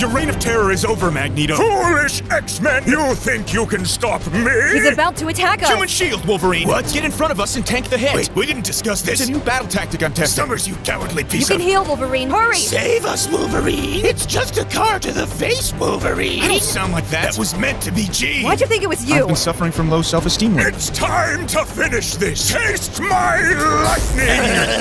Your reign of terror is over, Magneto. Foolish X-Men! You think you can stop me? He's about to attack us! Human shield, Wolverine! What? Get in front of us and tank the hit! Wait, we didn't discuss this. It's a new battle tactic I'm testing. Summers, you cowardly You piece can of... heal, Wolverine! Hurry! Save us, Wolverine! It's just a car to the face, Wolverine! I don't sound like that. That was meant to be G! Why'd you think it was you? I've been suffering from low self-esteem lately. It's time to finish this! Taste my lightning!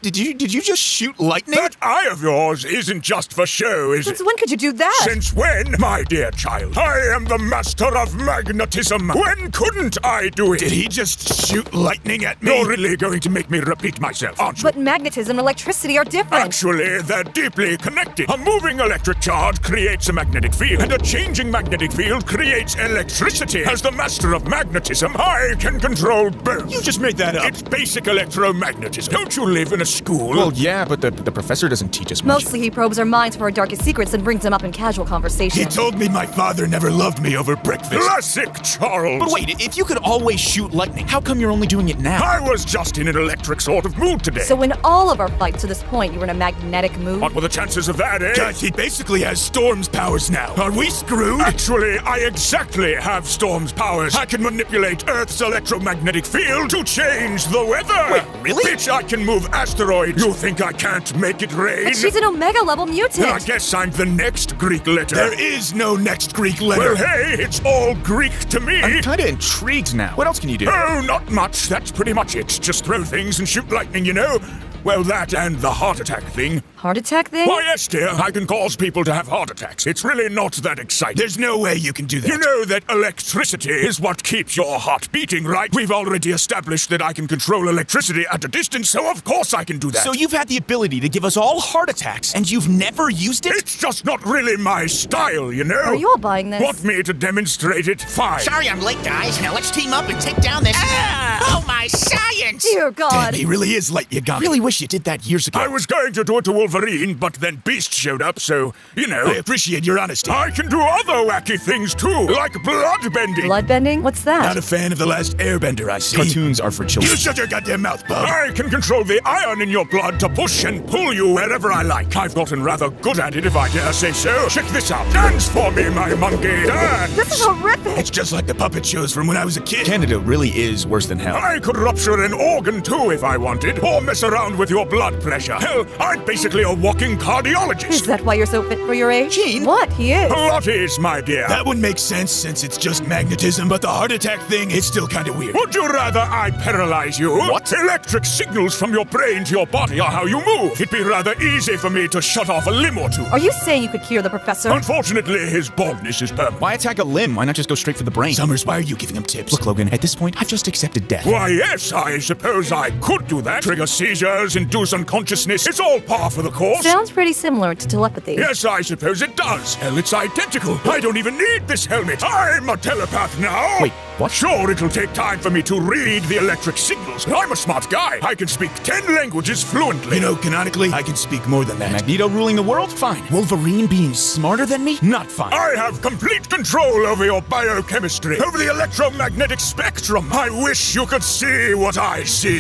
Did you just shoot lightning? That eye of yours isn't just for show, is Since it? when could you do that? Since when, my dear child? I am the master of magnetism. When couldn't I do it? Did he just shoot lightning at me? You're really going to make me repeat myself, aren't you? But magnetism and electricity are different. Actually, they're deeply connected. A moving electric charge creates a magnetic field, and a changing magnetic field creates electricity. As the master of magnetism, I can control both. You just made that up. It's basic electromagnetism. Don't you live in a school? Well, yeah, but the professor doesn't teach us much. Mostly he probes our minds for our darkest secrets and brings them up in casual conversation. He told me my father never loved me over breakfast. Classic Charles! But wait, if you could always shoot lightning, how come you're only doing it now? I was just in an electric sort of mood today. So in all of our fights to this point, you were in a magnetic mood? What were the chances of that, eh? Guys, he basically has Storm's powers now. Are we screwed? Actually, I exactly have Storm's powers. I can manipulate Earth's electromagnetic field to change the weather. Wait, really? Bitch, I can move asteroids. You think I can't make it rain? But she's an Omega level mutant! Then I guess I'm the next Greek letter. There is no next Greek letter. Well, hey, it's all Greek to me. I'm kinda intrigued now. What else can you do? Oh, not much. That's pretty much it. Just throw things and shoot lightning, you know? Well, that and the heart attack thing. Heart attack thing? Why, yes, dear. I can cause people to have heart attacks. It's really not that exciting. There's no way you can do that. You know that electricity is what keeps your heart beating, right? We've already established that I can control electricity at a distance, so of course I can do that. So you've had the ability to give us all heart attacks, and you've never used it? It's just not really my style, you know? Are you all buying this? Want me to demonstrate it? Fine. Sorry I'm late, guys. Now let's team up and take down this... Oh, my science! Dear God! Damn, he really is light Yagami. Really wish you did that years ago. I was going to do it to Wolverine, but then Beast showed up, so, you know. I appreciate your honesty. I can do other wacky things too, like blood bending. Bloodbending? What's that? Not a fan of the last Airbender I see. Cartoons are for children. You shut your goddamn mouth, bub. I can control the iron in your blood to push and pull you wherever I like. I've gotten rather good at it, if I dare say so. Check this out. Dance for me, my monkey. Dance. This is horrific! It's just like the puppet shows from when I was a kid. Canada really is worse than hell. I could rupture an organ too if I wanted, or mess around with your blood pressure. Hell, I'm basically a walking cardiologist. Is that why you're so fit for your age? Gene? What? He is. What is, my dear? That would make sense since it's just magnetism, but the heart attack thing is still kind of weird. Would you rather I paralyze you? What? Electric signals from your brain to your body are how you move. It'd be rather easy for me to shut off a limb or two. Are you saying you could cure the professor? Unfortunately, his baldness is permanent. Why attack a limb? Why not just go straight for the brain? Summers, why are you giving him tips? Look, Logan, at this point, I've just accepted death. Why, yes, I suppose I could do that. Trigger seizures, induce unconsciousness. It's all par for the course. Sounds pretty similar to telepathy. Yes, I suppose it does. Hell, it's identical. I don't even need this helmet. I'm a telepath now. Wait, what? Sure, it'll take time for me to read the electric signals, but I'm a smart guy. I can speak 10 languages fluently. You know, canonically, I can speak more than that. Magneto ruling the world? Fine. Wolverine being smarter than me? Not fine. I have complete control over your biochemistry, over the electromagnetic spectrum. I wish you could see what I see.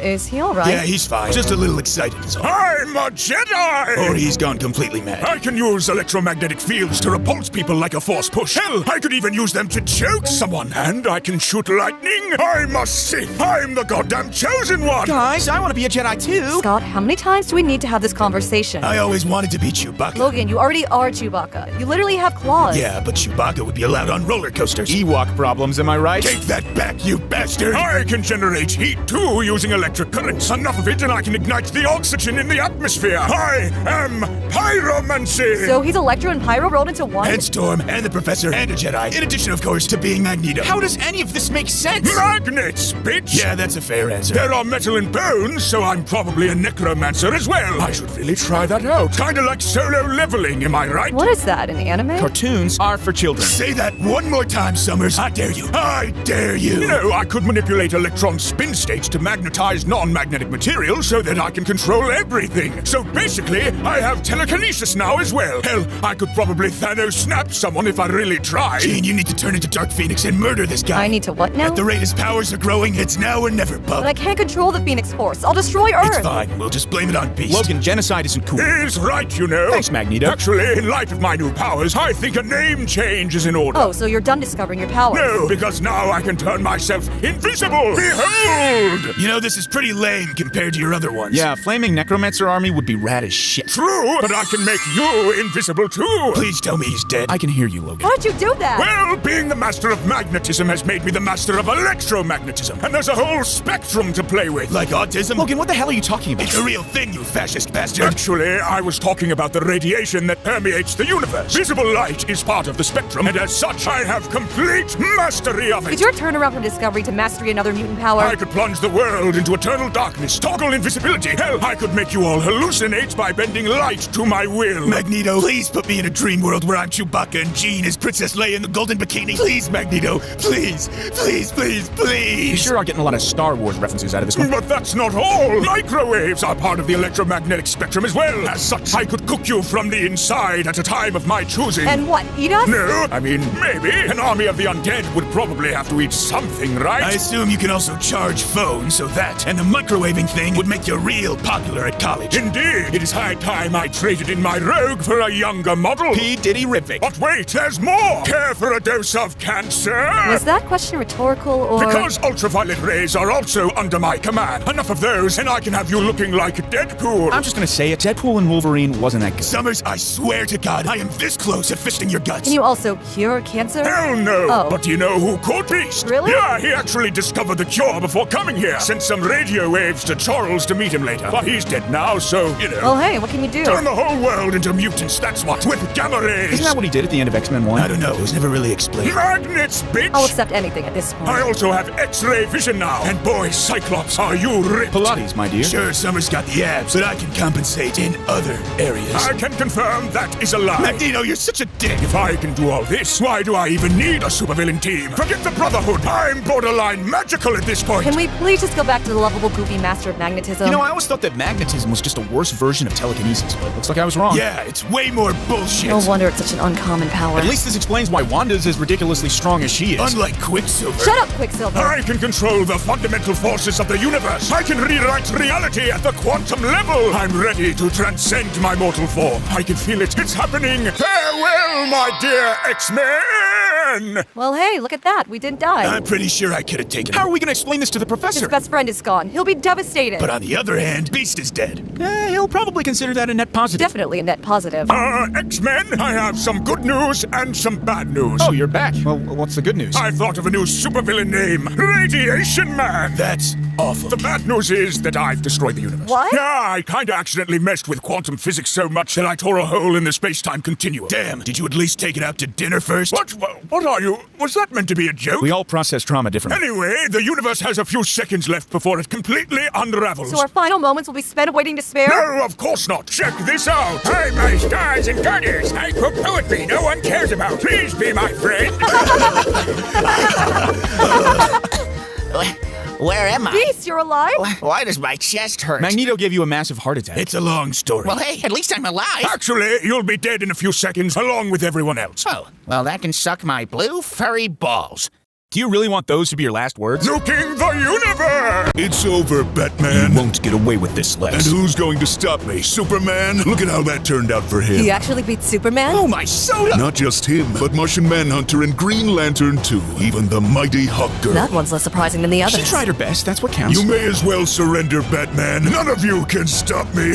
Is he alright? Yeah, he's fine. Just a little excited is all. I'm a Jedi! Or he's gone completely mad. I can use electromagnetic fields to repulse people like a force push. Hell, I could even use them to choke someone. And I can shoot lightning. I'm a Sith. I'm the goddamn chosen one. Guys, I want to be a Jedi too. Scott, how many times do we need to have this conversation? I always wanted to be Chewbacca. Logan, you already are Chewbacca. You literally have claws. Yeah, but Chewbacca would be allowed on roller coasters. Ewok problems, am I right? Take that back, you bastard! I can generate heat too using electric currents. Enough of it and I can ignite the oxygen in the atmosphere. I am pyromancy! So he's Electro and Pyro rolled into one? And Storm, and the Professor, and a Jedi. In addition, of course, to being Magneto. How does any of this make sense? Magnets, bitch! Yeah, that's a fair answer. There are metal and bones, so I'm probably a necromancer as well. I should really try that out. Kinda like solo leveling, am I right? What is that, an anime? Cartoons are for children. Say that one more time, Summers. I dare you. I dare you. You know, I could manipulate electron spin states to magnetize non-magnetic material so that I can control everything. So basically, I have telekinesis now as well. Hell, I could probably Thanos snap someone if I really tried. Gene, you need to turn into Dark Phoenix and murder murder this guy. I need to what now? At the rate his powers are growing, it's now or never, bub. But I can't control the Phoenix Force. I'll destroy Earth. It's fine. We'll just blame it on Beast. Logan, genocide isn't cool. He's right, you know. Thanks, Magneto. Actually, in light of my new powers, I think a name change is in order. Oh, so you're done discovering your powers. No, because now I can turn myself invisible. Behold! You know, this is pretty lame compared to your other ones. Yeah, a flaming necromancer army would be rad as shit. True, but I can make you invisible too. Please tell me he's dead. I can hear you, Logan. How did you do that? Well, being the master of magnetism has made me the master of electromagnetism, and there's a whole spectrum to play with. Like autism? Logan, what the hell are you talking about? It's a real thing, you fascist bastard. Actually, I was talking about the radiation that permeates the universe. Visible light is part of the spectrum, and as such, I have complete mastery of it. Is your turnaround from discovery to mastery another mutant power? I could plunge the world into eternal darkness, toggle invisibility. Hell, I could make you all hallucinate by bending light to my will. Magneto, please put me in a dream world where I'm Chewbacca and Jean is Princess Leia in the golden bikini. Please, Magneto. Please, please, please, please. You sure are getting a lot of Star Wars references out of this one. But that's not all. Microwaves are part of the electromagnetic spectrum as well. As such, I could cook you from the inside at a time of my choosing. And what, eat us? No, I mean, maybe. An army of the undead would probably have to eat something, right? I assume you can also charge phones, so that and the microwaving thing would make you real popular at college. Indeed, it is high time I traded in my rogue for a younger model. P. Diddy Ripvic. But wait, there's more! Care for a dose of cancer? Was that question rhetorical or... Because ultraviolet rays are also under my command. Enough of those, and I can have you looking like Deadpool. I'm just gonna say it, Deadpool and Wolverine wasn't that good. Summers, I swear to God, I am this close to fisting your guts. Can you also cure cancer? Hell no! Oh. But do you know who could Beast? Really? Yeah, he actually discovered the cure before coming here. Sent some radio waves to Charles to meet him later. But he's dead now, so, you know. Well, hey, what can you do? Turn the whole world into mutants, that's what. With gamma rays. Isn't that what he did at the end of X-Men 1? I don't know, it was never really explained. Magnets, bitch! I'll accept anything at this point. I also have X-ray vision now. And boy, Cyclops, are you ripped? Pilates, my dear. Sure, Summers got the abs, but I can compensate in other areas. I can confirm that is a lie. Magneto, you're such a dick. If I can do all this, why do I even need a supervillain team? Forget the Brotherhood. I'm borderline magical at this point. Can we please just go back to the lovable, goofy master of magnetism? You know, I always thought that magnetism was just a worse version of telekinesis, but looks like I was wrong. Yeah, it's way more bullshit. No wonder it's such an uncommon power. At least this explains why Wanda's as ridiculously strong as she is. Unlike Quicksilver. Shut up, Quicksilver! I can control the fundamental forces of the universe. I can rewrite reality at the quantum level. I'm ready to transcend my mortal form. I can feel it. It's happening. Farewell, my dear X-Men! Well, hey, look at that. We didn't die. I'm pretty sure I could have taken How him. are we gonna explain this to the professor? His best friend is gone. He'll be devastated. But on the other hand, Beast is dead. He'll probably consider that a net positive. Definitely a net positive. X-Men, I have some good news and some bad news. Oh, you're back. Well, what's the good news? I thought of a new supervillain name. Radiation Man. That's awful. The bad news is that I've destroyed the universe. What? Yeah, I kinda accidentally messed with quantum physics so much that I tore a hole in the space-time continuum. Damn, did you at least take it out to dinner first? What are you? Was that meant to be a joke? We all process trauma differently. Anyway, the universe has a few seconds left before it completely unravels. So our final moments will be spent awaiting despair? No, of course not. Check this out. Hey, my stars and garters. I quote poetry no one cares about. Please be my friend. Where am I? Beast, you're alive? Why does my chest hurt? Magneto gave you a massive heart attack. It's a long story. Well, hey, at least I'm alive. Actually, you'll be dead in a few seconds, along with everyone else. Oh, well, that can suck my blue furry balls. Do you really want those to be your last words? Nuking the universe! It's over, Batman. You won't get away with this, Lex. And who's going to stop me? Superman? Look at how that turned out for him. You actually beat Superman? Oh, my soda! Not just him, but Martian Manhunter and Green Lantern too. Even the mighty Hawkgirl. That one's less surprising than the others. She tried her best, that's what counts. You may as well surrender, Batman. None of you can stop me.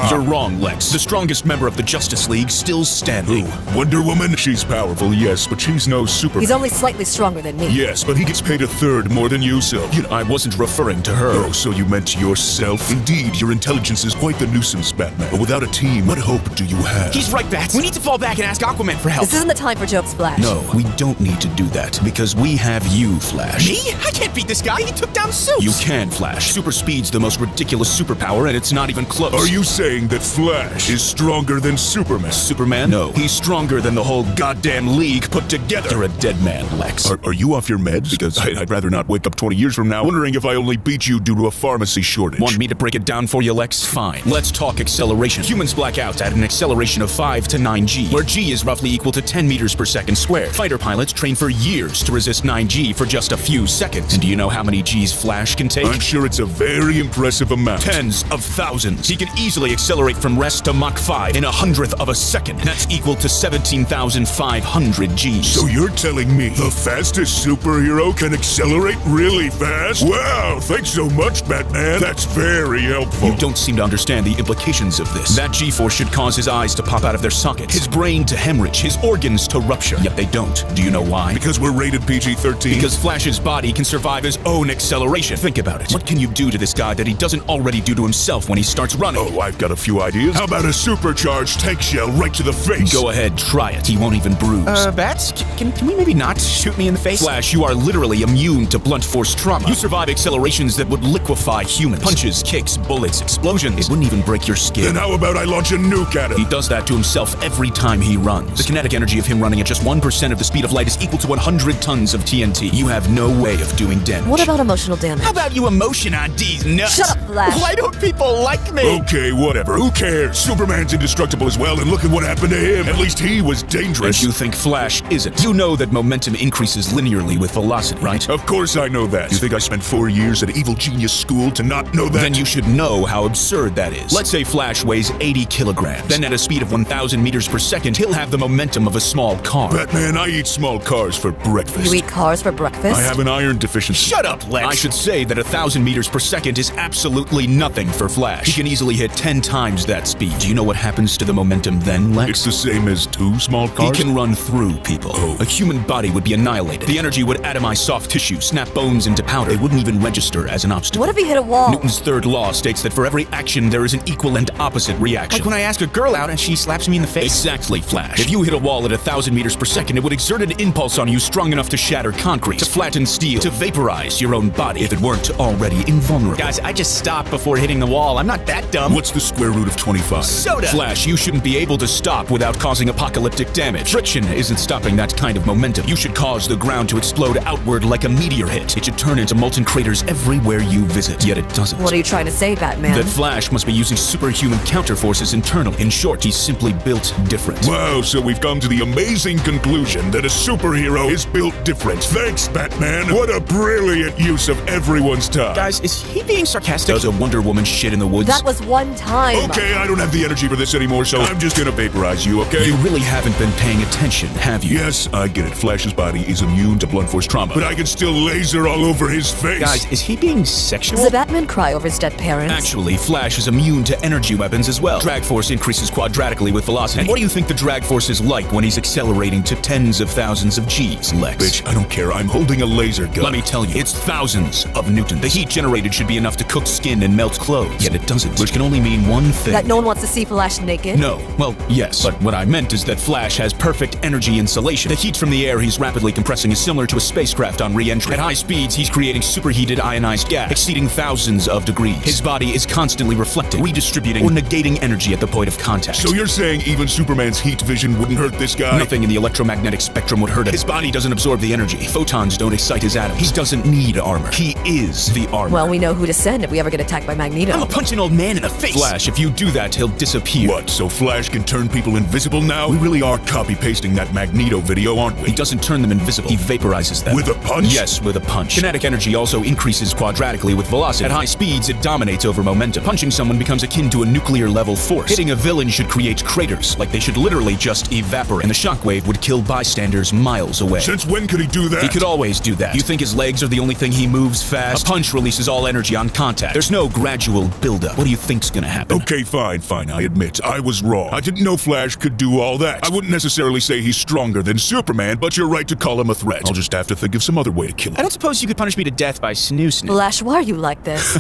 You're wrong, Lex. The strongest member of the Justice League still standing. Who? Wonder Woman? She's powerful, yes, but she's no Superman. He's only slightly stronger than me. Yes, but he gets paid a third more than you, so... I wasn't referring to her. Oh, so you meant yourself? Indeed, your intelligence is quite the nuisance, Batman. But without a team, what hope do you have? He's right, Bats. We need to fall back and ask Aquaman for help. This isn't the time for jokes, Flash. No, we don't need to do that, because we have you, Flash. Me? I can't beat this guy. He took down Zeus. You can, Flash. Super speed's the most ridiculous superpower, and it's not even close. Are you saying that Flash is stronger than Superman? Superman? No. He's stronger than the whole goddamn league put together. You're a dead man, Lex. Are you off your meds? Because I'd rather not wake up 20 20 years from now, wondering if I only beat you due to a pharmacy shortage. Want me to break it down for you, Lex? Fine. Let's talk acceleration. Humans black out at an acceleration of 5 to 9G, where G is roughly equal to 10 meters per second squared. Fighter pilots train for years to resist 9G for just a few seconds. And do you know how many G's Flash can take? I'm sure it's a very impressive amount. Tens of thousands. He can easily accelerate from rest to Mach 5 in 100th of a second. That's equal to 17,500 G's. So you're telling me the fastest superhero can accelerate really fast? Wow, thanks so much, Batman. That's very helpful. You don't seem to understand the implications of this. That G-force should cause his eyes to pop out of their sockets, his brain to hemorrhage, his organs to rupture. Yet they don't. Do you know why? Because we're rated PG-13? Because Flash's body can survive his own acceleration. Think about it. What can you do to this guy that he doesn't already do to himself when he starts running? Oh, I've got a few ideas. How about a supercharged tank shell right to the face? Go ahead, try it. He won't even bruise. Bats, can we maybe not shoot me in the face? Flash, you are literally immune to blunt force trauma. You survive accelerations that would liquefy humans. Punches, kicks, bullets, explosions. It wouldn't even break your skin. Then how about I launch a nuke at him? He does that to himself every time he runs. The kinetic energy of him running at just 1% of the speed of light is equal to 100 tons of TNT. You have no way of doing damage. What about emotional damage? How about you emotion on these nuts? Shut up, Flash. Why don't people like me? Okay, whatever. Who cares? Superman's indestructible as well, and look at what happened to him. At least he was dangerous. And you think Flash isn't. You know that momentum increases linearly with velocity, right? Of course I know that. You think I spent 4 years at evil genius school to not know that? Then you should know how absurd that is. Let's say Flash weighs 80 kilograms. Then at a speed of 1,000 meters per second, he'll have the momentum of a small car. Batman, I eat small cars for breakfast. You eat cars for breakfast? I have an iron deficiency. Shut up, Lex. I should say that 1,000 meters per second is absolutely nothing for Flash. He can easily hit 10 times that speed. Do you know what happens to the momentum then, Lex? It's the same as 2 small He cars? can run through people. Oh. A human body would be annihilated. The energy would atomize soft tissue, snap bones into powder. It wouldn't even register as an obstacle. What if he hit a wall? Newton's third law states that for every action, there is an equal and opposite reaction. Like when I ask a girl out and she slaps me in the face. Exactly, Flash. If you hit a wall at 1,000 meters per second, it would exert an impulse on you strong enough to shatter concrete, to flatten steel, to vaporize your own body if it weren't already invulnerable. Guys, I just stopped before hitting the wall. I'm not that dumb. What's the square root of 25? Soda. Flash, you shouldn't be able to stop without causing apocalyptic damage. Friction isn't stopping that kind of momentum. You should cause the ground to explode outward like a meteor hit. It should turn into molten craters everywhere you visit, yet it doesn't. What are you trying to say, Batman? That Flash must be using superhuman counterforces internally. In short, he's simply built different. Wow, so we've come to the amazing conclusion that a superhero is built different. Thanks, Batman. What a brilliant use of everyone's time. Guys, is he being sarcastic? Does a Wonder Woman shit in the woods? That was one time. Okay, I don't have the energy for this anymore, so I'm just gonna vaporize you, okay? You really haven't been paying attention, have you? Yes, I get it. Flash's body is immune to blunt force trauma, but I can still laser all over his face. Guys, is he being sexual? Does the Batman cry over his dead parents? Actually, Flash is immune to energy weapons as well. Drag force increases quadratically with velocity. And what do you think the drag force is like when he's accelerating to tens of thousands of G's, Lex? Bitch, I don't care. I'm holding a laser gun. Let me tell you, it's thousands of newtons. The heat generated should be enough to cook skin and melt clothes. Yet it doesn't, which can only mean one thing. That no one wants to see Flash naked? No. Well, yes. But what I meant is that Flash has perfect energy insulation. The heat from the air he's rapidly compressing is similar to a spacecraft on re-entry. At high speeds, he's creating superheated ionized gas, exceeding thousands of degrees. His body is constantly reflecting, redistributing, or negating energy at the point of contact. So you're saying even Superman's heat vision wouldn't hurt this guy? Nothing in the electromagnetic spectrum would hurt him. His body doesn't absorb the energy. Photons don't excite his atoms. He doesn't need armor. He is the armor. Well, we know who to send if we ever get attacked by Magneto. I'm gonna punch an old man in the face. Flash, if you do that, he'll disappear. What, so Flash can turn people invisible now? We really are copy-pasting that Magneto video, aren't we? He doesn't turn them invisible. He vaporizes them. With a punch? Yes, with a punch. Kinetic energy also increases quadratically with velocity. At high speeds, it dominates over momentum. Punching someone becomes akin to a nuclear-level force. Hitting a villain should create craters, like they should literally just evaporate. And the shockwave would kill bystanders miles away. Since when could he do that? He could always do that. You think his legs are the only thing he moves fast? A punch releases all energy on contact. There's no gradual buildup. What do you think's gonna happen? Okay, fine, I admit. I was wrong. I didn't know Flash could do all that. I wouldn't necessarily say he's stronger than Superman, but you're right to call him a threat. I'll just have to think of some other way to kill him. I don't suppose you could punish me to death by snoo. Flash, why are you like this?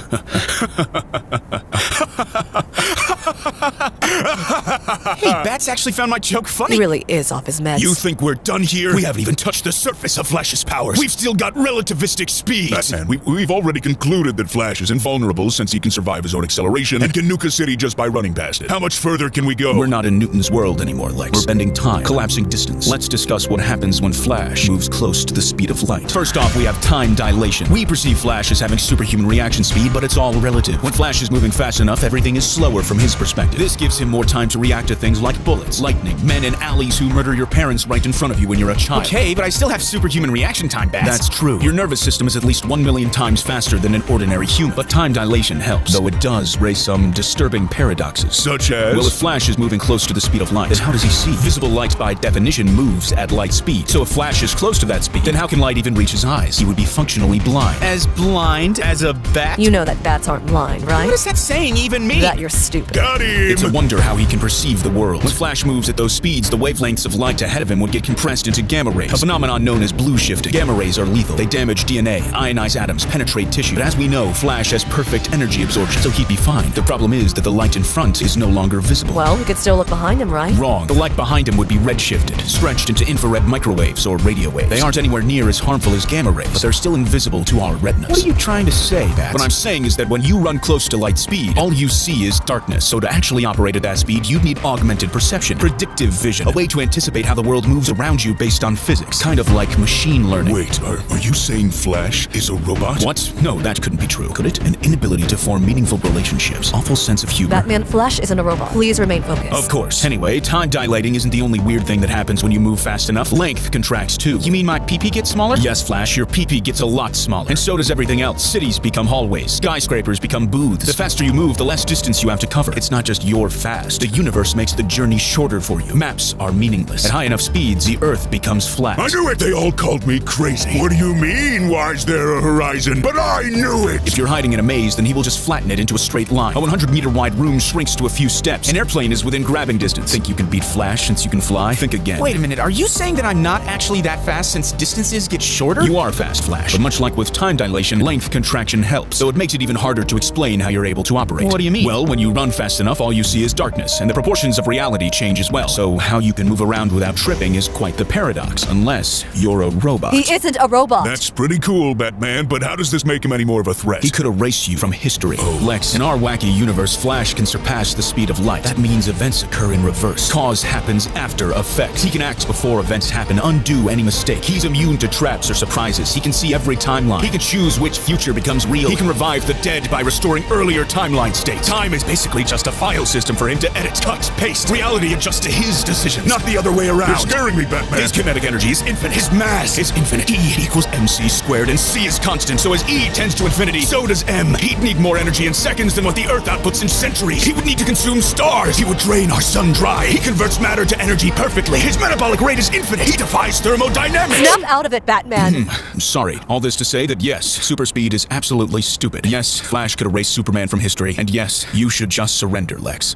Hey, Bats actually found my joke funny. He really is off his meds. You think we're done here? We haven't even touched the surface of Flash's powers. We've still got relativistic speed. Batman, we've already concluded that Flash is invulnerable since he can survive his own acceleration and can nuke a city just by running past it. How much further can we go? We're not in Newton's world anymore, Lex. We're bending time, collapsing distance. Let's discuss what happens when Flash moves close to the speed of light. First off, we have time dilation. We perceive Flash as having superhuman reaction speed, but it's all relative. When Flash is moving fast enough, everything is slower from his perspective. This gives him more time to react to things like bullets, lightning, men in alleys who murder your parents right in front of you when you're a child. Okay, but I still have superhuman reaction time, Bats. That's true. Your nervous system is at least 1 million times faster than an ordinary human. But time dilation helps, though it does raise some disturbing paradoxes. Such as? Well, if Flash is moving close to the speed of light, then how does he see? Visible light by definition moves at light speed. So if Flash is close to that speed, then how can light even reach his eyes? He would be functionally blind. As blind as a bat? You know that bats aren't blind, right? What does that saying even mean? That you're stupid. Got him! It's a wonder how he can perceive the world. When Flash moves at those speeds, the wavelengths of light ahead of him would get compressed into gamma rays, a phenomenon known as blue shifting. Gamma rays are lethal. They damage DNA, ionize atoms, penetrate tissue. But as we know, Flash has perfect energy absorption, so he'd be fine. The problem is that the light in front is no longer visible. Well, we could still look behind him, right? Wrong. The light behind him would be redshifted, stretched into infrared microwaves or radio waves. They aren't anywhere near as harmful as gamma rays, but they're still invisible to our retinas. What are you trying to say, Bats? What I'm saying is that when you run close to light speed, all you see is darkness. So to actually operate at that speed, you'd need augmented perception, predictive vision, a way to anticipate how the world moves around you based on physics, kind of like machine learning. Wait, are you saying Flash is a robot? What? No, that couldn't be true, could it? An inability to form meaningful relationships, awful sense of humor. Batman, Flash isn't a robot. Please remain focused. Of course. Anyway, time dilating isn't the only weird thing that happens when you move fast enough. Length contracts too. You mean my pee-pee gets smaller? Yes, Flash, your pee-pee gets a lot smaller. And so does everything else. Cities become hallways. Skyscrapers become booths. The faster you move, the less distance you have to cover. It's not just you're fast. The universe makes the journey shorter for you. Maps are meaningless. At high enough speeds, the Earth becomes flat. I knew it! They all called me crazy. What do you mean, why is there a horizon? But I knew it! If you're hiding in a maze, then he will just flatten it into a straight line. A 100-meter wide room shrinks to a few steps. An airplane is within grabbing distance. Think you can beat Flash since you can fly? Think again. Wait a minute, are you saying that I'm not actually that fast since distances get shorter? You are fast, Flash. But much like with time dilation, length contraction helps, so it makes it even harder to explain how you're able to operate. What do you mean? Well, when you run fast enough, all you see is darkness, and the proportions of reality change as well. So how you can move around without tripping is quite the paradox, unless you're a robot. He isn't a robot. That's pretty cool, Batman, but how does this make him any more of a threat? He could erase you from history. Lex, in our wacky universe, Flash can surpass the speed of light. That means events occur in reverse. Cause happens after effect. He can act before events happen, undo any mistake. He's immune to traps or surprises. He can see every timeline. He can choose which future becomes real. He can revive the dead by restoring earlier timeline states. Time is basically just a file system for him to edit, cut, paste. Reality adjusts to his decisions, not the other way around. You're scaring me, Batman. His kinetic energy is infinite. His mass is infinite. E equals mc squared, and c is constant. So as E tends to infinity, so does m. He'd need more energy in seconds than what the Earth outputs in centuries. He would need to consume stars. He would drain our sun dry. He converts matter to energy perfectly. His metabolic rate is infinite. He defies thermodynamics. Snap out of it, Batman. Sorry. All this to say that yes, super speed is absolutely stupid. Yes, Flash could erase Superman from history. And yes, you should just surrender, Lex.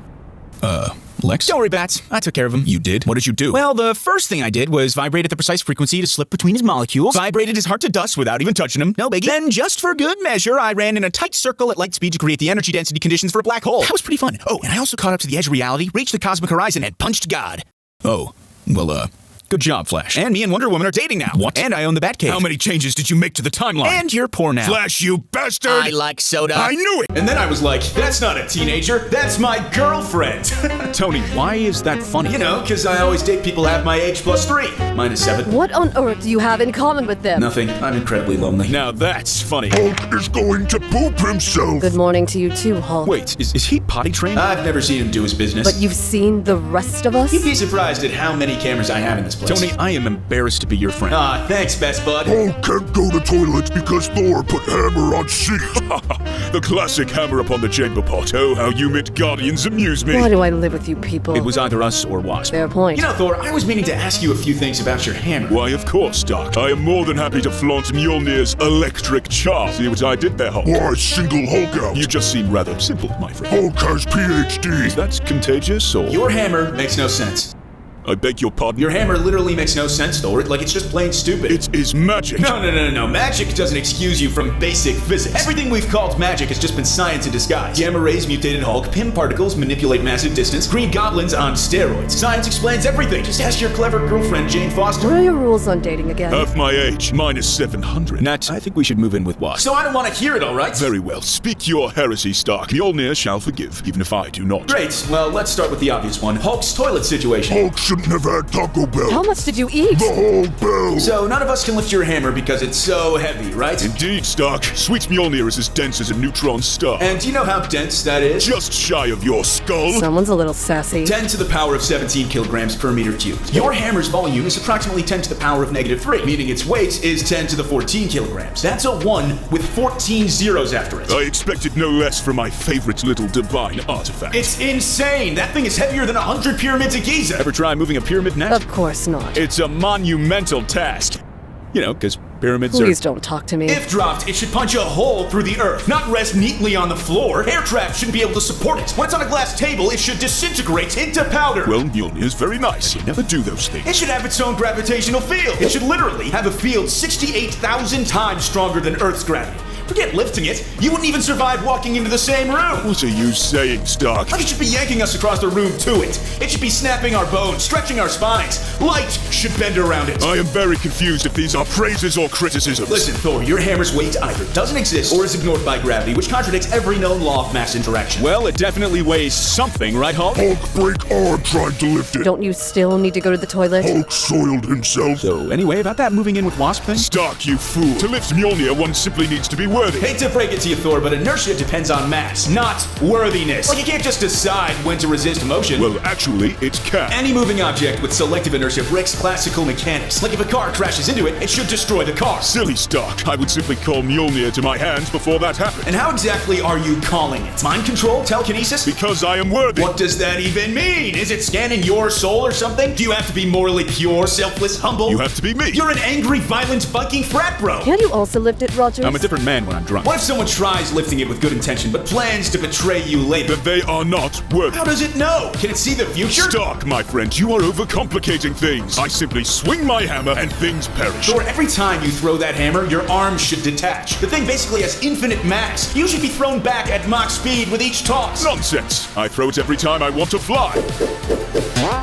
Lex? Don't worry, Bats. I took care of him. You did? What did you do? Well, the first thing I did was vibrate at the precise frequency to slip between his molecules, vibrated his heart to dust without even touching him. No biggie. Then, just for good measure, I ran in a tight circle at light speed to create the energy density conditions for a black hole. That was pretty fun. Oh, and I also caught up to the edge of reality, reached the cosmic horizon, and punched God. Oh, well, good job, Flash. And me and Wonder Woman are dating now. What? And I own the Batcave. How many changes did you make to the timeline? And you're poor now. Flash, you bastard! I like soda. I knew it! And then I was like, that's not a teenager, that's my girlfriend. Tony, why is that funny? You know, because I always date people half my age plus 3. Mine is 7. What on earth do you have in common with them? Nothing. I'm incredibly lonely. Now that's funny. Hulk is going to poop himself! Good morning to you too, Hulk. Wait, is he potty trained? I've never seen him do his business. But you've seen the rest of us? You'd be surprised at how many cameras I have in this place. Tony, I am embarrassed to be your friend. Ah, thanks, best bud. Hulk can't go to toilet because Thor put hammer on seat. The classic hammer upon the chamber pot. Oh, how you Midgardians amuse me. Why do I live with you people? It was either us or Wasp. Fair point. You know, Thor, I was meaning to ask you a few things about your hammer. Why, of course, Doc. I am more than happy to flaunt Mjolnir's electric charm. See what I did there, Hulk? Why single Hulk out? You just seem rather simple, my friend. Hulk has PhD. Is that contagious, or...? Your hammer makes no sense. I beg your pardon? Your hammer literally makes no sense, Thor. Like, it's just plain stupid. It is magic. No. Magic doesn't excuse you from basic physics. Everything we've called magic has just been science in disguise. Gamma rays, mutated Hulk, Pym particles manipulate massive distance, green goblins on steroids. Science explains everything. Just ask your clever girlfriend, Jane Foster. What are your rules on dating again? Half my age, minus 700. Nat, I think we should move in with Wasp. So I don't want to hear it, all right? Very well. Speak your heresy, Stark. Mjolnir shall forgive, even if I do not. Great. Well, let's start with the obvious one. Hulk's toilet situation. Hulk shouldn't have had Taco Bell. How much did you eat? The whole bell. So none of us can lift your hammer because it's so heavy, right? Indeed, Stark. Sweet Mjolnir is as dense as a neutron star. And do you know how dense that is? Just shy of your skull. Someone's a little sassy. 10 to the power of 17 kilograms per meter cubed. Your hammer's volume is approximately 10 to the power of -3, meaning its weight is 10 to the 14 kilograms. That's a 1 with 14 zeros after it. I expected no less from my favorite little divine artifact. It's insane! That thing is heavier than 100 pyramids of Giza! Ever try moving a pyramid, Nat? Of course not. It's a monumental task. You know, because pyramids Please don't talk to me. If dropped, it should punch a hole through the earth, not rest neatly on the floor. Aircraft shouldn't be able to support it. When it's on a glass table, it should disintegrate into powder. Well, Mjolnir's very nice. You never do those things. It should have its own gravitational field. It should literally have a field 68,000 times stronger than Earth's gravity. Forget lifting it. You wouldn't even survive walking into the same room. What are you saying, Stark? Like it should be yanking us across the room to it. It should be snapping our bones, stretching our spines. Light should bend around it. I am very confused if these are praises or criticisms. Listen, Thor, your hammer's weight either doesn't exist or is ignored by gravity, which contradicts every known law of mass interaction. Well, it definitely weighs something, right, Hulk? Hulk break arm trying to lift it. Don't you still need to go to the toilet? Hulk soiled himself. So, anyway, about that moving in with Wasp thing? Stark, you fool. To lift Mjolnir, one simply needs to be worthy. Hate to break it to you, Thor, but inertia depends on mass, not worthiness. Like, you can't just decide when to resist motion. Well, actually, it can. Any moving object with selective inertia breaks classical mechanics. Like if a car crashes into it, it should destroy the car. Silly Stark. I would simply call Mjolnir to my hands before that happened. And how exactly are you calling it? Mind control? Telekinesis? Because I am worthy. What does that even mean? Is it scanning your soul or something? Do you have to be morally pure, selfless, humble? You have to be me. You're an angry, violent, Viking frat bro. Can't you also lift it, Rogers? I'm a different man when I'm drunk. What if someone tries lifting it with good intention, but plans to betray you later? That they are not worthy. How does it know? Can it see the future? Stark, my friend, you are overcomplicating things. I simply swing my hammer and things perish. Thor, every time you throw that hammer, your arm should detach. The thing basically has infinite mass. You should be thrown back at Mach speed with each toss. Nonsense. I throw it every time I want to fly.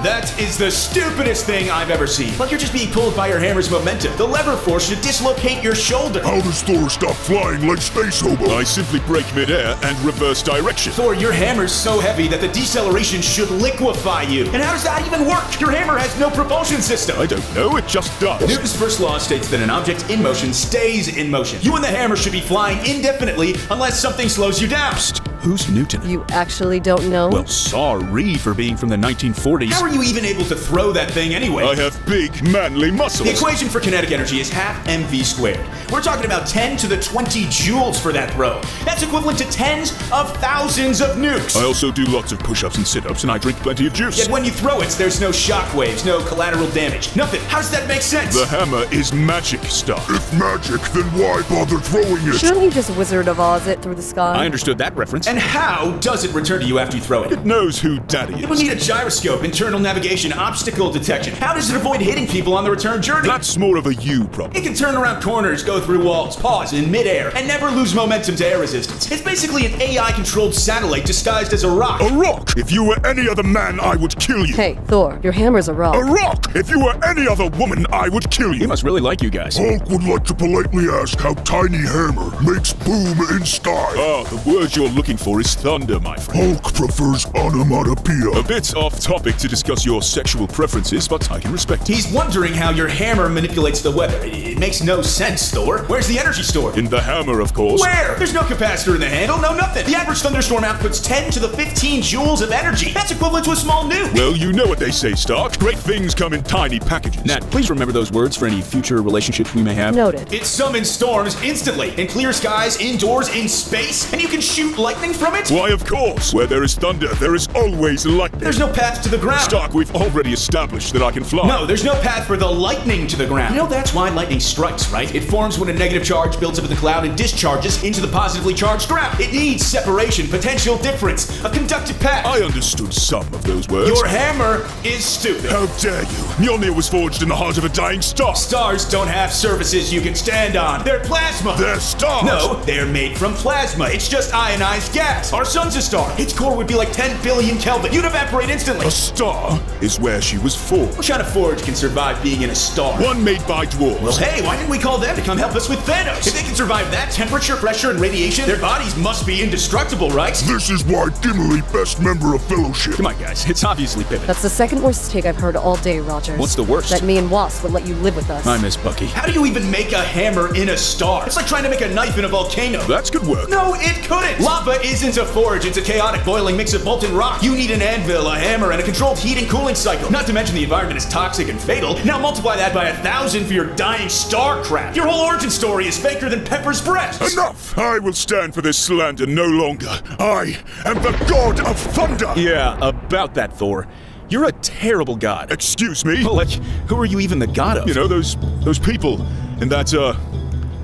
That is the stupidest thing I've ever seen. Like you're just being pulled by your hammer's momentum. The lever force should dislocate your shoulder. How does Thor stop flying like Space Hobo? I simply break midair and reverse direction. Thor, your hammer's so heavy that the deceleration should liquefy you. And how does that even work? Your hammer has no propulsion system. I don't know, it just does. Newton's first law states that an object in motion stays in motion. You and the hammer should be flying indefinitely unless something slows you down. Who's Newton? You actually don't know? Well, sorry for being from the 1940s. How are you even able to throw that thing anyway? I have big, manly muscles. The equation for kinetic energy is half mv squared. We're talking about 10 to the 20 joules for that throw. That's equivalent to tens of thousands of nukes. I also do lots of push-ups and sit-ups, and I drink plenty of juice. Yet when you throw it, there's no shock waves, no collateral damage, nothing. How does that make sense? The hammer is magic stuff. If magic, then why bother throwing it? Shouldn't you just Wizard of Oz it through the sky? I understood that reference. And how does it return to you after you throw it? It knows who daddy It would is. need a gyroscope, internal navigation, obstacle detection. How does it avoid hitting people on the return journey? That's more of a you problem. It can turn around corners, go through walls, pause in midair, and never lose momentum to air resistance. It's basically an AI-controlled satellite disguised as a rock. A rock! If you were any other man, I would kill you. Hey, Thor, your hammer's a rock. A rock! If you were any other woman, I would kill you. He must really like you guys. Hulk would like to politely ask how tiny hammer makes boom in sky. Ah, the word you're looking for is thunder, my friend. Hulk prefers onomatopoeia. A bit off topic to discuss your sexual preferences, but I can respect it. He's wondering how your hammer manipulates the weather. It makes no sense, Thor. Where's the energy stored? In the hammer, of course. Where? There's no capacitor in the handle, no nothing. The average thunderstorm outputs 10 to the 15 joules of energy. That's equivalent to a small nuke. Well, you know what they say, Stark. Great things come in tiny packages. Nat, please remember those words for any future relationships we may have. Noted. It summons storms instantly, in clear skies, indoors, in space, and you can shoot lightning lightning from it? Why, of course. Where there is thunder, there is always lightning. There's no path to the ground. Stark, we've already established that I can fly. No, there's no path for the lightning to the ground. You know that's why lightning strikes, right? It forms when a negative charge builds up in the cloud and discharges into the positively charged ground. It needs separation, potential difference, a conductive path. I understood some of those words. Your hammer is stupid. How dare you? Mjolnir was forged in the heart of a dying star. Stars don't have surfaces you can stand on. They're plasma. They're stars. No, they're made from plasma. It's just ionized gas. Our sun's a star. Its core would be like 10 billion Kelvin. You'd evaporate instantly. A star is where she was forged. What kind of forge can survive being in a star? One made by dwarves. Well, hey, why didn't we call them to come help us with Thanos? If they can survive that temperature, pressure, and radiation, their bodies must be indestructible, right? This is why Gimli, best member of Fellowship. Come on, guys. It's obviously Pivot. That's the second worst take I've heard all day, Rogers. What's the worst? That me and Wasp would let you live with us. I miss Bucky. How do you even make a hammer in a star? It's like trying to make a knife in a volcano. That's good work. No, it couldn't! Lava isn't a forge, it's a chaotic boiling mix of molten rock. You need an anvil, a hammer, and a controlled heat and cooling cycle. Not to mention the environment is toxic and fatal. Now multiply that by 1,000 for your dying star crap. Your whole origin story is faker than Pepper's breasts. Enough! I will stand for this slander no longer. I am the god of thunder! Yeah, about that, Thor. You're a terrible god. Excuse me? Well, like, who are you even the god of? You know, those people in that,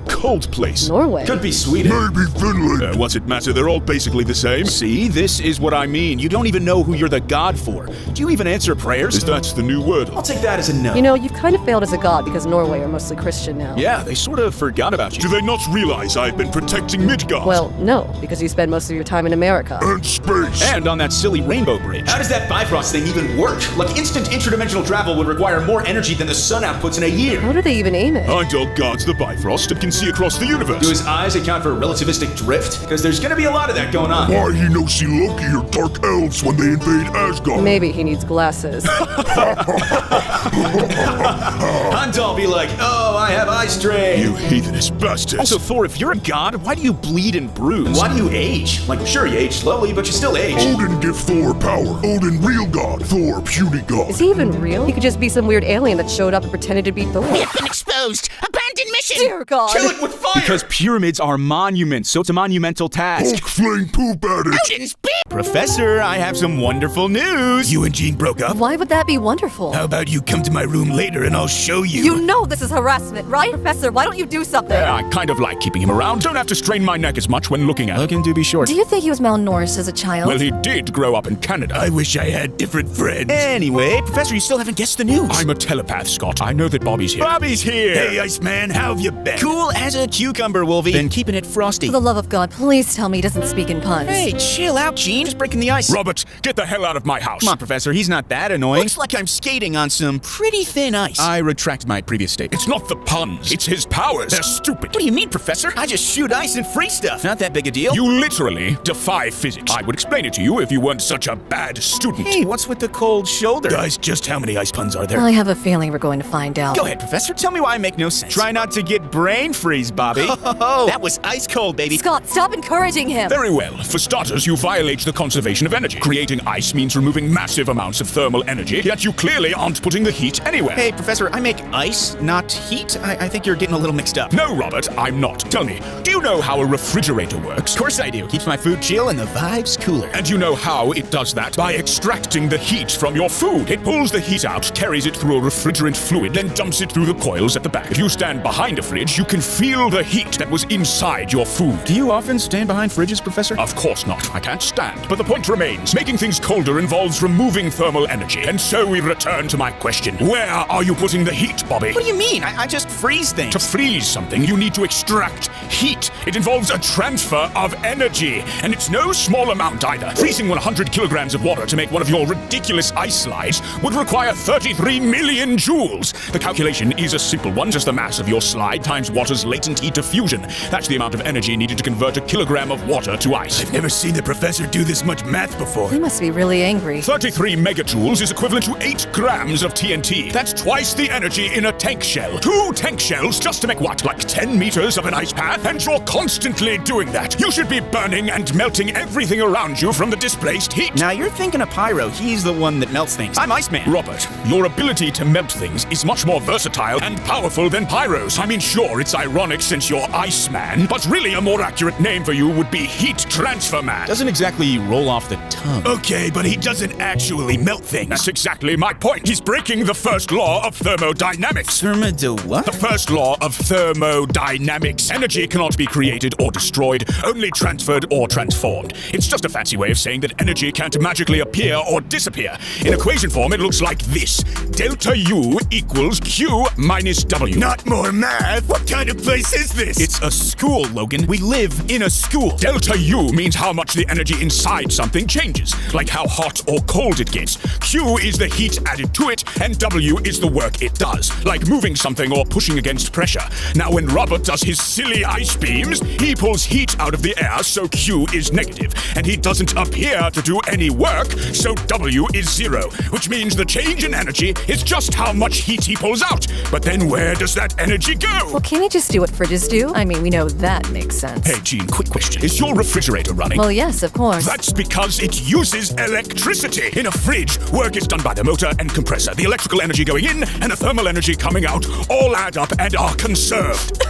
cold place. Norway. Could be Sweden. Maybe Finland. What's it matter? They're all basically the same. See, this is what I mean. You don't even know who you're the god for. Do you even answer prayers? Is that the new word? I'll take that as a no. You know, you've kind of failed as a god because Norway are mostly Christian now. Yeah, they sort of forgot about you. Do they not realize I've been protecting Midgard? Well, no, because you spend most of your time in America. And space. And on that silly rainbow bridge. How does that Bifrost thing even work? Like, instant interdimensional travel would require more energy than the sun outputs in a year. How do they even aim it? Heimdall guards the Bifrost and can see across the universe. Do his eyes account for relativistic drift? Because there's gonna be a lot of that going on. Why he no see Loki or dark elves when they invade Asgard? Maybe he needs glasses. Heimdall be like, oh, I have eye strain. You heathenish bastards. Also, Thor, if you're a god, why do you bleed and bruise? Why do you age? Like, sure, you age slowly, but you still age. Odin give Thor power. Odin real god. Thor puny god. Is he even real? He could just be some weird alien that showed up and pretended to be Thor. We have been exposed. Abandoned mission. Dear God. Kill it with fire! Because pyramids are monuments, so it's a monumental task. Hulk fling poop at it. Odin's beep. Professor, I have some wonderful news. You and Jean broke up? Why would that be wonderful? How about you come to my room later and I'll show you? You know this is harassment, right? Professor, why don't you do something? I kind of like keeping him around. Don't have to strain my neck as much when looking at. Looking to be short. Do you think he was malnourished as a child? Well, he did grow up in Canada. I wish I had different friends. Anyway, Professor, you still haven't guessed the news. I'm a telepath, Scott. I know that Bobby's here. Bobby's here! Hey, Iceman, how have you been? Cool as a cucumber, Wolvie. Been keeping it frosty. For the love of God, please tell me he doesn't speak in puns. Hey, chill out, Gene. Just breaking the ice. Robert, get the hell out of my house. Come on, Professor. He's not that annoying. Looks like I'm skating on some pretty thin ice. I retract my previous statement. It's not the puns. It's his powers. They're stupid. What do you mean, Professor? I just shoot ice and free stuff. Not that big a deal. You literally defy physics. I would explain it to you if you weren't such a bad student. Hey, what's with the cold shoulder? Guys, just how many ice puns are there? I have a feeling we're going to find out. Go ahead, Professor. Tell me why I make no sense. Try not to get brain freeze, Bobby. Oh, that was ice cold, baby. Scott, stop encouraging him! Very well. For starters, you violate the conservation of energy. Creating ice means removing massive amounts of thermal energy, yet you clearly aren't putting the heat anywhere. Hey, Professor, I make ice, not heat. I think you're getting a little mixed up. No, Robert, I'm not. Tell me, do you know how a refrigerator works? Of course I do. Keeps my food chill and the vibes cooler. And you know how it does that? By extracting the heat from your food. It pulls the heat out, carries it through a refrigerant fluid, then dumps it through the coils at the back. If you stand behind a fridge, you can feel the heat that was inside your food. Do you often stand behind fridges, Professor? Of course not. I can't stand. But the point remains. Making things colder involves removing thermal energy. And so we return to my question. Where are you putting the heat, Bobby? What do you mean? I just freeze things. To freeze something, you need to extract heat. It involves a transfer of energy. And it's no small amount either. Freezing 100 kilograms of water to make one of your ridiculous ice slides would require 33 million joules. The calculation is a simple one. Just the mass of your slide times water's latent heat diffusion. That's the amount of energy needed to convert a kilogram of water to ice. I've never seen the professor do this much math before. He must be really angry. 33 megajoules is equivalent to 8 grams of TNT. That's twice the energy in a tank shell. 2 tank shells just to make what? Like 10 meters of an ice path? And you're constantly doing that. You should be burning and melting everything around you from the displaced heat. Now you're thinking of Pyro. He's the one that melts things. I'm Iceman. Robert, your ability to melt things is much more versatile and powerful than Pyro's. I mean, mean, sure, it's ironic since you're Iceman, but really a more accurate name for you would be Heat Transfer Man. Doesn't exactly roll off the tongue. Okay, but he doesn't actually melt things. That's exactly my point. He's breaking the first law of thermodynamics. What? The first law of thermodynamics. Energy cannot be created or destroyed, only transferred or transformed. It's just a fancy way of saying that energy can't magically appear or disappear. In equation form, it looks like this. Delta U equals Q minus W. Not more math. What kind of place is this? It's a school, Logan. We live in a school. Delta U means how much the energy inside something changes, like how hot or cold it gets. Q is the heat added to it, and W is the work it does, like moving something or pushing against pressure. Now, when Robert does his silly ice beams, he pulls heat out of the air, so Q is negative, and he doesn't appear to do any work, so W is 0, which means the change in energy is just how much heat he pulls out. But then where does that energy go? Well, can't he just do what fridges do? I mean, we know that makes sense. Hey, Jean, quick question. Is your refrigerator running? Well, yes, of course. That's because it uses electricity. In a fridge, work is done by the motor and compressor. The electrical energy going in and the thermal energy coming out all add up and are conserved.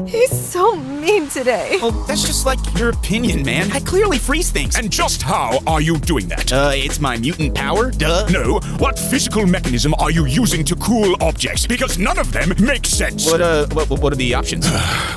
He's so mean today. Well, that's just like your opinion, man. I clearly freeze things. And just how are you doing that? It's my mutant power, duh. No, what physical mechanism are you using to cool objects? Because none of them make sense. What are the options?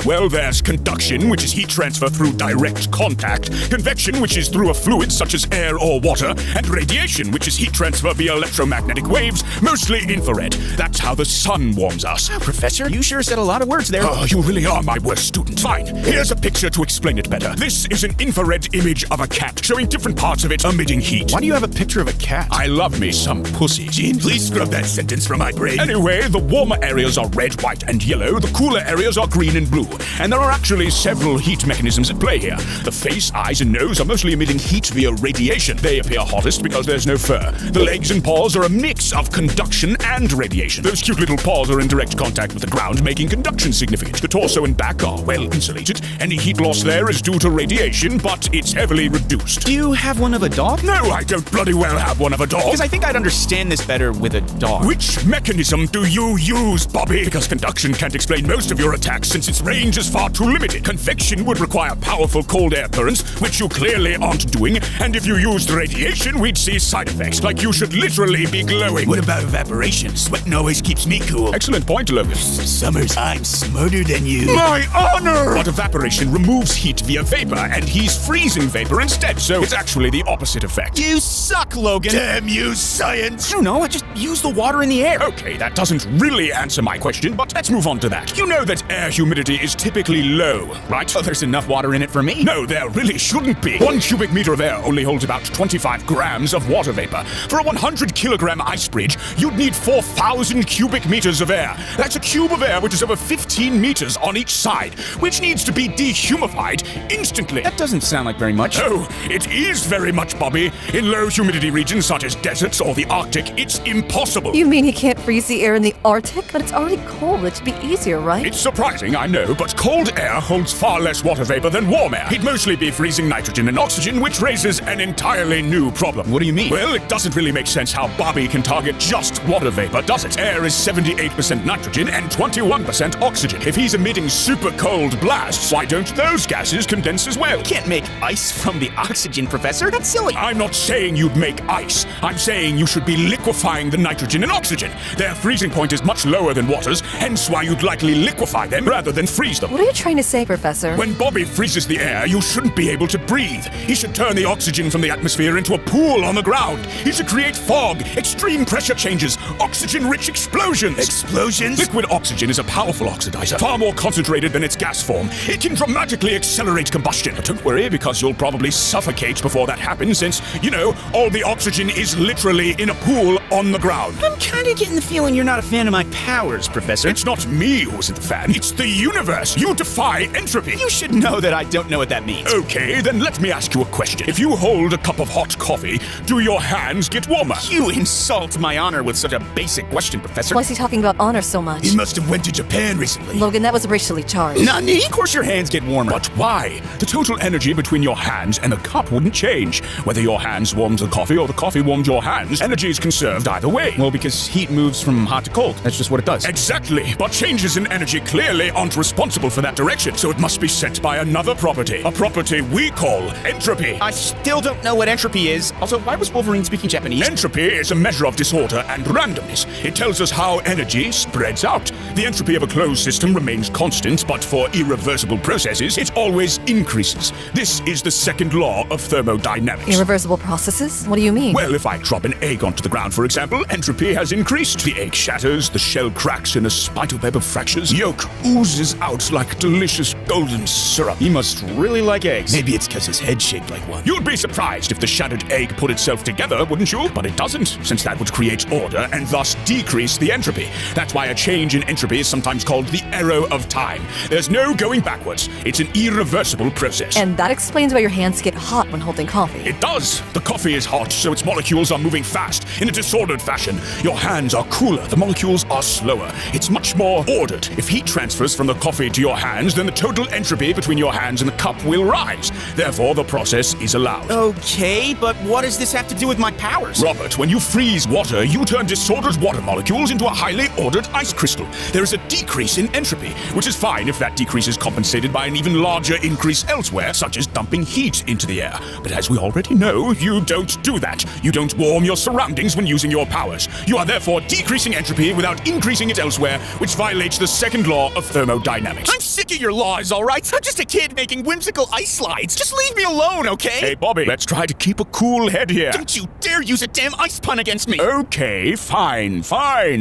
Well, there's conduction, which is heat transfer through direct contact, convection, which is through a fluid such as air or water, and radiation, which is heat transfer via electromagnetic waves, mostly infrared. That's how the sun warms us. Professor, you sure said a lot of words there. Oh, you really are my worst student. Fine. Here's a picture to explain it better. This is an infrared image of a cat, showing different parts of it emitting heat. Why do you have a picture of a cat? I love me some pussy. Jean, please scrub that sentence from my brain. Anyway, the warmer areas are red, white, and yellow. The cooler areas are green and blue. And there are actually several heat mechanisms at play here. The face, eyes, and nose are mostly emitting heat via radiation. They appear hottest because there's no fur. The legs and paws are a mix of conduction and radiation. Those cute little paws are in direct contact with the ground, making conduction significant. The torso and back are well insulated. Any heat loss there is due to radiation, but it's heavily reduced. Do you have one of a dog? No, I don't bloody well have one of a dog. Because I think I'd understand this better with a dog. Which mechanism do you use, Bobby? Because conduction can't explain most of your attacks since its range is far too limited. Convection would require powerful cold air currents, which you clearly aren't doing. And if you used radiation, we'd see side effects, like you should literally be glowing. What about evaporation? Sweating always keeps me cool. Excellent point, Logan. Summers, I'm smarter than you. My honor! But evaporation removes heat via vapor, and he's freezing vapor instead, so it's actually the opposite effect. You suck, Logan. Damn you, science! I don't know, I just use the water in the air. Okay, that doesn't really answer my question, but let's move on to that. You know that air humidity is typically low, right? Oh, there's enough water in it for me. No, there really shouldn't be. 1 cubic meter of air only holds about 25 grams of water vapor. For a 100 kilogram ice bridge, you'd need 4,000 cubic meters of air. That's a cube of air which is over 15 meters on each side, which needs to be dehumidified instantly. That doesn't sound like very much. Oh, it is very much, Bobby. In low humidity regions such as deserts or the Arctic, it's impossible. You mean he can't freeze the air in the Arctic? But it's already cold. It should be easier, right? It's surprising, I know, but cold air holds far less water vapor than warm air. He'd mostly be freezing nitrogen and oxygen, which raises an entirely new problem. What do you mean? Well, it doesn't really make sense how Bobby can target just water vapor, does it? Air is 78% nitrogen and 21% oxygen. If he's emitting super cold blasts, why don't those gases condense as well? You can't make ice from the oxygen, Professor. That's silly. I'm not saying you'd make ice. I'm saying you should be liquefying the nitrogen and oxygen. Their freezing point is much lower than water's, hence why you'd likely liquefy them rather than freeze them. What are you trying to say, Professor? When Bobby freezes the air, you shouldn't be able to breathe. He should turn the oxygen from the atmosphere into a pool on the ground. He should create fog, extreme pressure changes, oxygen-rich explosions. Explosions? Liquid oxygen is a powerful oxidizer, far more concentrated than its gas form. It can dramatically accelerate combustion. But don't worry, because you'll probably suffocate before that happens, since, you know, all the oxygen is literally in a pool on the ground. I'm kind of getting the feeling you're not a fan of my powers, Professor. It's not me who isn't the fan, it's the universe. You defy entropy. You should know that I don't know what that means. Okay, then let me ask you a question. If you hold a cup of hot coffee, do your hands get warmer? You insult my honor with such a basic question, Professor. Why is he talking about honor so much? He must have went to Japan recently. Logan, that was racially charged. Nani? Of course your hands get warmer. But why? The total energy between your hands and the cup wouldn't change. Whether your hands warms the coffee or the coffee warms your hands, energy is conserved either way. Well, because heat moves from hot to cold. That's just what it does. Exactly, but changes in energy clearly aren't responsible for that direction, so it must be set by another property. A property we call entropy. I still don't know what entropy is. Also, why was Wolverine speaking Japanese? Entropy is a measure of disorder and randomness. It tells us how energy spreads out. The entropy of a closed system remains constant, but for irreversible processes, it always increases. This is the second law of thermodynamics. Irreversible processes? What do you mean? Well, if I drop an egg onto the ground, for example, entropy has increased. The egg shatters, the shell cracks in a spiderweb of fractures, yolk oozes out like delicious golden syrup. He must really like eggs. Maybe it's because his head's shaped like one. You'd be surprised if the shattered egg put itself together, wouldn't you? But it doesn't, since that would create order and thus decrease the entropy. That's why a change in entropy is sometimes called the arrow of time. There's no going backwards. It's an irreversible process. And that explains why your hands get hot when holding coffee. It does. The coffee is hot, so its molecules are moving fast in a disordered fashion. Your hands are cooler. The molecules are slower. It's much more ordered. If heat transfers from the coffee to your hands, then the total entropy between your hands and the cup will rise. Therefore, the process is allowed. Okay, but what does this have to do with my powers? Robert, when you freeze water, you turn disordered water molecules into a highly ordered ice crystal. There is a decrease in entropy, which is fine if that decrease is compensated by an even larger increase elsewhere, such as dumping heat into the air. But as we already know, you don't do that. You don't warm your surroundings when using your powers. You are therefore decreasing entropy without increasing it elsewhere, which violates the second law of thermodynamics. I'm sick of your laws, all right? I'm just a kid making whimsical ice slides. Just leave me alone, okay? Hey, Bobby, let's try to keep a cool head here. Don't you dare use a damn ice pun against me! Okay, fine.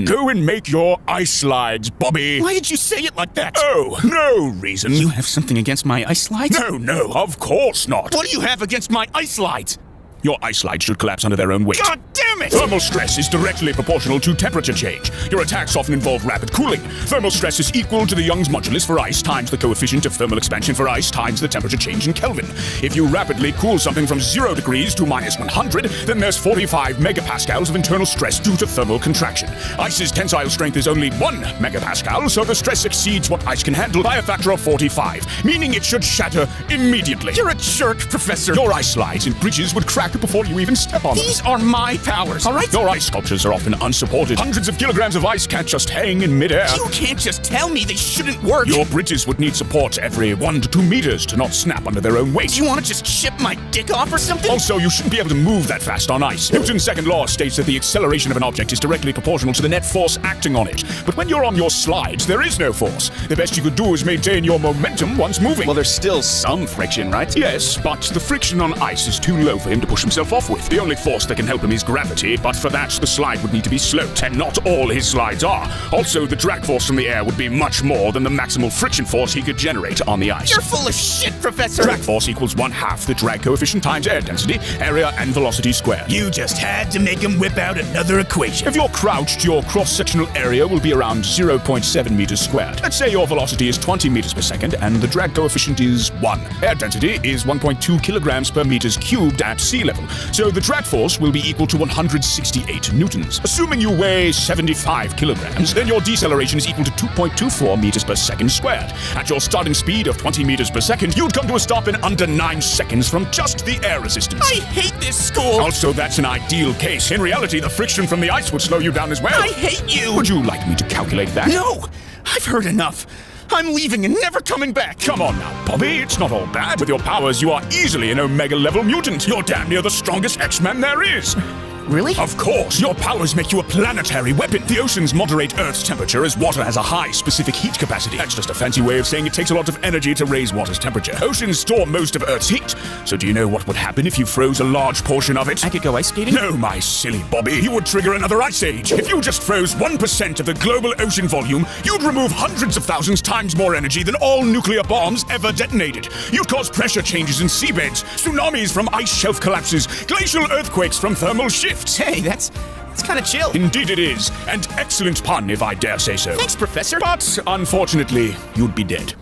Go and make your ice slides, Bobby. Why did you say it like that? Oh, no reason. You have something against my ice slides? No, of course not. What do you have against my ice slides? Your ice slides should collapse under their own weight. God damn it! Thermal stress is directly proportional to temperature change. Your attacks often involve rapid cooling. Thermal stress is equal to the Young's modulus for ice times the coefficient of thermal expansion for ice times the temperature change in Kelvin. If you rapidly cool something from 0 degrees to minus 100, then there's 45 megapascals of internal stress due to thermal contraction. Ice's tensile strength is only 1 megapascal, so the stress exceeds what ice can handle by a factor of 45, meaning it should shatter immediately. You're a jerk, Professor. Your ice slides and bridges would crack before you even step on them. These are my powers, all right? Your ice sculptures are often unsupported. Hundreds of kilograms of ice can't just hang in midair. You can't just tell me they shouldn't work. Your bridges would need support every 1 to 2 meters to not snap under their own weight. Do you want to just chip my dick off or something? Also, you shouldn't be able to move that fast on ice. Newton's second law states that the acceleration of an object is directly proportional to the net force acting on it. But when you're on your slides, there is no force. The best you could do is maintain your momentum once moving. Well, there's still some friction, right? Yes, but the friction on ice is too low for him to push himself off with. The only force that can help him is gravity, but for that, the slide would need to be sloped, and not all his slides are. Also, the drag force from the air would be much more than the maximal friction force he could generate on the ice. You're full of shit, Professor! Drag force equals 1/2 the drag coefficient times air density, area, and velocity squared. You just had to make him whip out another equation. If you're crouched, your cross-sectional area will be around 0.7 meters squared. Let's say your velocity is 20 meters per second, and the drag coefficient is 1. Air density is 1.2 kilograms per meters cubed at sea level, so the drag force will be equal to 168 newtons. Assuming you weigh 75 kilograms, then your deceleration is equal to 2.24 meters per second squared. At your starting speed of 20 meters per second, you'd come to a stop in under 9 seconds from just the air resistance. I hate this school! Also, that's an ideal case. In reality, the friction from the ice would slow you down as well. I hate you! Would you like me to calculate that? No! I've heard enough. I'm leaving and never coming back. Come on now, Bobby. It's not all bad. With your powers, you are easily an Omega-level mutant. You're damn near the strongest X-Man there is. Really? Of course. Your powers make you a planetary weapon. The oceans moderate Earth's temperature as water has a high specific heat capacity. That's just a fancy way of saying it takes a lot of energy to raise water's temperature. Oceans store most of Earth's heat. So do you know what would happen if you froze a large portion of it? I could go ice skating? No, my silly Bobby. You would trigger another ice age. If you just froze 1% of the global ocean volume, you'd remove hundreds of thousands times more energy than all nuclear bombs ever detonated. You'd cause pressure changes in seabeds, tsunamis from ice shelf collapses, glacial earthquakes from thermal shifts. Hey, that's kind of chill. Indeed it is. And excellent pun, if I dare say so. Thanks, Professor. But, unfortunately, you'd be dead.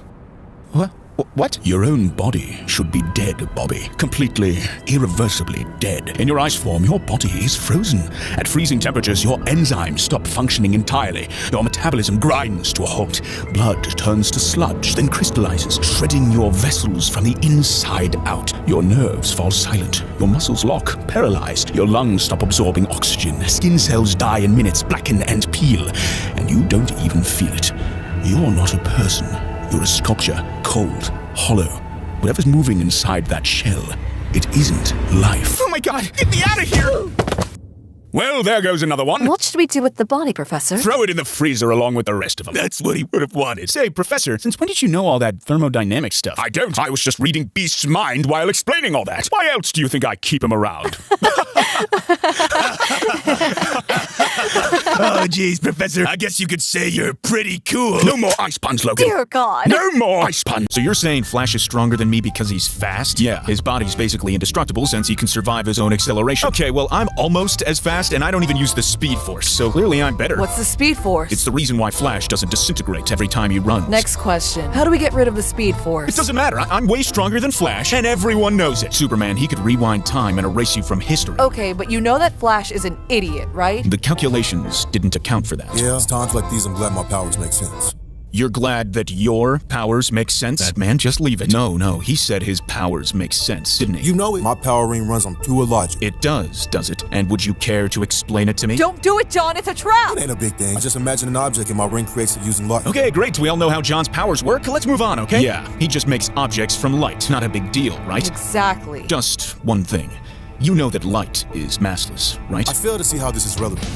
What? What? Your own body should be dead, Bobby. Completely, irreversibly dead. In your ice form, your body is frozen. At freezing temperatures, your enzymes stop functioning entirely. Your metabolism grinds to a halt. Blood turns to sludge, then crystallizes, shredding your vessels from the inside out. Your nerves fall silent. Your muscles lock, paralyzed. Your lungs stop absorbing oxygen. Skin cells die in minutes, blacken and peel. And you don't even feel it. You're not a person. You're a sculpture, cold, hollow. Whatever's moving inside that shell, it isn't life. Oh my god, get me out of here! Well, there goes another one. What should we do with the body, Professor? Throw it in the freezer along with the rest of them. That's what he would have wanted. Say, Professor, since when did you know all that thermodynamic stuff? I don't. I was just reading Beast's mind while explaining all that. Why else do you think I keep him around? Oh, geez, Professor. I guess you could say you're pretty cool. No more ice puns, Logan. Dear God. No more ice puns. So you're saying Flash is stronger than me because he's fast? Yeah. His body's basically indestructible since he can survive his own acceleration. Okay, well, I'm almost as fast and I don't even use the Speed Force, so clearly I'm better. What's the Speed Force? It's the reason why Flash doesn't disintegrate every time he runs. Next question. How do we get rid of the Speed Force? It doesn't matter. I'm way stronger than Flash, and everyone knows it. Superman, he could rewind time and erase you from history. Okay, but you know that Flash is an idiot, right? The calculations didn't account for that. Yeah, it's times like these I'm glad my powers make sense. You're glad that your powers make sense? That man, just leave it. No, he said his powers make sense, didn't he? You know it. My power ring runs on pure logic. It does it? And would you care to explain it to me? Don't do it, John. It's a trap. It ain't a big thing. I just imagine an object and my ring creates it using logic. Okay, great. We all know how John's powers work. Let's move on, okay? Yeah, he just makes objects from light. Not a big deal, right? Exactly. Just one thing. You know that light is massless, right? I fail to see how this is relevant.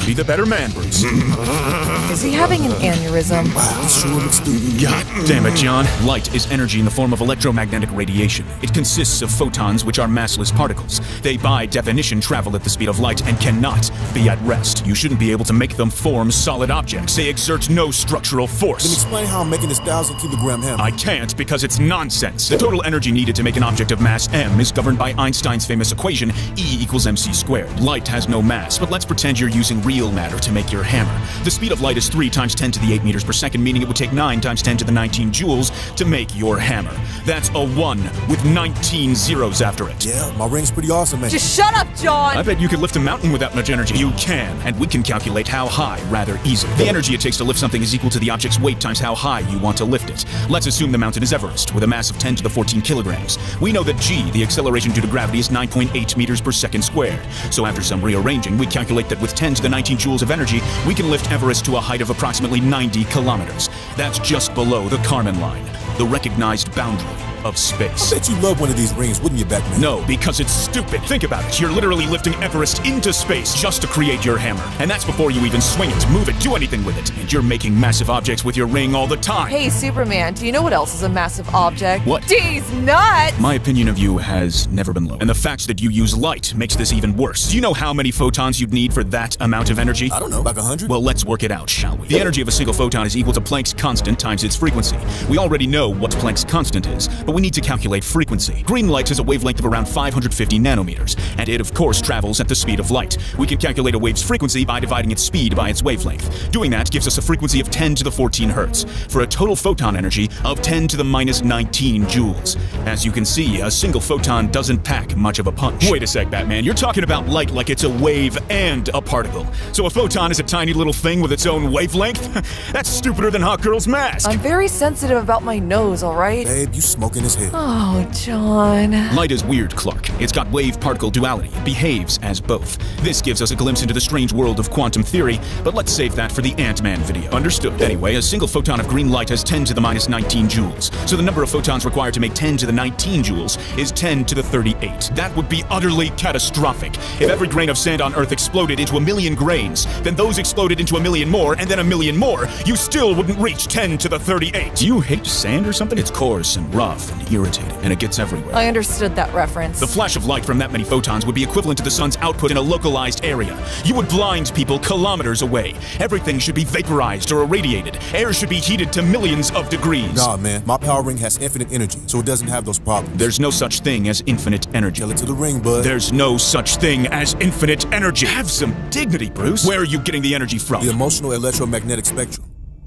Be the better man, Bruce. Is he having an aneurysm? Wow, it sure looks stupid. God damn it, John. Light is energy in the form of electromagnetic radiation. It consists of photons, which are massless particles. They, by definition, travel at the speed of light and cannot be at rest. You shouldn't be able to make them form solid objects. They exert no structural Then force. explain how I'm making this 1,000-kilogram hammer. I can't because it's nonsense. The total energy needed to make an object of mass m is governed by Einstein's famous equation, E equals mc squared. Light has no mass, but let's pretend you're using real matter to make your hammer. The speed of light is 3 times 10 to the 8 meters per second, meaning it would take 9 times 10 to the 19 joules to make your hammer. That's a 1 with 19 zeros after it. Yeah, my ring's pretty awesome, man. Just shut up, John. I bet you could lift a mountain without much energy. You can, and we can calculate how high rather easily. The energy it takes to lift something is equal to the object's weight times how high you want to lift it. Let's assume the mountain is Everest, with a mass of 10 to the 14 kilograms. We know that g, the acceleration due to gravity, is 9.8 meters per second squared. So after some rearranging, we calculate that with 10 to the 19 joules of energy, we can lift Everest to a height of approximately 90 kilometers. That's just below the Kármán line, the recognized boundary of space. I bet you love one of these rings, wouldn't you, Batman? No, because it's stupid. Think about it. You're literally lifting Everest into space just to create your hammer. And that's before you even swing it, move it, do anything with it. And you're making massive objects with your ring all the time. Hey, Superman, do you know what else is a massive object? What? D's nuts! My opinion of you has never been low. And the fact that you use light makes this even worse. Do you know how many photons you'd need for that amount of energy? I don't know, like 100? Well, let's work it out, shall we? The energy of a single photon is equal to Planck's constant times its frequency. We already know what Planck's constant is, but we need to calculate frequency. Green light has a wavelength of around 550 nanometers, and it, of course, travels at the speed of light. We can calculate a wave's frequency by dividing its speed by its wavelength. Doing that gives us a frequency of 10 to the 14 hertz, for a total photon energy of 10 to the minus 19 joules. As you can see, a single photon doesn't pack much of a punch. Wait a sec, Batman. You're talking about light like it's a wave and a particle. So a photon is a tiny little thing with its own wavelength? That's stupider than Hawkgirl's mask. I'm very sensitive about my nose, all right? Babe, you smoking his head. Oh, John. Light is weird, Clark. It's got wave-particle duality. It behaves as both. This gives us a glimpse into the strange world of quantum theory, but let's save that for the Ant-Man video. Understood. Anyway, a single photon of green light has 10 to the minus 19 joules. So the number of photons required to make 10 to the 19 joules is 10 to the 38. That would be utterly catastrophic. If every grain of sand on Earth exploded into 1,000,000 grains, then those exploded into 1,000,000 more, and then 1,000,000 more, you still wouldn't reach 10 to the 38. Do you hate sand or something? It's coarse and rough and irritating, and it gets everywhere. I understood that reference. The flash of light from that many photons would be equivalent to the sun's output in a localized area. You would blind people kilometers away. Everything should be vaporized or irradiated. Air should be heated to millions of degrees. Nah, man. My power ring has infinite energy, so it doesn't have those problems. There's no such thing as infinite energy. Tell it to the ring, bud. There's no such thing as infinite energy. Have some dignity, Bruce. Where are you getting the energy from? The emotional electromagnetic spectrum.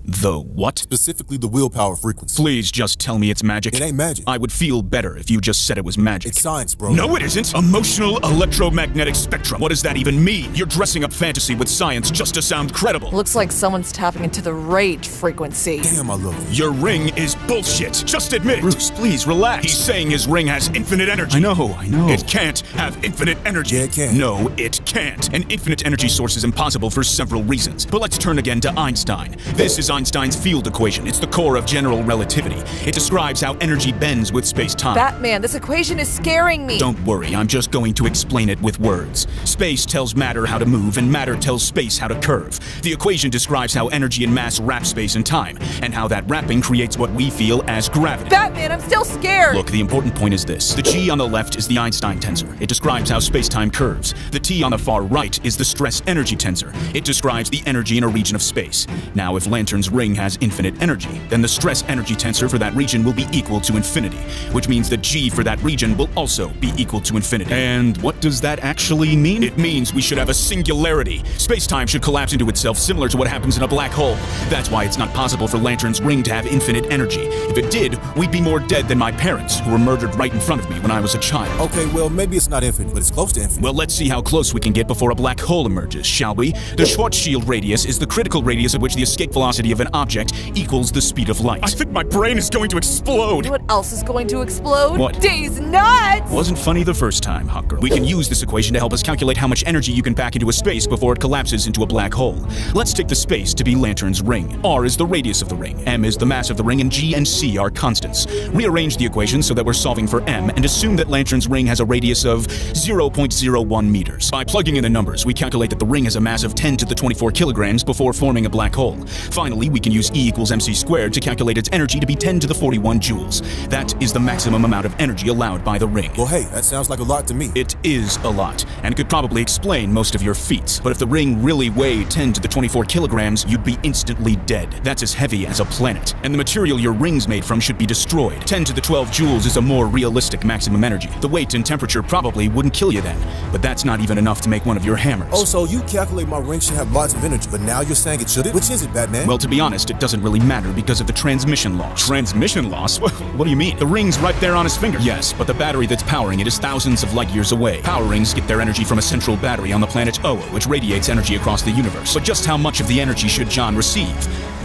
The what? Specifically the willpower frequency. Please just tell me it's magic. It ain't magic. I would feel better if you just said it was magic. It's science, bro. No, it isn't. Emotional electromagnetic spectrum. What does that even mean? You're dressing up fantasy with science just to sound credible. Looks like someone's tapping into the rage frequency. Damn, I love you. Your ring is bullshit. Just admit it. Bruce, please relax. He's saying his ring has infinite energy. I know. It can't have infinite energy. Yeah, it can. No, it can't. An infinite energy source is impossible for several reasons. But let's turn again to Einstein. This is Einstein's field equation. It's the core of general relativity. It describes how energy bends with space-time. Batman, this equation is scaring me. Don't worry, I'm just going to explain it with words. Space tells matter how to move, and matter tells space how to curve. The equation describes how energy and mass wrap space and time, and how that wrapping creates what we feel as gravity. Batman, I'm still scared. Look, the important point is this. The G on the left is the Einstein tensor. It describes how space-time curves. The T on the far right is the stress-energy tensor. It describes the energy in a region of space. Now, if Lantern's ring has infinite energy, then the stress-energy tensor for that region will be equal to infinity, which means the G for that region will also be equal to infinity. And what does that actually mean? It means we should have a singularity. Space-time should collapse into itself similar to what happens in a black hole. That's why it's not possible for Lantern's ring to have infinite energy. If it did, we'd be more dead than my parents, who were murdered right in front of me when I was a child. Okay, well, maybe it's not infinite, but it's close to infinite. Well, let's see how close we can get before a black hole emerges, shall we? The Schwarzschild radius is the critical radius at which the escape velocity of an object equals the speed of light. I think my brain is going to explode. You know what else is going to explode? What? Days nuts! Wasn't funny the first time, Hawkgirl. We can use this equation to help us calculate how much energy you can pack into a space before it collapses into a black hole. Let's take the space to be Lantern's ring. R is the radius of the ring, M is the mass of the ring, and G and C are constants. Rearrange the equation so that we're solving for M, and assume that Lantern's ring has a radius of 0.01 meters. By plugging in the numbers, we calculate that the ring has a mass of 10 to the 24 kilograms before forming a black hole. Finally, we can use E equals mc squared to calculate its energy to be 10 to the 41 joules. That is the maximum amount of energy allowed by the ring. Well, hey, that sounds like a lot to me. It is a lot, and could probably explain most of your feats. But if the ring really weighed 10 to the 24 kilograms, you'd be instantly dead. That's as heavy as a planet. And the material your ring's made from should be destroyed. 10 to the 12 joules is a more realistic maximum energy. The weight and temperature probably wouldn't kill you then, but that's not even enough to make one of your hammers. Oh, so you calculate my ring should have lots of energy, but now you're saying it shouldn't? Which is it, Batman? Well, to be honest, it doesn't really matter because of the transmission loss. Transmission loss? What do you mean? The ring's right there on his finger. Yes, but the battery that's powering it is thousands of light years away. Power rings get their energy from a central battery on the planet Oa, which radiates energy across the universe. But just how much of the energy should John receive?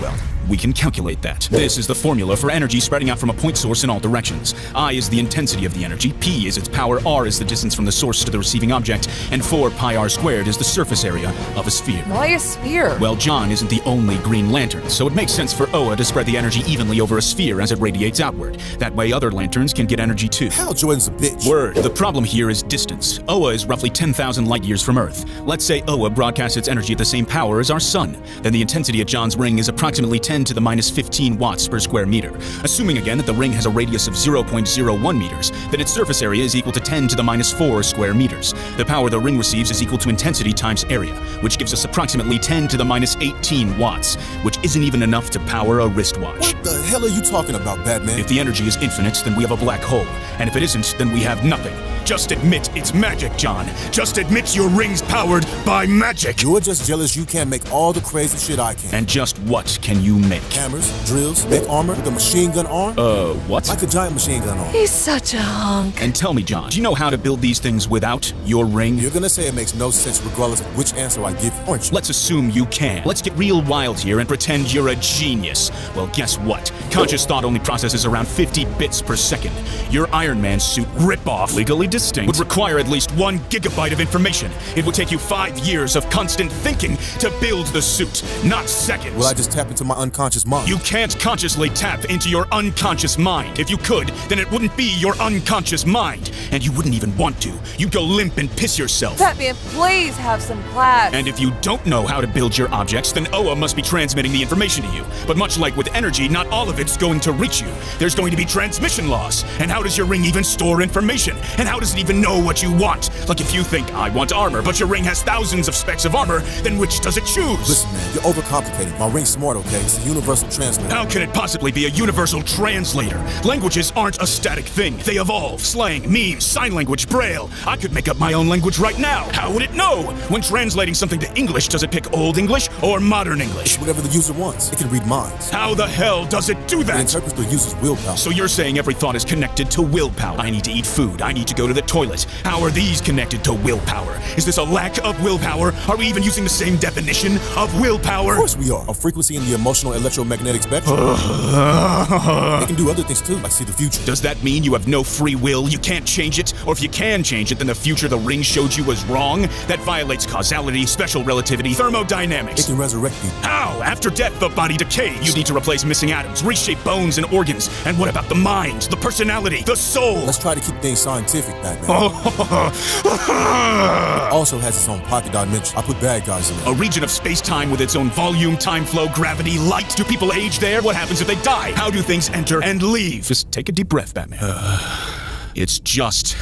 Well, we can calculate that. This is the formula for energy spreading out from a point source in all directions. I is the intensity of the energy, P is its power, R is the distance from the source to the receiving object, and 4 pi r squared is the surface area of a sphere. Why a sphere? Well, John isn't the only Green Lantern, so it makes sense for Oa to spread the energy evenly over a sphere as it radiates outward. That way other lanterns can get energy too. Hal Jordan's a bitch. Word. The problem here is distance. Oa is roughly 10,000 light years from Earth. Let's say Oa broadcasts its energy at the same power as our sun. Then the intensity at John's ring is approximately 10 to the minus 15 watts per square meter. Assuming again that the ring has a radius of 0.01 meters, then its surface area is equal to 10 to the minus 4 square meters. The power the ring receives is equal to intensity times area, which gives us approximately 10 to the minus 18 watts, which isn't even enough to power a wristwatch. What the hell are you talking about, Batman? If the energy is infinite, then we have a black hole. And if it isn't, then we have nothing. Just admit it's magic, John. Just admit your ring's powered by magic. You're just jealous you can't make all the crazy shit I can. And just what can you make? Hammers, drills, make armor with a machine gun arm? What? Like a giant machine gun arm. He's such a hunk. And tell me, John, do you know how to build these things without your ring? You're gonna say it makes no sense regardless of which answer I give, aren't you? Let's assume you can. Let's get real wild here and pretend you're a genius. Well, guess what? Conscious thought only processes around 50 bits per second. Your Iron Man suit ripoff, legally distinct, would require at least 1 gigabyte of information. It would take you 5 years of constant thinking to build the suit, not seconds. Will I just tap into my unconscious mind? You can't consciously tap into your unconscious mind. If you could, then it wouldn't be your unconscious mind. And you wouldn't even want to. You'd go limp and piss yourself. Batman, please have some class. And if you don't know how to build your objects, then Oa must be transmitting the information to you. But much like with energy, not all of it's going to reach you. There's going to be transmission loss. And how does your ring even store information? And how does it even know what you want? Like if you think I want armor, but your ring has thousands of specs of armor, then which does it choose? Listen, man, you're overcomplicating. My ring's smart, okay? It's a universal translator. How can it possibly be a universal translator? Languages aren't a static thing. They evolve. Slang, memes, sign language, braille. I could make up my own language right now. How would it know? When translating something to English, does it pick Old English or Modern English? Whatever the user wants. It can read minds. How the hell does it do It that? interprets the user's willpower. So you're saying every thought is connected to willpower. I need to eat food. I need to go to the toilet. How are these connected to willpower? Is this a lack of willpower? Are we even using the same definition of willpower? Of course we are. A frequency in the emotional electromagnetic spectrum. They can do other things too, like see the future. Does that mean you have no free will? You can't change it? Or if you can change it, then the future the ring showed you was wrong? That violates causality, special relativity, thermodynamics. It can resurrect people. How? After death, the body decays. You need to replace missing atoms, reshape bones and organs. And what about the mind, the personality, the soul? Let's try to keep things scientific, Batman. It also has its own pocket dimension. I put bad guys in it. A region of space-time with its own volume, time flow, gravity, light. Do people age there? What happens if they die? How do things enter and leave? Just take a deep breath, Batman. It's just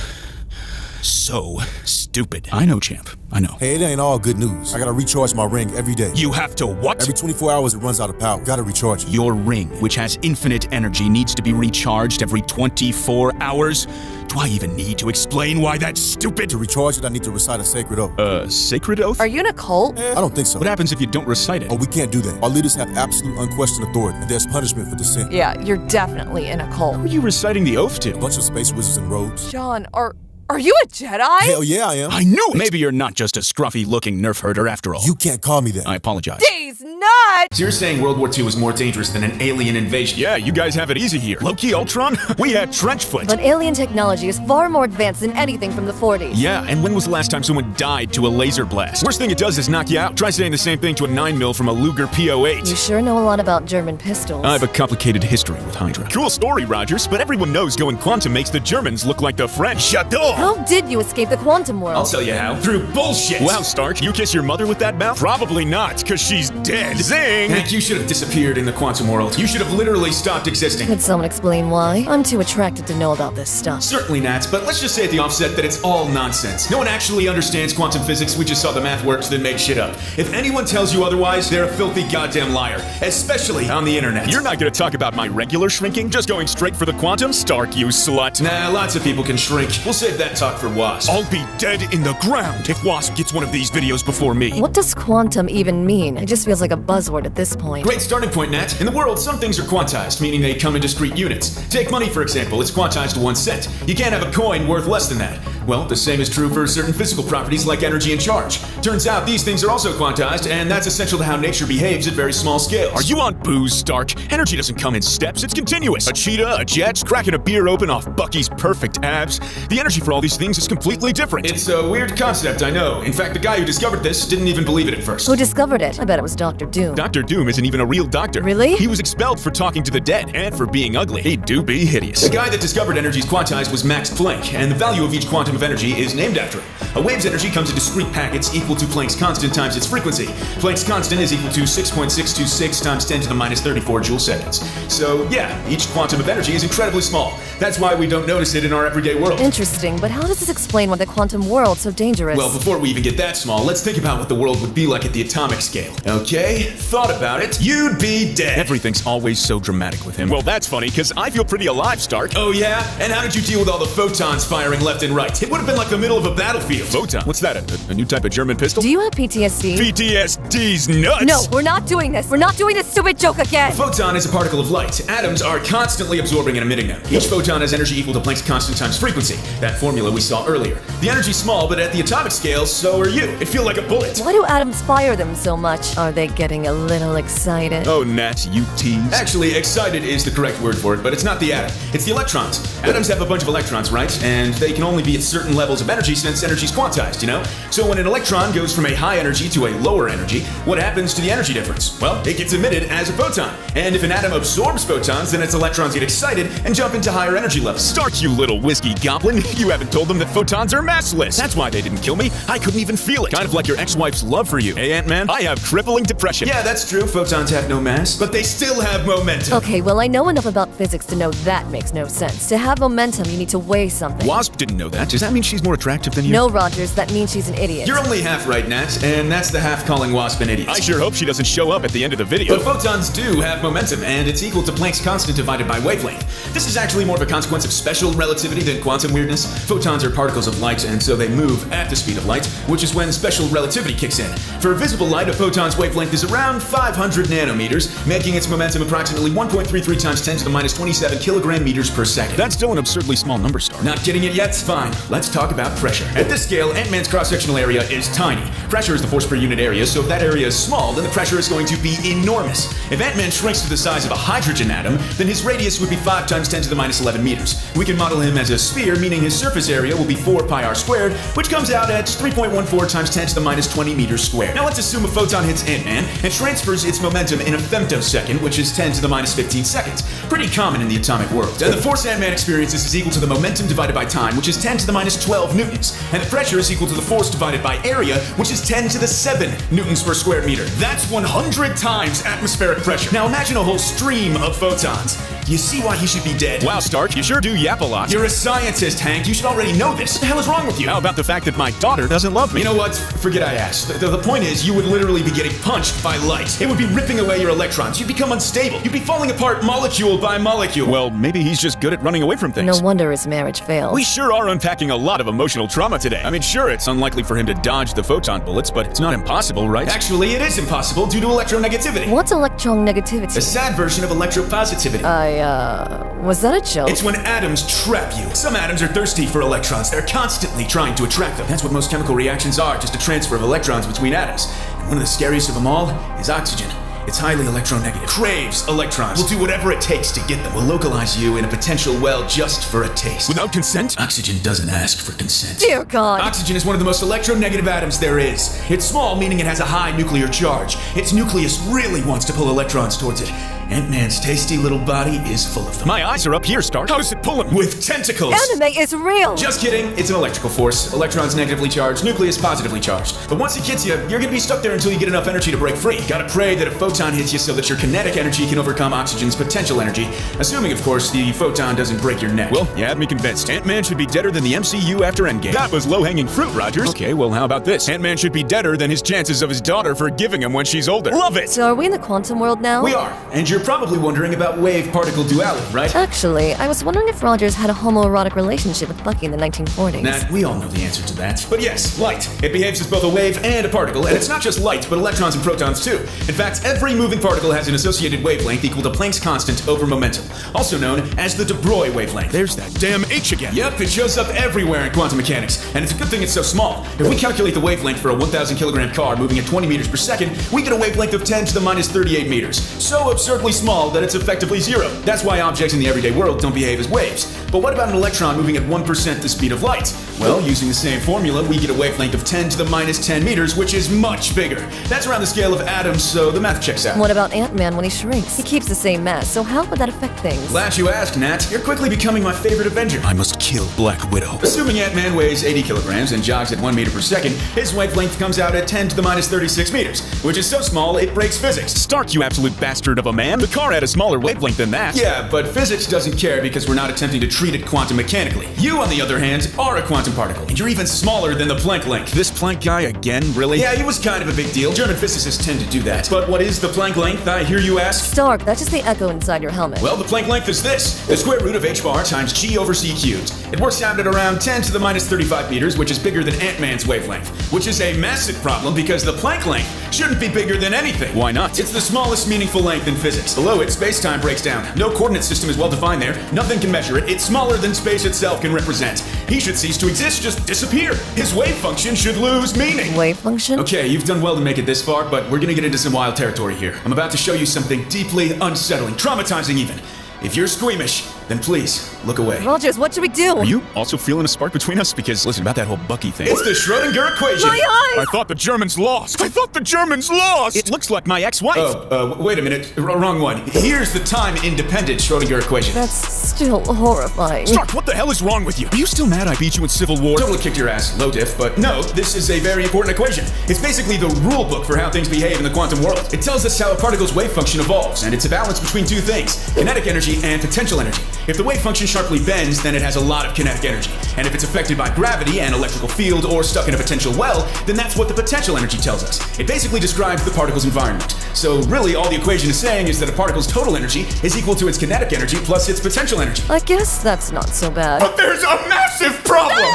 so stupid. I know, champ. I know. Hey, it ain't all good news. I gotta recharge my ring every day. You have to what? Every 24 hours it runs out of power. Gotta recharge it. Your ring, which has infinite energy, needs to be recharged every 24 hours? Do I even need to explain why that's stupid? To recharge it, I need to recite a sacred oath. Sacred oath? Are you in a cult? I don't think so. What happens if you don't recite it? Oh, we can't do that. Our leaders have absolute unquestioned authority, and there's punishment for dissent. Yeah, you're definitely in a cult. Who are you reciting the oath to? A bunch of space wizards in robes. John, are you a Jedi? Hell yeah, I am. I knew it! Maybe you're not just a scruffy-looking nerf herder after all. You can't call me that. I apologize. He's not! So you're saying World War II was more dangerous than an alien invasion? Yeah, you guys have it easy here. Loki Ultron? We had Trenchfoot. But alien technology is far more advanced than anything from the 40s. Yeah, and when was the last time someone died to a laser blast? Worst thing it does is knock you out. Try saying the same thing to a 9mm from a Luger PO8. You sure know a lot about German pistols. I have a complicated history with Hydra. Cool story, Rogers, but everyone knows going quantum makes the Germans look like the French. J'adore! How did you escape the quantum world? I'll tell you how. Through bullshit! Wow, Stark, you kiss your mother with that mouth? Probably not, because she's dead. Zing! Hank, you should have disappeared in the quantum world. You should have literally stopped existing. Could someone explain why? I'm too attracted to know about this stuff. Certainly, Nats, but let's just say at the offset that it's all nonsense. No one actually understands quantum physics. We just saw the math works, then made shit up. If anyone tells you otherwise, they're a filthy goddamn liar. Especially on the internet. You're not gonna talk about my regular shrinking? Just going straight for the quantum? Stark, you slut. Nah, lots of people can shrink. We'll save that talk for Wasp. I'll be dead in the ground if Wasp gets one of these videos before me. What does quantum even mean? It just feels like a buzzword at this point. Great starting point, Nat. In the world, some things are quantized, meaning they come in discrete units. Take money, for example. It's quantized to 1 cent. You can't have a coin worth less than that. Well, the same is true for certain physical properties like energy and charge. Turns out these things are also quantized, and that's essential to how nature behaves at very small scales. Are you on booze, Stark? Energy doesn't come in steps, it's continuous. A cheetah, a jet, cracking a beer open off Bucky's perfect abs. The energy for all these things is completely different. It's a weird concept, I know. In fact, the guy who discovered this didn't even believe it at first. Who discovered it? I bet it was Dr. Doom. Dr. Doom isn't even a real doctor. Really? He was expelled for talking to the dead and for being ugly. He do be hideous. The guy that discovered energy's quantized was Max Planck, and the value of each quantum of energy is named after him. A wave's energy comes in discrete packets equal to Planck's constant times its frequency. Planck's constant is equal to 6.626 times 10 to the minus 34 joule seconds. So yeah, each quantum of energy is incredibly small. That's why we don't notice it in our everyday world. Interesting, but how does this explain why the quantum world's so dangerous? Well, before we even get that small, let's think about what the world would be like at the atomic scale. Okay, thought about it. You'd be dead. Everything's always so dramatic with him. Well, that's funny, because I feel pretty alive, Stark. Oh yeah? And how did you deal with all the photons firing left and right? It would have been like the middle of a battlefield. Photon? What's that, a new type of German pistol? Do you have PTSD? PTSD's nuts! No, we're not doing this. We're not doing this stupid joke again. A photon is a particle of light. Atoms are constantly absorbing and emitting them. Each photon has energy equal to Planck's constant times frequency. That formula we saw earlier. The energy's small, but at the atomic scale, so are you. It'd feel like a bullet. Why do atoms fire them so much? Are they getting a little excited? Oh, Nat, you tease. Actually, excited is the correct word for it, but it's not the atom. It's the electrons. Atoms have a bunch of electrons, right? And they can only be at certain levels of energy since energy's quantized, you know? So when an electron goes from a high energy to a lower energy, what happens to the energy difference? Well, it gets emitted as a photon. And if an atom absorbs photons, then its electrons get excited and jump into higher energy levels. Stark, you little whiskey goblin. You haven't told them that photons are massless. That's why they didn't kill me. I couldn't even feel it. Kind of like your ex-wife's love for you. Hey, Ant-Man, I have crippling depression. Yeah, that's true. Photons have no mass, but they still have momentum. Okay, well, I know enough about physics to know that makes no sense. To have momentum, you need to weigh something. Wasp didn't know that. Does that mean she's more attractive than you? No, Rogers, that means she's an idiot. You're only half right, Nat, and that's the half calling Wasp an idiot. I sure hope she doesn't show up at the end of the video. But photons do have momentum, and it's equal to Planck's constant divided by wavelength. This is actually more of a consequence of special relativity than quantum weirdness. Photons are particles of light, and so they move at the speed of light, which is when special relativity kicks in. For visible light, a photon's wavelength is around 500 nanometers, making its momentum approximately 1.33 times 10 to the minus 27 kilogram meters per second. That's still an absurdly small number, Star. Not getting it yet? Fine. Let's talk about pressure. At this scale, Ant-Man's cross-sectional area is tiny. Pressure is the force per unit area, so if that area is small, then the pressure is going to be enormous. If Ant-Man shrinks to the size of a hydrogen atom, then his radius would be 5 times 10 to the minus 11 meters. We can model him as a sphere, meaning his surface area will be 4 pi r squared, which comes out at 3.14 times 10 to the minus 20 meters squared. Now let's assume a photon hits Ant-Man and transfers its momentum in a femtosecond, which is 10 to the minus 15 seconds. Pretty common in the atomic world. And the force Ant-Man experiences is equal to the momentum divided by time, which is 10 to the minus 12 newtons. And the pressure is equal to the force divided by area, which is 10 to the 7 newtons per square meter. That's 100 times atmospheric pressure. Now imagine a whole stream of photons. Do you see why he should be dead? Wow, Stark, you sure do yap a lot. You're a scientist, Hank. You should already know this. What the hell is wrong with you? How about the fact that my daughter doesn't love me? You know what? Forget I asked. The point is, you would literally be getting punched by light. It would be ripping away your electrons. You'd become unstable. You'd be falling apart molecule by molecule. Well, maybe he's just good at running away from things. No wonder his marriage failed. We sure are unpacking a lot of emotional trauma today. I mean, sure, it's unlikely for him to dodge the photon bullets, but it's not impossible, right? Actually, it is impossible due to electronegativity. What's electronegativity? A sad version of electropositivity. Was that a joke? It's when atoms trap you. Some atoms are thirsty for electrons. They're constantly trying to attract them. That's what most chemical reactions are, just a transfer of electrons between atoms. And one of the scariest of them all is oxygen. It's highly electronegative. Craves electrons. We'll do whatever it takes to get them. We'll localize you in a potential well just for a taste. Without consent? Oxygen doesn't ask for consent. Dear God. Oxygen is one of the most electronegative atoms there is. It's small, meaning it has a high nuclear charge. Its nucleus really wants to pull electrons towards it. Ant-Man's tasty little body is full of them. My eyes are up here, Stark. How does it pull him? With tentacles. Anime is real. Just kidding. It's an electrical force. Electrons negatively charged, nucleus positively charged. But once it hits you, you're gonna be stuck there until you get enough energy to break free. Gotta pray that a photon hits you so that your kinetic energy can overcome oxygen's potential energy. Assuming, of course, the photon doesn't break your neck. Well, you had me convinced. Ant-Man should be deader than the MCU after Endgame. That was low-hanging fruit, Rogers. Okay, well, how about this? Ant-Man should be deader than his chances of his daughter forgiving him when she's older. Love it! So are we in the quantum world now? We are. And you're probably wondering about wave-particle duality, right? Actually, I was wondering if Rogers had a homoerotic relationship with Bucky in the 1940s. Nat, we all know the answer to that. But yes, light. It behaves as both a wave and a particle, and it's not just light, but electrons and protons too. In fact, every moving particle has an associated wavelength equal to Planck's constant over momentum, also known as the de Broglie wavelength. There's that damn H again. Yep, it shows up everywhere in quantum mechanics, and it's a good thing it's so small. If we calculate the wavelength for a 1,000 kilogram car moving at 20 meters per second, we get a wavelength of 10 to the minus 38 meters. So absurdly small that it's effectively zero. That's why objects in the everyday world don't behave as waves. But what about an electron moving at 1% the speed of light? Well, using the same formula, we get a wavelength of 10 to the minus 10 meters, which is much bigger. That's around the scale of atoms, so the math checks out. What about Ant-Man when he shrinks? He keeps the same mass, so how would that affect things? Glad you asked, Nat. You're quickly becoming my favorite Avenger. I must kill Black Widow. Assuming Ant-Man weighs 80 kilograms and jogs at 1 meter per second, his wavelength comes out at 10 to the minus 36 meters, which is so small it breaks physics. Stark, you absolute bastard of a man. The car had a smaller wavelength than that. Yeah, but physics doesn't care because we're not attempting to treat it quantum mechanically. You, on the other hand, are a quantum particle, and you're even smaller than the Planck length. This Planck guy again, really? Yeah, he was kind of a big deal. German physicists tend to do that. But what is the Planck length, I hear you ask? Stark, that's just the echo inside your helmet. Well, the Planck length is this. The square root of h bar times g over c cubed. It works out at around 10 to the minus 35 meters, which is bigger than Ant-Man's wavelength, which is a massive problem because the Planck length shouldn't be bigger than anything. Why not? It's the smallest meaningful length in physics. Below it, space-time breaks down. No coordinate system is well defined there. Nothing can measure it. It's smaller than space itself can represent. He should cease to exist, just disappear. His wave function should lose meaning. Wave function? Okay, you've done well to make it this far, but we're gonna get into some wild territory here. I'm about to show you something deeply unsettling, traumatizing even. If you're squeamish, then please, look away. Rogers, what should we do? Are you also feeling a spark between us? Because, listen, about that whole Bucky thing. It's the Schrödinger equation. My eyes! I thought the Germans lost. I thought the Germans lost. It looks like my ex-wife. Wait a minute. Wrong one. Here's the time-independent Schrödinger equation. That's still horrifying. Stark, what the hell is wrong with you? Are you still mad I beat you in Civil War? Totally kicked your ass, low diff, but no, this is a very important equation. It's basically the rule book for how things behave in the quantum world. It tells us how a particle's wave function evolves, and it's a balance between two things, kinetic energy and potential energy. If the wave function sharply bends, then it has a lot of kinetic energy. And if it's affected by gravity, an electrical field, or stuck in a potential well, then that's what the potential energy tells us. It basically describes the particle's environment. So really, all the equation is saying is that a particle's total energy is equal to its kinetic energy plus its potential energy. I guess that's not so bad. But there's a massive problem!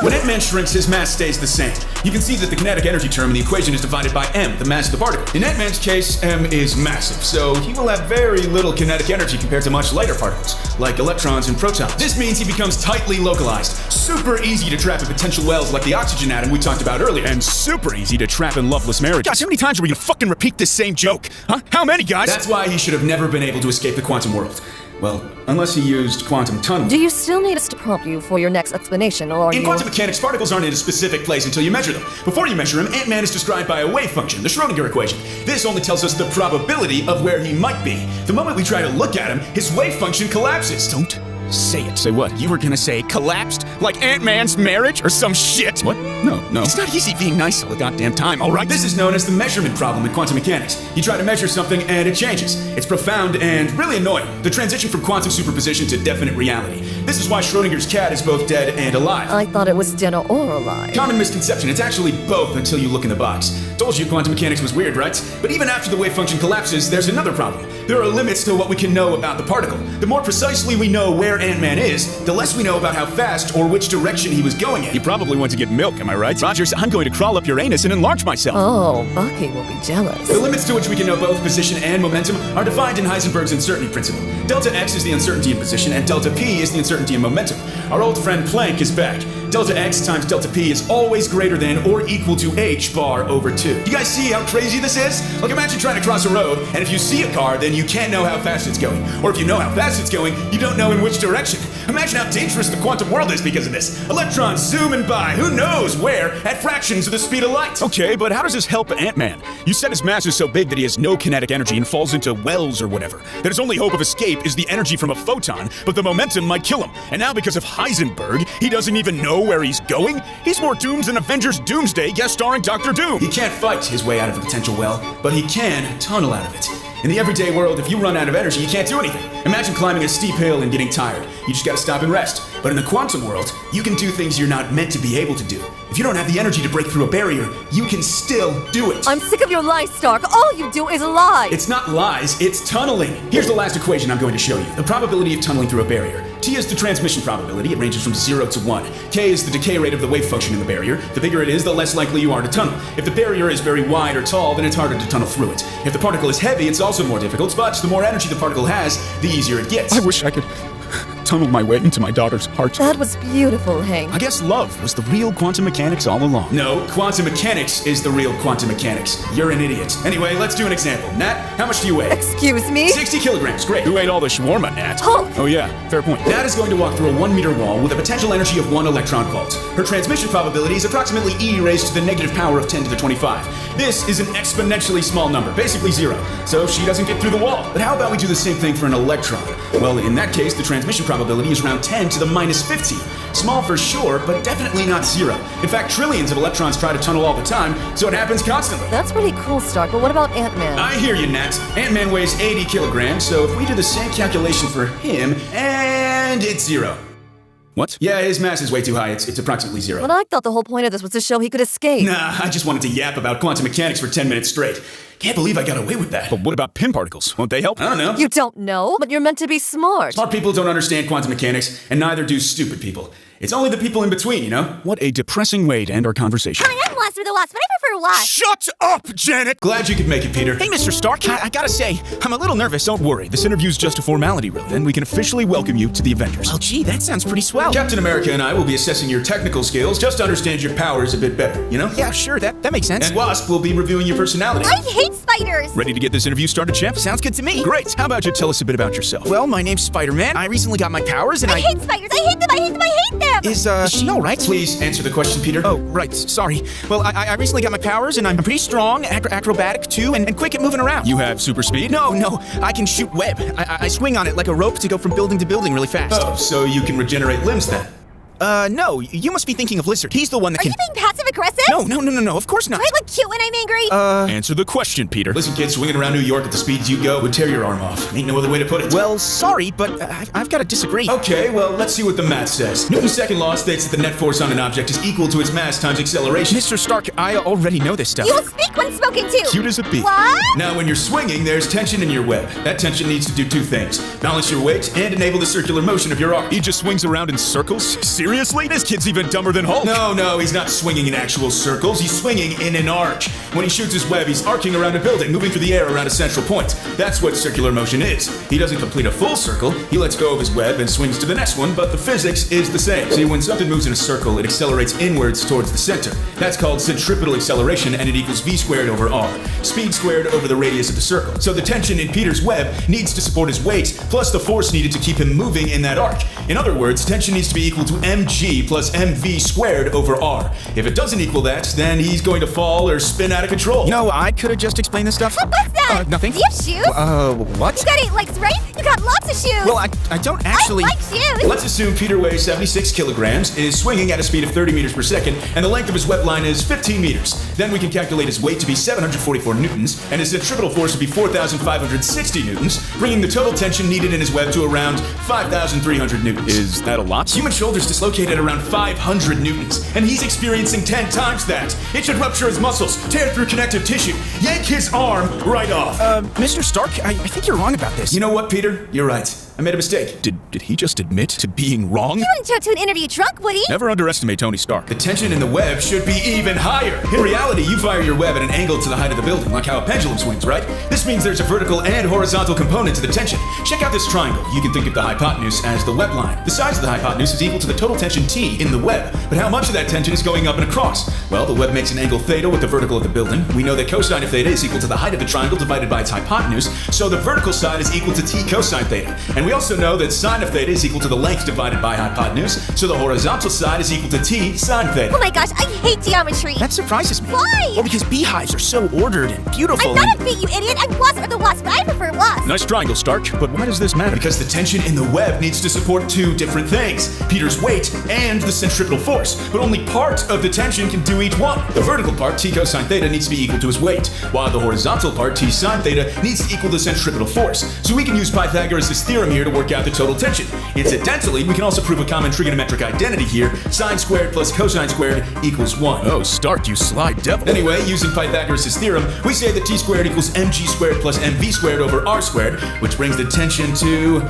When Ant-Man shrinks, his mass stays the same. You can see that the kinetic energy term in the equation is divided by m, the mass of the particle. In Ant-Man's case, m is massive, so he will have very little kinetic energy compared to much lighter particles, like electrons and protons. This means he becomes tightly localized, super easy to trap in potential wells like the oxygen atom we talked about earlier. And super easy to trap in loveless marriage. Gosh, how many times are we gonna fucking repeat this same joke? Huh? How many, guys? That's why he should have never been able to escape the quantum world. Well, unless he used quantum tunneling. Do you still need us to prompt you for your next explanation, or are In you... quantum mechanics, particles aren't in a specific place until you measure them. Before you measure him, Ant-Man is described by a wave function, the Schrödinger equation. This only tells us the probability of where he might be. The moment we try to look at him, his wave function collapses. Don't say it. Say what? You were gonna say collapsed? Like Ant-Man's marriage or some shit? What? No. It's not easy being nice all the goddamn time, alright? This is known as the measurement problem in quantum mechanics. You try to measure something and it changes. It's profound and really annoying. The transition from quantum superposition to definite reality. This is why Schrödinger's cat is both dead and alive. I thought it was dead or alive. Common misconception, it's actually both until you look in the box. Told you quantum mechanics was weird, right? But even after the wave function collapses, there's another problem. There are limits to what we can know about the particle. The more precisely we know where Ant-Man is, the less we know about how fast or which direction he was going in. You probably went to get milk, am I right? Rogers, I'm going to crawl up your anus and enlarge myself. Oh, Bucky will be jealous. The limits to which we can know both position and momentum are defined in Heisenberg's uncertainty principle. Delta X is the uncertainty in position, and delta P is the uncertainty in momentum. Our old friend Planck is back. Delta X times delta P is always greater than or equal to h bar over 2. You guys see how crazy this is? Like imagine trying to cross a road, and if you see a car, then you can't know how fast it's going. Or if you know how fast it's going, you don't know in which direction. Imagine how dangerous the quantum world is because of this. Electrons zooming by, who knows where, at fractions of the speed of light. Okay, but how does this help Ant-Man? You said his mass is so big that he has no kinetic energy and falls into wells or whatever. That his only hope of escape is the energy from a photon, but the momentum might kill him. And now because of Heisenberg, he doesn't even know where he's going? He's more doomed than Avengers Doomsday guest starring Dr. Doom. He can't fight his way out of the potential well, but he can tunnel out of it. In the everyday world, if you run out of energy, you can't do anything. Imagine climbing a steep hill and getting tired. You just gotta stop and rest. But in the quantum world, you can do things you're not meant to be able to do. If you don't have the energy to break through a barrier, you can still do it. I'm sick of your lies, Stark. All you do is lie. It's not lies, it's tunneling. Here's the last equation I'm going to show you. The probability of tunneling through a barrier. T is the transmission probability. It ranges from 0 to 1. K is the decay rate of the wave function in the barrier. The bigger it is, the less likely you are to tunnel. If the barrier is very wide or tall, then it's harder to tunnel through it. If the particle is heavy, it's also more difficult, but the more energy the particle has, the easier it gets. I wish I could tunnel my way into my daughter's heart. That was beautiful, Hank. I guess love was the real quantum mechanics all along. No, quantum mechanics is the real quantum mechanics. You're an idiot. Anyway, let's do an example. Nat, how much do you weigh? Excuse me? 60 kilograms, great. Who ate all the shawarma, Nat? Hulk! Oh yeah, fair point. Nat is going to walk through a 1-meter wall with a potential energy of 1 electron volt. Her transmission probability is approximately e raised to the negative power of 10 to the 25. This is an exponentially small number, basically 0, so she doesn't get through the wall. But how about we do the same thing for an electron? Well, in that case, the transmission probability is around 10 to the minus 50. Small for sure, but definitely not 0. In fact, trillions of electrons try to tunnel all the time, so it happens constantly. That's really cool, Stark, but what about Ant-Man? I hear you, Nat. Ant-Man weighs 80 kilograms, so if we do the same calculation for him, and it's 0. What? Yeah, his mass is way too high. It's approximately 0. But I thought the whole point of this was to show he could escape. Nah, I just wanted to yap about quantum mechanics for 10 minutes straight. Can't believe I got away with that. But what about pin particles? Won't they help? I don't know. You don't know, but you're meant to be smart. Smart people don't understand quantum mechanics, and neither do stupid people. It's only the people in between, you know? What a depressing way to end our conversation. I'm Wasp with the Wasp, but I prefer Wasp. Shut up, Janet! Glad you could make it, Peter. Hey, Mr. Stark, I gotta say, I'm a little nervous. Don't worry, this interview's just a formality, really. Then we can officially welcome you to the Avengers. Well, gee, that sounds pretty swell. Captain America and I will be assessing your technical skills just to understand your powers a bit better, you know? Yeah, sure, that makes sense. And Wasp will be reviewing your personality. I hate spiders. Ready to get this interview started, champ? Sounds good to me. Great. How about you tell us a bit about yourself? Well, my name's Spider-Man. I recently got my powers, and I hate spiders. I hate them. I hate them. I hate them. Is she all right? Please answer the question, Peter. Oh, right. Sorry. Well, I recently got my powers, and I'm pretty strong, acrobatic too, and quick at moving around. You have super speed? No. I can shoot web. I swing on it like a rope to go from building to building really fast. Oh, so you can regenerate limbs then? No, you must be thinking of Lizard. He's the one that Are can... you being passive-aggressive? No, of course not. Do I look cute when I'm angry? Answer the question, Peter. Listen, kid, swinging around New York at the speeds you go would tear your arm off. Ain't no other way to put it. Well, sorry, but I've got to disagree. Okay, well, let's see what the math says. Newton's second law states that the net force on an object is equal to its mass times acceleration. Mr. Stark, I already know this stuff. You will speak when spoken to. Cute as a bee. What? Now, when you're swinging, there's tension in your web. That tension needs to do two things: balance your weight and enable the circular motion of your arc. He just swings around in circles? Seriously? This kid's even dumber than Hulk. No, he's not swinging in actual circles. He's swinging in an arc. When he shoots his web, he's arcing around a building, moving through the air around a central point. That's what circular motion is. He doesn't complete a full circle. He lets go of his web and swings to the next one, but the physics is the same. See, when something moves in a circle, it accelerates inwards towards the center. That's called centripetal acceleration, and it equals v squared over r. Speed squared over the radius of the circle. So the tension in Peter's web needs to support his weight, plus the force needed to keep him moving in that arc. In other words, tension needs to be equal to mg plus mv squared over r. If it doesn't equal that, then he's going to fall or spin out of control. You know, I could have just explained this stuff. What's that? Nothing. Do you have shoes? What? You got 8 legs, right? You got lots of shoes. Well, I don't actually... I like shoes. Let's assume Peter weighs 76 kilograms, is swinging at a speed of 30 meters per second, and the length of his web line is 15 meters. Then we can calculate his weight to be 744 newtons, and his centripetal force to be 4,560 newtons, bringing the total tension needed in his web to around 5,300 newtons. Is that a lot? Human shoulders dislocate at around 500 newtons, and he's experiencing 10 times that. It should rupture his muscles, tear through connective tissue, yank his arm right off. Mr. Stark, I think you're wrong about this. You know what, Peter? You're right. I made a mistake. Did he just admit to being wrong? You wouldn't show to an interview drunk, would he? Never underestimate Tony Stark. The tension in the web should be even higher. In reality, you fire your web at an angle to the height of the building, like how a pendulum swings, right? This means there's a vertical and horizontal component to the tension. Check out this triangle. You can think of the hypotenuse as the web line. The size of the hypotenuse is equal to the total tension T in the web. But how much of that tension is going up and across? Well, the web makes an angle theta with the vertical of the building. We know that cosine of theta is equal to the height of the triangle divided by its hypotenuse, so the vertical side is equal to T cosine theta. And we also know that sine of theta is equal to the length divided by hypotenuse, so the horizontal side is equal to T sine theta. Oh my gosh, I hate geometry. That surprises me. Why? Well, because beehives are so ordered and beautiful. I'm not a bee, you idiot. I'm wasp or the wasp, but I prefer wasp. Nice triangle, Stark, but why does this matter? Because the tension in the web needs to support two different things: Peter's weight and the centripetal force. But only part of the tension can do each one. The vertical part, T cosine theta, needs to be equal to his weight, while the horizontal part, T sine theta, needs to equal the centripetal force. So we can use Pythagoras' theorem here to work out the total tension. Incidentally, we can also prove a common trigonometric identity here: sine squared plus cosine squared equals 1. Oh, Stark, you sly devil. Anyway, using Pythagoras' theorem, we say that T squared equals mg squared plus mv squared over r squared, which brings the tension to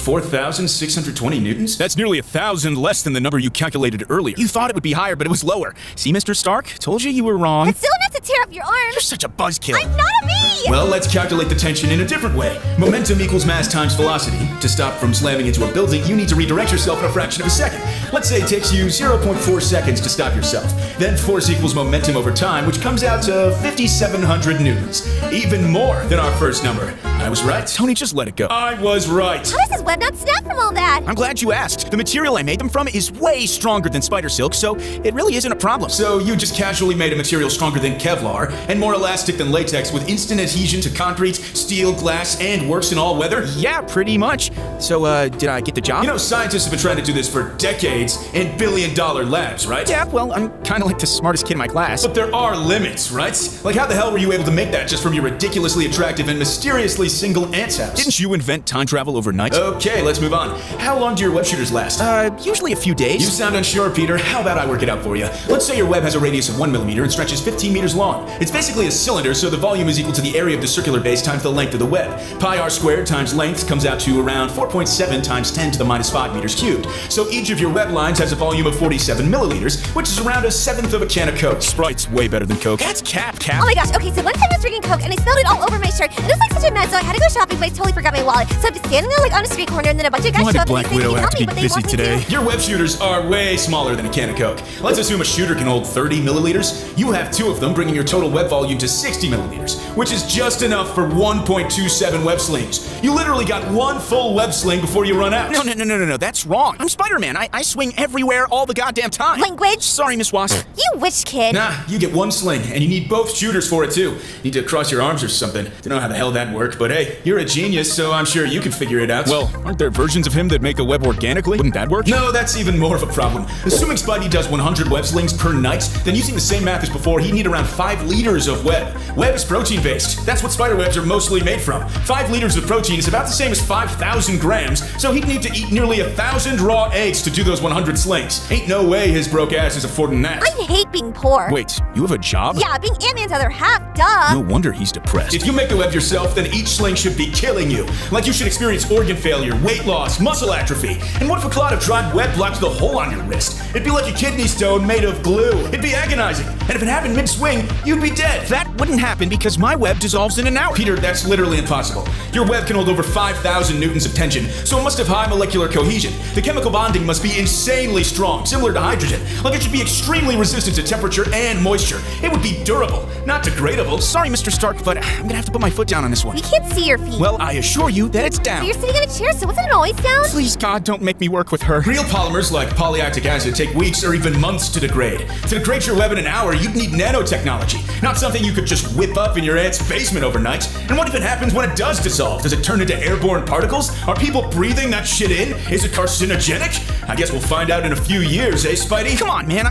4,620 newtons? That's nearly 1,000 less than the number you calculated earlier. You thought it would be higher, but it was lower. See, Mr. Stark? Told you were wrong. That's still enough to tear up your arm. You're such a buzzkill. I'm not a bee. Well, let's calculate the tension in a different way. Momentum equals mass times velocity. To stop from slamming into a building, you need to redirect yourself in a fraction of a second. Let's say it takes you 0.4 seconds to stop yourself. Then force equals momentum over time, which comes out to 5,700 newtons. Even more than our first number. I was right. Tony, just let it go. I was right. How does this web not snap from all that? I'm glad you asked. The material I made them from is way stronger than spider silk, so it really isn't a problem. So you just casually made a material stronger than Kevlar and more elastic than latex with instant adhesion to concrete, steel, glass, and works in all weather? Yeah, pretty much. So, did I get the job? You know, scientists have been trying to do this for decades in billion-dollar labs, right? Yeah, well, I'm kind of like the smartest kid in my class. But there are limits, right? Like, how the hell were you able to make that just from your ridiculously attractive and mysteriously single aunt's house? Didn't you invent time travel overnight? Okay, let's move on. How long do your web shooters last? Usually a few days. You sound unsure, Peter. How about I work it out for you? Let's say your web has a radius of 1 millimeter and stretches 15 meters long. It's basically a cylinder, so the volume is equal to the area of the circular base times the length of the web. Pi r squared times length comes out to around 4.7 times 10 to the minus 5 meters cubed. So each of your web lines has a volume of 47 milliliters, which is around a seventh of a can of Coke. Sprite's way better than Coke. That's cap. Oh my gosh, okay, so one time I was drinking Coke and I spilled it all over my shirt. And it was like such a mess, so I had to go shopping, but I totally forgot my wallet. So I'm just standing there like on a street corner, and then a bunch of guys Why show did up and Black they say, Widow "Can you have help to me?" be But they busy want me today? to. Your web shooters are way smaller than a can of Coke. Let's assume a shooter can hold 30 milliliters. You have 2 of them, bringing your total web volume to 60 milliliters, which is just enough for 1.27 web slings. You literally got 1 full web sling before you run out. No, that's wrong. I'm Spider-Man. I swing everywhere all the goddamn time. Language? Sorry, Miss Wasp. You wish, kid. Nah, you get 1 sling, and you need both shooters for it too. Need to cross your arms or something. Don't know how the hell that worked, but But hey, you're a genius, so I'm sure you can figure it out. Well, aren't there versions of him that make a web organically? Wouldn't that work? No, that's even more of a problem. Assuming Spidey does 100 web slings per night, then using the same math as before, he'd need around 5 liters of web. Web is protein-based. That's what spider webs are mostly made from. 5 liters of protein is about the same as 5,000 grams, so he'd need to eat nearly 1,000 raw eggs to do those 100 slings. Ain't no way his broke ass is affording that. I hate being poor. Wait, you have a job? Yeah, being Ant-Man's other half, duh. No wonder he's depressed. If you make the web yourself, then each sling should be killing you. Like you should experience organ failure, weight loss, muscle atrophy. And what if a clot of dried web blocked the hole on your wrist? It'd be like a kidney stone made of glue. It'd be agonizing. And if it happened mid-swing, you'd be dead. That wouldn't happen because my web dissolves in an hour. Peter, that's literally impossible. Your web can hold over 5,000 newtons of tension, so it must have high molecular cohesion. The chemical bonding must be insanely strong, similar to hydrogen. Like it should be extremely resistant to temperature and moisture. It would be durable, not degradable. Sorry, Mr. Stark, but I'm gonna have to put my foot down on this one. We can't see your feet. Well, I assure you that it's But down. you're sitting on a chair, so wasn't it always down? Please, God, don't make me work with her. Real polymers like polylactic acid take weeks or even months to degrade. To degrade your web in an hour, you'd need nanotechnology, not something you could just whip up in your aunt's basement overnight. And what if it happens when it does dissolve? Does it turn into airborne particles? Are people breathing that shit in? Is it carcinogenic? I guess we'll find out in a few years, eh, Spidey? Come on, man.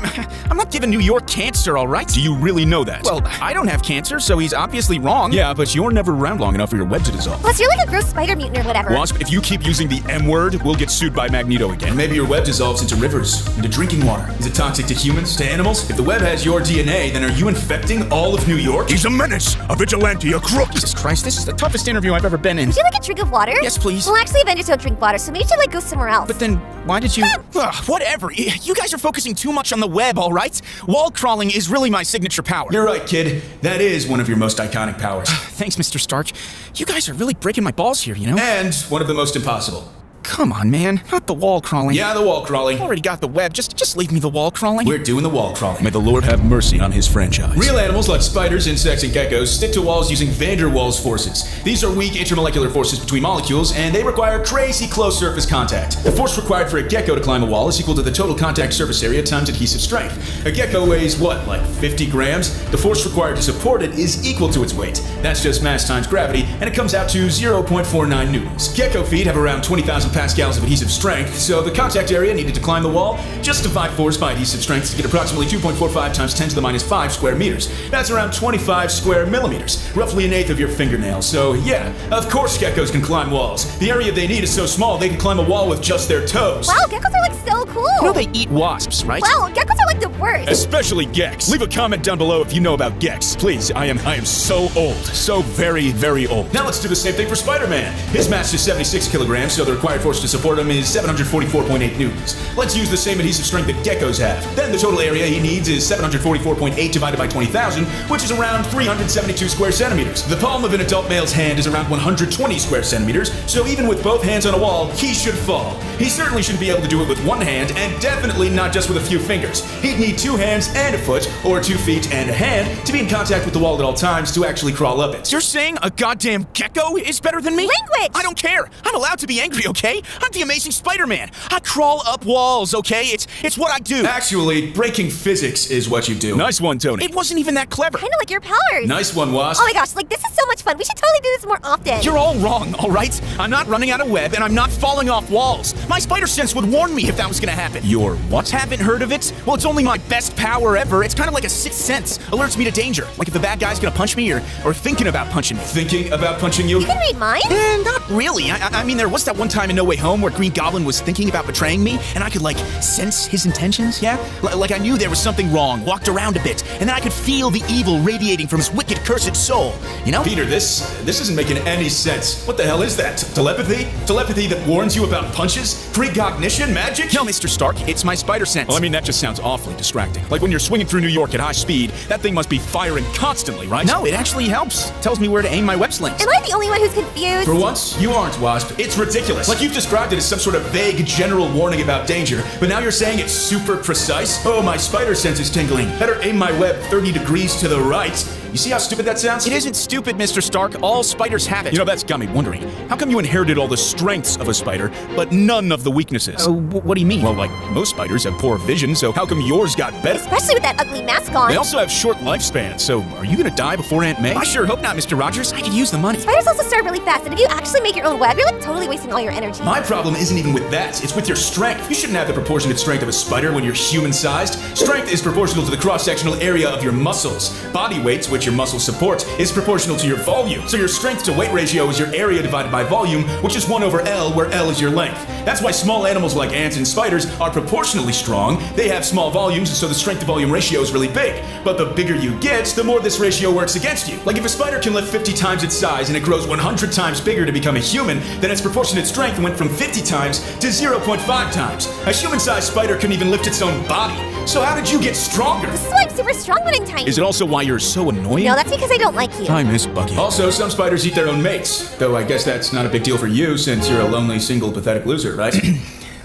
I'm not giving New York cancer, all right? Do you really know that? Well, I don't have cancer, so he's obviously wrong. Yeah, but you're never around long enough for your web to dissolve. Plus, you're like a gross spider mutant or whatever. Wasp, if you keep using the M word, we'll get sued by Magneto again. Maybe your web dissolves into rivers, into drinking water. Is it toxic to humans, to animals? If the web has your DNA, then are you infecting all of New York? He's a menace, a vigilante, a crook. Jesus Christ, this is the toughest interview I've ever been in. Would you like a drink of water? Yes, please. Well, actually, Avengers don't drink water, so maybe you should like go somewhere else. But then, why did you... Ugh, whatever. You guys are focusing too much on the web, all right? Wall crawling is really my signature power. You're right, kid. That is one of your most iconic powers. Thanks, Mr. Stark. You guys are really breaking my balls here, you know? And one of the most impossible. Come on, man. Not the wall crawling. Yeah, the wall crawling. Already got the web. Just leave me the wall crawling. We're doing the wall crawling. May the Lord have mercy on his franchise. Real animals like spiders, insects, and geckos stick to walls using van der Waals forces. These are weak intermolecular forces between molecules, and they require crazy close surface contact. The force required for a gecko to climb a wall is equal to the total contact surface area times adhesive strength. A gecko weighs what, like 50 grams? The force required to support it is equal to its weight. That's just mass times gravity, and it comes out to 0.49 newtons. Gecko feet have around 20,000 pascals of adhesive strength, so the contact area needed to climb the wall just divided force by adhesive strength to get approximately 2.45 times 10 to the minus 5 square meters. That's around 25 square millimeters, roughly an eighth of your fingernail. So yeah, of course geckos can climb walls. The area they need is so small they can climb a wall with just their toes. Wow, geckos are like so cool. You know they eat wasps, right? Wow, geckos are like the worst. Especially Gex. Leave a comment down below if you know about Gex. Please, I am so old. So very, very old. Now let's do the same thing for Spider-Man. His mass is 76 kilograms, so the required force to support him is 744.8 newtons. Let's use the same adhesive strength that geckos have. Then the total area he needs is 744.8 divided by 20,000, which is around 372 square centimeters. The palm of an adult male's hand is around 120 square centimeters, so even with both hands on a wall, he should fall. He certainly shouldn't be able to do it with one hand, and definitely not just with a few fingers. He'd need 2 hands and a foot, or 2 feet and a hand, to be in contact with the wall at all times to actually crawl up it. You're saying a goddamn gecko is better than me? Language! I don't care. I'm allowed to be angry, okay? I'm the Amazing Spider-Man. I crawl up walls, okay? It's what I do. Actually, breaking physics is what you do. Nice one, Tony. It wasn't even that clever. Kinda like your powers. Nice one, Wasp. Oh my gosh, like this is so much fun. We should totally do this more often. You're all wrong, all right? I'm not running out of web, and I'm not falling off walls. My spider sense would warn me if that was gonna happen. Your what? Haven't heard of it? Well, it's only my best power ever. It's kind of like a sixth sense. Alerts me to danger. Like if the bad guy's gonna punch me or thinking about punching me. Thinking about punching you? You can read minds? Not really. I mean, there was that one time in No Way Home where Green Goblin was thinking about betraying me, and I could, like, sense his intentions, yeah? Like I knew there was something wrong, walked around a bit, and then I could feel the evil radiating from his wicked, cursed soul, you know? Peter, this isn't making any sense. What the hell is that? Telepathy? Telepathy that warns you about punches? Precognition? Magic? No, Mr. Stark, it's my spider sense. Well, I mean, that just sounds awfully distracting. Like when you're swinging through New York at high speed, that thing must be firing constantly, right? No, it actually helps. Tells me where to aim my web slings. Am I the only one who's confused? For once, you aren't, Wasp. It's ridiculous. Like you've described it as some sort of vague general warning about danger, but now you're saying it's super precise? Oh, my spider sense is tingling. Better aim my web 30 degrees to the right. You see how stupid that sounds? It isn't stupid, Mr. Stark. All spiders have it. You know, that's got me wondering. How come you inherited all the strengths of a spider, but none of the weaknesses? What do you mean? Well, like, most spiders have poor vision, so how come yours got better? Especially with that ugly mask on. They also have short lifespans, so are you gonna die before Aunt May? I sure hope not, Mr. Rogers. I could use the money. Spiders also start really fast, and if you actually make your own web, you're like totally wasting all your energy. My problem isn't even with that, it's with your strength. You shouldn't have the proportionate strength of a spider when you're human-sized. Strength is proportional to the cross-sectional area of your muscles. Body weight, which your muscles support, is proportional to your volume. So your strength to weight ratio is your area divided by volume, which is 1/L, where L is your length. That's why small animals like ants and spiders are proportionally strong. They have small volumes, and so the strength to volume ratio is really big. But the bigger you get, the more this ratio works against you. Like if a spider can lift 50 times its size and it grows 100 times bigger to become a human, then its proportionate strength went from 50 times to 0.5 times. A human-sized spider couldn't even lift its own body. So how did you get stronger? This is why I'm super strong when I'm tiny. Is it also why you're so annoying? No, that's because I don't like you. I miss Bucky. Also, some spiders eat their own mates. Though I guess that's not a big deal for you since you're a lonely, single, pathetic loser, right?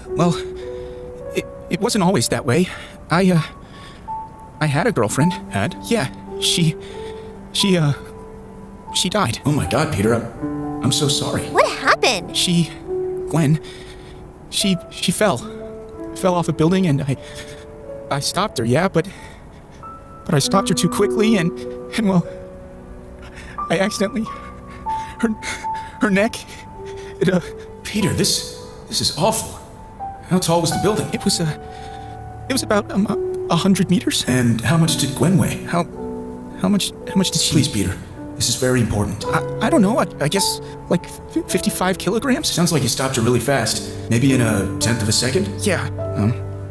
Well, it wasn't always that way. I had a girlfriend. Had? Yeah, she died. Oh my God, Peter, I'm so sorry. What happened? Gwen, she fell off a building, and I stopped her, yeah, but I stopped her too quickly, and well, I accidentally, her neck, Peter, this is awful. How tall was the building? It was about 100 meters. And how much did Gwen weigh? How much did she? Please, Peter, this is very important. I don't know, I guess like 55 kilograms? Sounds like you stopped her really fast. Maybe in a tenth of a second? Yeah,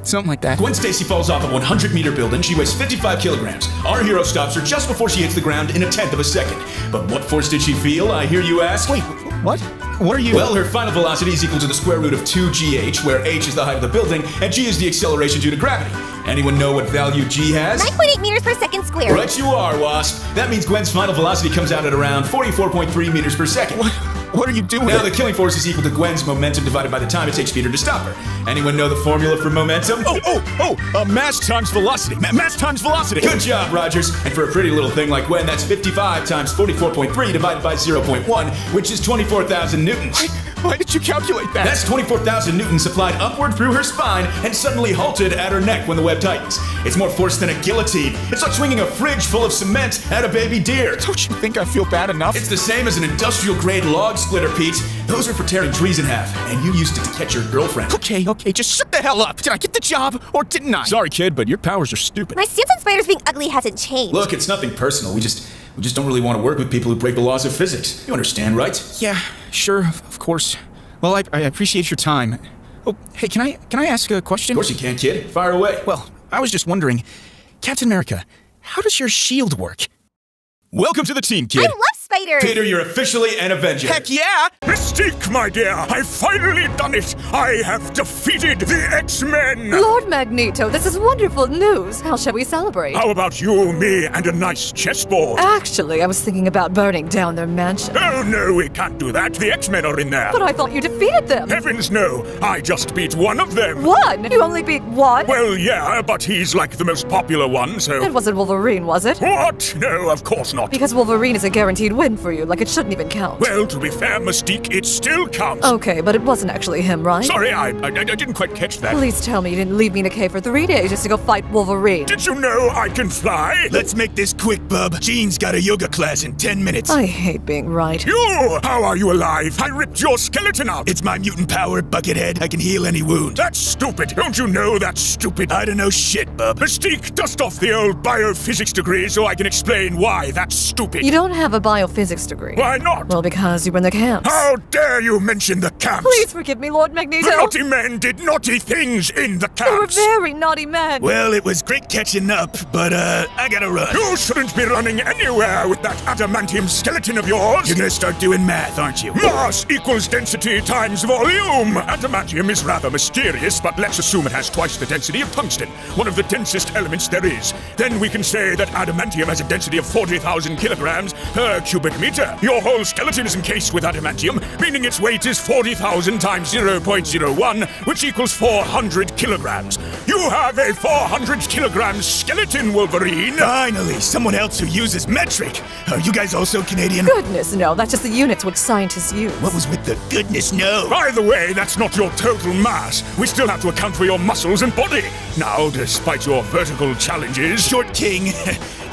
something like that. Gwen Stacy falls off a 100-meter building. She weighs 55 kilograms. Our hero stops her just before she hits the ground in a tenth of a second. But what force did she feel, I hear you ask? Wait, what? What are you? Well, her final velocity is equal to the square root of 2gh, where h is the height of the building, and g is the acceleration due to gravity. Anyone know what value g has? 9.8 meters per second squared. Right you are, Wasp. That means Gwen's final velocity comes out at around 44.3 meters per second. What are you doing? Now, the killing force is equal to Gwen's momentum divided by the time it takes Peter to stop her. Anyone know the formula for momentum? Mass times velocity. Mass times velocity. Good job, Rogers. And for a pretty little thing like Gwen, that's 55 times 44.3 divided by 0.1, which is 24,000 newtons. Why did you calculate that? That's 24,000 newtons applied upward through her spine and suddenly halted at her neck when the web tightens. It's more force than a guillotine. It's like swinging a fridge full of cement at a baby deer. Don't you think I feel bad enough? It's the same as an industrial-grade log splitter, Pete. Those are for tearing trees in half, and you used it to catch your girlfriend. Okay, just shut the hell up. Did I get the job, or didn't I? Sorry, kid, but your powers are stupid. My stance on spiders being ugly hasn't changed. Look, it's nothing personal. We just don't really want to work with people who break the laws of physics. You understand, right? Yeah, sure, of course. Well, I appreciate your time. Oh, hey, can I ask a question? Of course you can, kid. Fire away. Well, I was just wondering, Captain America, how does your shield work? Welcome to the team, kid. I love spiders. Peter, you're officially an Avenger. Heck yeah! Mystique, my dear, I've finally done it. I have defeated the X-Men. Lord Magneto, this is wonderful news. How shall we celebrate? How about you, me, and a nice chessboard? Actually, I was thinking about burning down their mansion. Oh, no, we can't do that. The X-Men are in there. But I thought you defeated them. Heavens no, I just beat one of them. One? You only beat one? Well, yeah, but he's like the most popular one, so... It wasn't Wolverine, was it? What? No, of course not. Because Wolverine is a guaranteed win for you, like it shouldn't even count. Well, to be fair, Mystique, it still counts. Okay, but it wasn't actually him, right? Sorry, I didn't quite catch that. Please tell me you didn't leave me in a cave for 3 days just to go fight Wolverine. Did you know I can fly? Let's make this quick, bub. Jean's got a yoga class in 10 minutes. I hate being right. You! How are you alive? I ripped your skeleton out. It's my mutant power, Buckethead. I can heal any wound. That's stupid. Don't you know that's stupid? I don't know shit, bub. Mystique, dust off the old biophysics degree so I can explain why that's stupid. You don't have a biophysics degree. Why not? Well, because you were in the camps. How dare you mention the camps? Please forgive me, Lord Magneto. The naughty men did naughty things in the camps. They were very naughty men. Well, it was great catching up, but I gotta run. You shouldn't be running anywhere with that adamantium skeleton of yours. You're gonna start doing math, aren't you? Mass equals density times volume. Adamantium is rather mysterious, but let's assume it has twice the density of tungsten, one of the densest elements there is. Then we can say that adamantium has a density of 40,000 kilograms per cubic meter. Your whole skeleton is encased with adamantium, meaning its weight is 40,000 times 0.01, which equals 400 kilograms. You have a 400 kilogram skeleton, Wolverine! Finally, someone else who uses metric. Are you guys also Canadian? Goodness, no, that's just the units which scientists use. What was with the goodness no? By the way, that's not your total mass. We still have to account for your muscles and body. Now, despite your vertical challenges... Short king,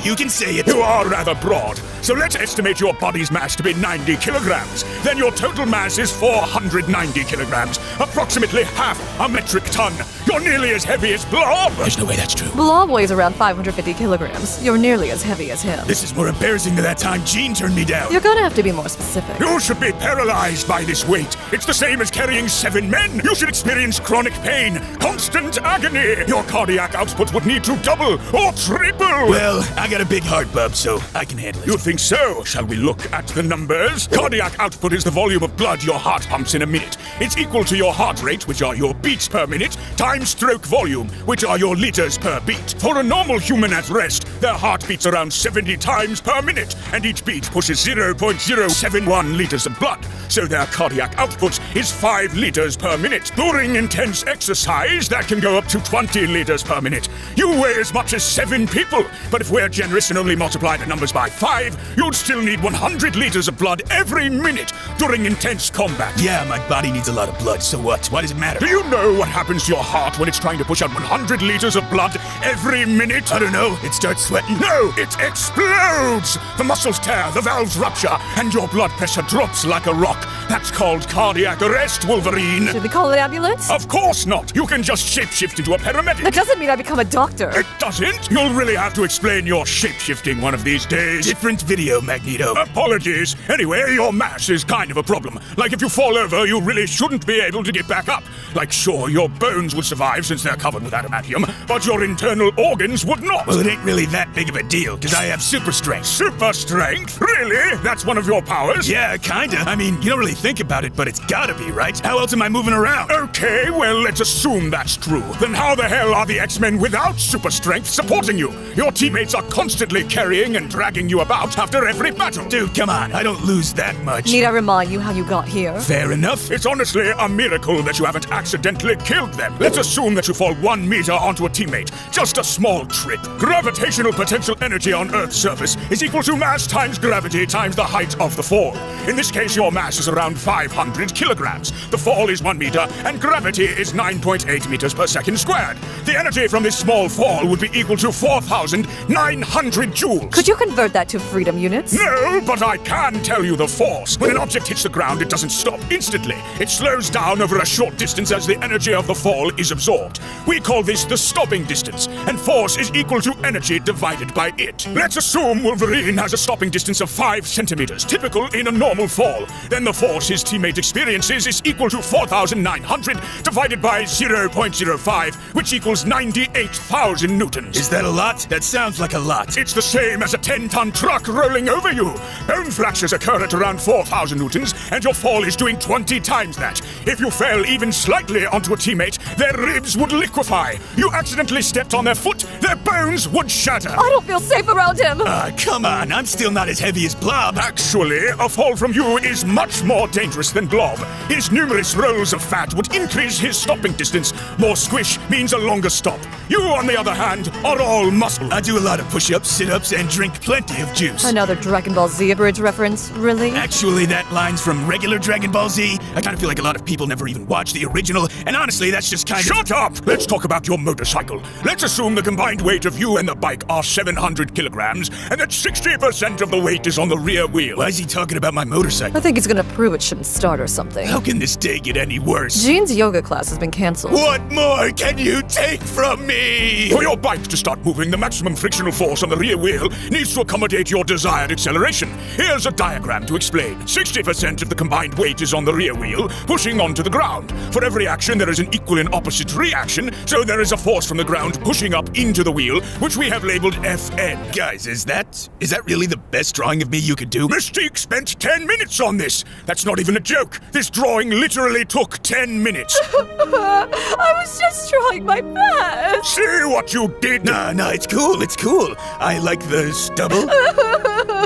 you can say it. You are rather broad, so let's estimate your body's mass to be 90 kilograms. Then your total mass is 490 kilograms, approximately half a metric ton. You're nearly as heavy as Blob! There's no way that's true. Blob weighs around 550 kilograms. You're nearly as heavy as him. This is more embarrassing than that time Jean turned me down. You're gonna have to be more specific. You should be paralyzed by this weight. It's the same as carrying 7 men. You should experience chronic pain, constant agony. Your cardiac output would need to double or triple. Well, I got a big heart, bub, so I can handle it. You think so? Shall we look at the numbers? Cardiac output is the volume of blood your heart pumps in a minute. It's equal to your heart rate, which are your beats per minute, times stroke volume, which are your liters per beat. For a normal human at rest, their heart beats around 70 times per minute, and each beat pushes 0.071 liters of blood, so their cardiac output is 5 liters per minute. During intense exercise, that can go up to 20 liters per minute. You weigh as much as 7 people, but if we're generous and only multiply the numbers by 5, you'd still need 100 liters of blood every minute during intense combat. Yeah, my body needs a lot of blood, so what? Why does it matter? Do you know what happens to your heart when it's trying to push out 100 liters of blood every minute? I don't know. It starts sweating. No, it explodes! The muscles tear, the valves rupture, and your blood pressure drops like a rock. That's called cardiac arrest, Wolverine. Should we call an ambulance? Of course not! You can just shapeshift into a paramedic. That doesn't mean I become a doctor. It doesn't? You'll really have to explain your shapeshifting one of these days. Different video, Magneto. Apologies. Anyway, your mass is kind of a problem. Like if you fall over, you really shouldn't be able to get back up. Like sure, your bones would survive since they're covered with adamantium, but your internal organs would not. Well, it ain't really that big of a deal, because I have super strength. Super strength? Really? That's one of your powers? Yeah, kinda. I mean, you don't really think about it, but it's gotta be, right? How else am I moving around? Okay, well, let's assume that's true. Then how the hell are the X-Men without super strength supporting you? Your teammates are constantly carrying and dragging you about after every battle. Dude, come on. I don't lose that much. Need I remind you how you got here? Fair enough. It's honestly a miracle that you haven't accidentally killed them. Let's assume that you fall 1 meter onto a teammate. Just a small trip. Gravitational potential energy on Earth's surface is equal to mass times gravity times the height of the fall. In this case, your mass is around 500 kilograms. The fall is 1 meter, and gravity is 9.8 meters per second squared. The energy from this small fall would be equal to 4,900 joules. Could you convert that to freedom units? No, but I can tell you the force. When an object hits the ground, it doesn't stop instantly. It slows down over a short distance as the energy of the fall is absorbed. We call this the stopping distance, and force is equal to energy divided by it. Let's assume Wolverine has a stopping distance of 5 centimeters, typical in a normal fall. Then the force his teammate experiences is equal to 4,900 divided by 0.05, which equals 98,000 newtons. Is that a lot? That sounds like a lot. It's the same as a 10-ton truck rolling over you. Bone fractures occur at around 4,000 newtons, and your fall is doing 20 times that. If you fell even slightly onto a teammate, their ribs would liquefy. You accidentally stepped on their foot, their bones would shatter. I don't feel safe around him. Come on. I'm still not as heavy as Blob. Actually, a fall from you is much more dangerous than Blob. His numerous rolls of fat would increase his stopping distance. More squish means a longer stop. You, on the other hand, are all muscle. I do a lot of push-ups, sit-ups, and drink plenty of juice. Another Dragon Ball Z abridged reference, really? Actually, that line's from regular Dragon Ball Z. I kind of feel like a lot of people never even watched the original, and honestly, that's just kind of... Shut up! Let's talk about your motorcycle. Let's assume the combined weight of you and the bike are 700 kilograms, and that 60% of the weight is on the rear wheel. Why is he talking about my motorcycle? I think he's gonna prove it shouldn't start or something. How can this day get any worse? Jean's yoga class has been canceled. What more can you take from me? For your bike to start moving, the maximum frictional force on the rear wheel needs to accommodate your desired acceleration. Here's a diagram to explain. 60% of the combined weight is on the rear wheel, pushing onto the ground. For every action, there is an equal and opposite reaction, so there is a force from the ground pushing up into the wheel, which we have labeled Fn. Guys, is that really the best drawing of me you could do? Mystique spent 10 minutes on this. That's not even a joke. This drawing literally took 10 minutes. I was just trying my best. See what you did? Nah, it's cool. I like the stubble.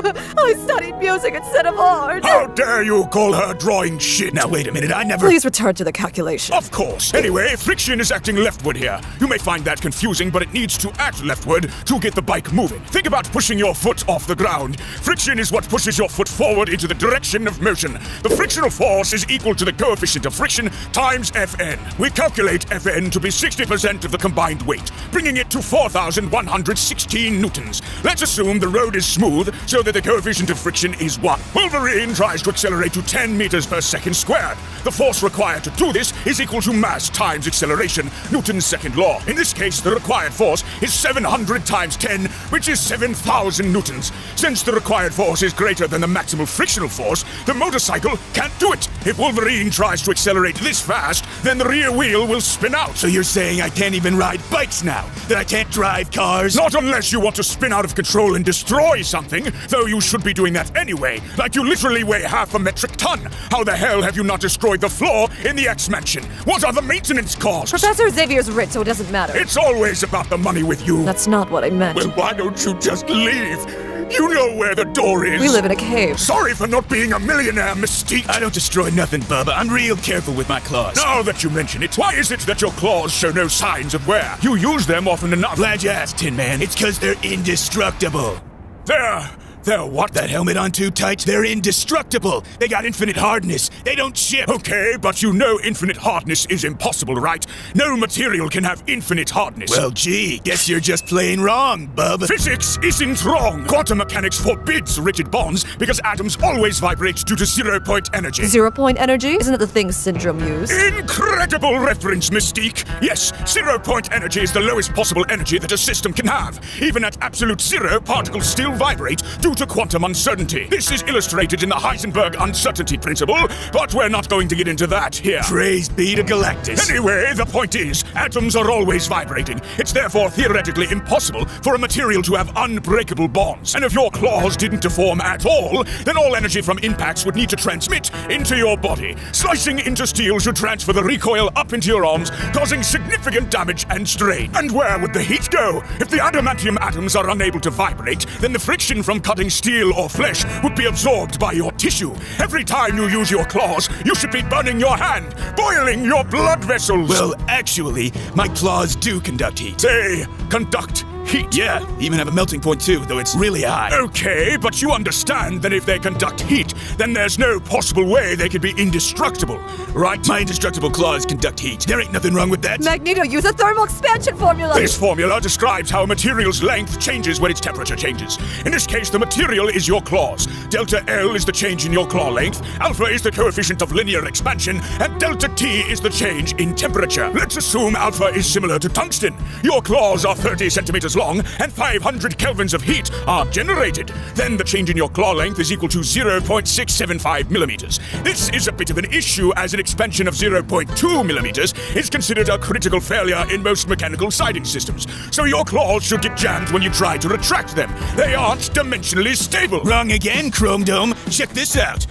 I studied music instead of art. How dare you call her drawing shit? Now wait a minute, I never... Please return to the calculation. Of course. Anyway, friction is acting leftward here. You may find that confusing, but it needs to act leftward to get the bike moving. Think about pushing your foot off the ground. Friction is what pushes your foot forward into the direction of motion. The frictional force is equal to the coefficient of friction times Fn. We calculate Fn to be 60% of the combined weight, bringing it to 4,116 newtons. Let's assume the road is smooth, so that the coefficient of friction is 1. Wolverine tries to accelerate to 10 meters per second squared. The force required to do this is equal to mass times acceleration, Newton's second law. In this case, the required force is 700 times 10, which is 7,000 newtons. Since the required force is greater than the maximal frictional force, the motorcycle can't do it. If Wolverine tries to accelerate this fast, then the rear wheel will spin out. So you're saying I can't even ride bikes now? That I can't drive cars? Not unless you want to spin out of control and destroy something, though you should be doing that anyway. Like you literally weigh half a metric ton. How the hell have you not destroyed the floor in the X-Mansion? What are the maintenance costs? Professor Xavier's rich, so it doesn't matter. It's always about the money with you. That's not what I meant. Well, why don't you just leave? You know where the door is. We live in a cave. Sorry for not being a millionaire, Mystique. I don't destroy nothing, Bubba. I'm real careful with my claws. Now that you mention it, why is it that your claws show no signs of wear? You use them often enough. Glad you asked, Tin Man. It's 'cause they're indestructible. They're what? That helmet on too tight? They're indestructible. They got infinite hardness. They don't chip. Okay, but you know infinite hardness is impossible, right? No material can have infinite hardness. Well, gee, guess you're just plain wrong, bub. Physics isn't wrong. Quantum mechanics forbids rigid bonds because atoms always vibrate due to zero-point energy. 0-point energy? Isn't it the thing Syndrome used? Incredible reference, Mystique. Yes, 0-point energy is the lowest possible energy that a system can have. Even at absolute zero, particles still vibrate due to quantum uncertainty. This is illustrated in the Heisenberg uncertainty principle, but we're not going to get into that here. Praise be to Galactus. Anyway, the point is, atoms are always vibrating. It's therefore theoretically impossible for a material to have unbreakable bonds. And if your claws didn't deform at all, then all energy from impacts would need to transmit into your body. Slicing into steel should transfer the recoil up into your arms, causing significant damage and strain. And where would the heat go? If the adamantium atoms are unable to vibrate, then the friction from cutting steel or flesh would be absorbed by your tissue. Every time you use your claws, you should be burning your hand, boiling your blood vessels. Well, actually, my claws do conduct heat. They conduct heat. Yeah, even have a melting point too, though it's really high. Okay, but you understand that if they conduct heat, then there's no possible way they could be indestructible, right? My indestructible claws conduct heat. There ain't nothing wrong with that. Magneto, use a thermal expansion formula! This formula describes how a material's length changes when its temperature changes. In this case, the material is your claws. Delta L is the change in your claw length, alpha is the coefficient of linear expansion, and delta T is the change in temperature. Let's assume alpha is similar to tungsten. Your claws are 30 centimeters long, and 500 kelvins of heat are generated. Then the change in your claw length is equal to 0.675 millimeters. This is a bit of an issue, as an expansion of 0.2 millimeters is considered a critical failure in most mechanical siding systems. So your claws should get jammed when you try to retract them. They aren't dimensionally stable. Wrong again, Chrome Dome. Check this out.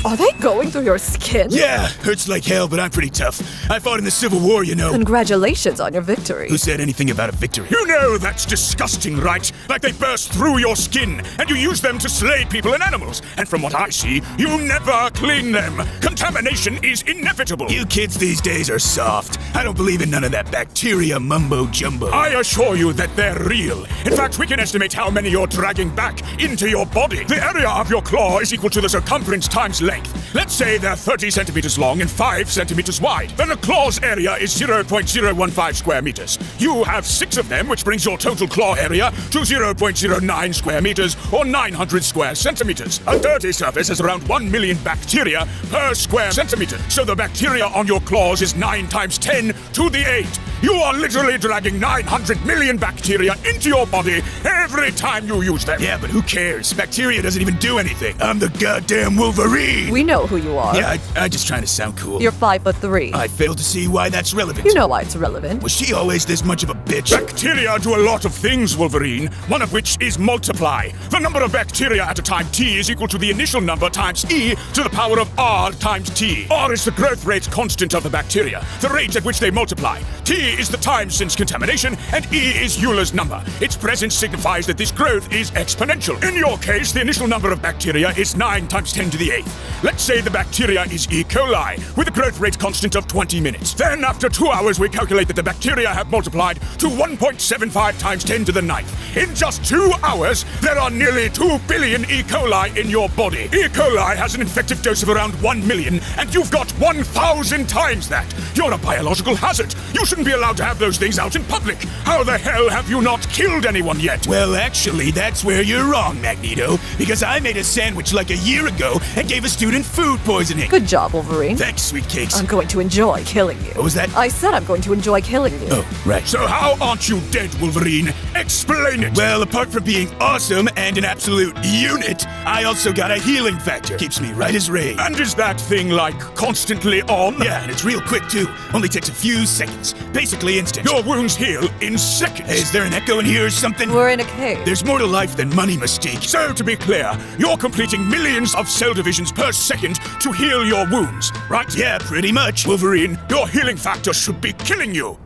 Are they going through your skin? Yeah, hurts like hell, but I'm pretty tough. I fought in the Civil War, you know. Congratulations on your victory. Who said anything about a victory? You know that's disgusting, right? Like they burst through your skin, and you use them to slay people and animals. And from what I see, you never clean them. Contamination is inevitable. You kids these days are soft. I don't believe in none of that bacteria mumbo-jumbo. I assure you that they're real. In fact, we can estimate how many you're dragging back into your body. The area of your claw is equal to the circumference times length. Let's say they're 30 centimeters long and 5 centimeters wide. Then the claw's area is 0.015 square meters. You have 6 of them, which brings your total claw area to 0.09 square meters, or 900 square centimeters. A dirty surface has around 1 million bacteria per square centimeter. So the bacteria on your claws is 9 times 10 to the 8. You are literally dragging 900 million bacteria into your body every time you use them. Yeah, but who cares? Bacteria doesn't even do anything. I'm the goddamn Wolverine. We know who you are. Yeah, I'm just trying to sound cool. You're 5'3". I fail to see why that's relevant. You know why it's relevant. Was she always this much of a bitch? Bacteria do a lot of things, Wolverine, one of which is multiply. The number of bacteria at a time t is equal to the initial number times e to the power of r times t. R is the growth rate constant of the bacteria, the rate at which they multiply. T is the time since contamination, and E is Euler's number. Its presence signifies that this growth is exponential. In your case, the initial number of bacteria is 9 times 10 to the 8th. Let's say the bacteria is E. coli, with a growth rate constant of 20 minutes. Then, after 2 hours, we calculate that the bacteria have multiplied to 1.75 times 10 to the 9th. In just 2 hours, there are nearly 2 billion E. coli in your body. E. coli has an infective dose of around 1 million, and you've got 1,000 times that. You're a biological hazard. You shouldn't be allowed to have those things out in public. How the hell have you not killed anyone yet? Well, actually, that's where you're wrong, Magneto. Because I made a sandwich like a year ago and gave a student food poisoning. Good job, Wolverine. Thanks, sweet cakes. I'm going to enjoy killing you. What was that? I said I'm going to enjoy killing you. Oh, right. So how aren't you dead, Wolverine? Explain it! Well, apart from being awesome and an absolute unit, I also got a healing factor. Keeps me right as rain. And is that thing, like, constantly on? Yeah, and it's real quick, too. Only takes a few seconds. Basically instant. Your wounds heal in seconds. Hey, is there an echo in here or something? We're in a cave. There's more to life than money, Mystique. So, to be clear, you're completing millions of cell divisions per second to heal your wounds, right? Yeah, pretty much. Wolverine, your healing factor should be killing you.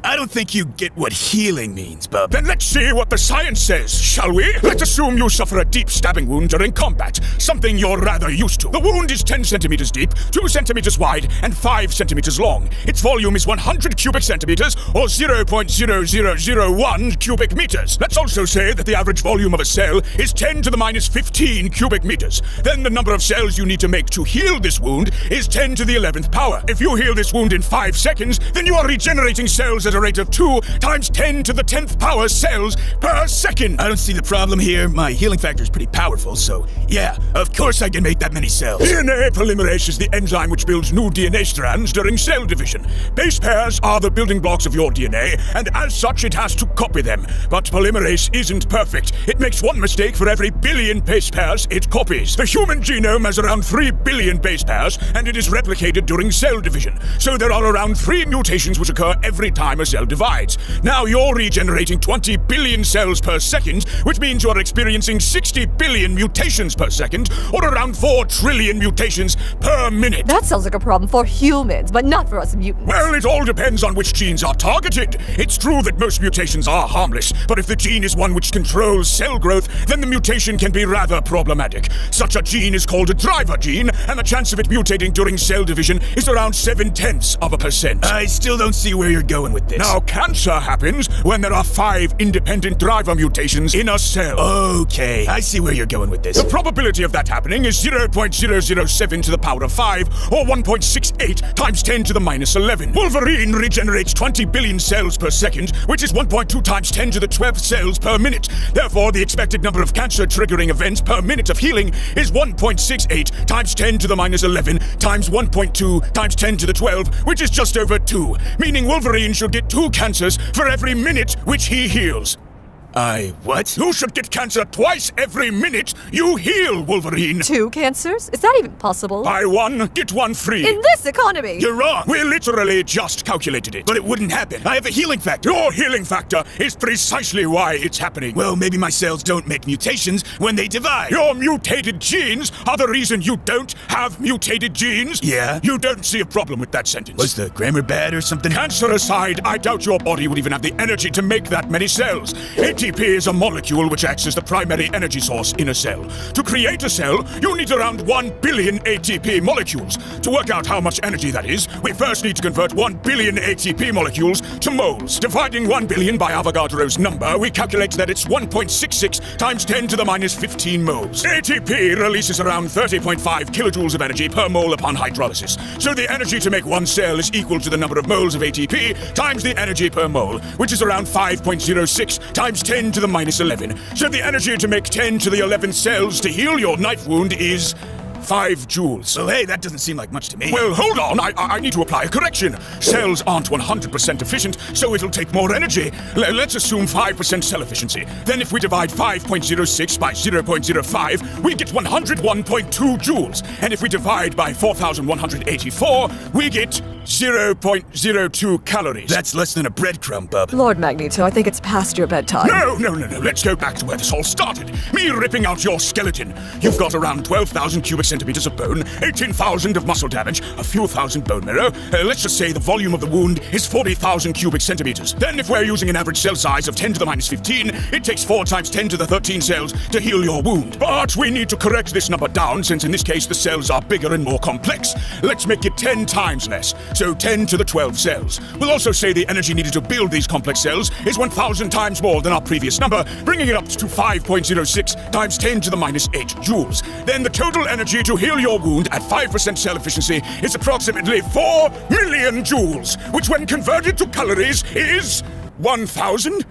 I don't think you get what healing means, bub. Then let's see what the science says, shall we? Let's assume you suffer a deep stabbing wound during combat, something you're rather used to. The wound is 10 centimeters deep, 2 centimeters wide, and 5 centimeters long. Its volume is 100 cubic centimeters, or 0.0001 cubic meters. Let's also say that the average volume of a cell is 10 to the minus 15 cubic meters. Then the number of cells you need to make to heal this wound is 10 to the 11th power. If you heal this wound in 5 seconds, then you are regenerating cells at a rate of 2 times 10 to the 10th power cells per second. I don't see the problem here. My healing factor is pretty powerful, so yeah, of course I can make that many cells. DNA polymerase is the enzyme which builds new DNA strands during cell division. Base pairs are the building blocks of your DNA, and as such it has to copy them. But polymerase isn't perfect. It makes one mistake for every billion base pairs it copies. The human genome has around 3 billion base pairs, and it is replicated during cell division. So there are around 3 mutations which occur every time a cell divides. Now you're regenerating 20 billion cells per second, which means you're experiencing 60 billion mutations per second, or around 4 trillion mutations per minute. That sounds like a problem for humans, but not for us mutants. Well, it all depends on which genes are targeted. It's true that most mutations are harmless, but if the gene is one which controls cell growth, then the mutation can be rather problematic. Such a gene is called a driver gene, and the chance of it mutating during cell division is around 0.7%. I still don't see where you're going with this. Now, cancer happens when there are 5 independent driver mutations in a cell. Okay, I see where you're going with this. The probability of that happening is 0.007 to the power of 5, or 1.68 times 10 to the minus 11. Wolverine regenerates 20 billion cells per second, which is 1.2 times 10 to the 12th cells per minute. Therefore, the expected number of cancer-triggering events per minute of healing is 1.68 times 10 to the minus 11 times 1.2 times 10 to the 12, which is just over 2, meaning Wolverine should get 2 cancers for every minute which he heals. What? You should get cancer twice every minute you heal, Wolverine. 2 cancers? Is that even possible? Buy 1, get 1 free. In this economy! You're wrong. We literally just calculated it. But it wouldn't happen. I have a healing factor. Your healing factor is precisely why it's happening. Well, maybe my cells don't make mutations when they divide. Your mutated genes are the reason you don't have mutated genes? Yeah. You don't see a problem with that sentence. Was the grammar bad or something? Cancer aside, I doubt your body would even have the energy to make that many cells. ATP is a molecule which acts as the primary energy source in a cell. To create a cell, you need around 1 billion ATP molecules. To work out how much energy that is, we first need to convert 1 billion ATP molecules to moles. Dividing 1 billion by Avogadro's number, we calculate that it's 1.66 times 10 to the minus 15 moles. ATP releases around 30.5 kilojoules of energy per mole upon hydrolysis. So the energy to make one cell is equal to the number of moles of ATP times the energy per mole, which is around 5.06 times 10 to the minus 11. So the energy to make 10 to the 11th cells to heal your knife wound is 5 joules. Well, hey, that doesn't seem like much to me. Well, hold on. I need to apply a correction. Cells aren't 100% efficient, so it'll take more energy. Let's assume 5% cell efficiency. Then if we divide 5.06 by 0.05, we get 101.2 joules. And if we divide by 4,184, we get 0.02 calories. That's less than a breadcrumb, bub. Lord Magneto, I think it's past your bedtime. No. Let's go back to where this all started. Me ripping out your skeleton. You've got around 12,000 cubic centimeters of bone, 18,000 of muscle damage, a few thousand bone marrow. Let's just say the volume of the wound is 40,000 cubic centimeters. Then if we're using an average cell size of 10 to the minus 15, it takes 4 times 10 to the 13 cells to heal your wound. But we need to correct this number down, since in this case the cells are bigger and more complex. Let's make it 10 times less, so 10 to the 12 cells. We'll also say the energy needed to build these complex cells is 1,000 times more than our previous number, bringing it up to 5.06 times 10 to the minus 8 joules. Then the total energy to heal your wound at 5% cell efficiency is approximately 4 million joules, which when converted to calories is 1,000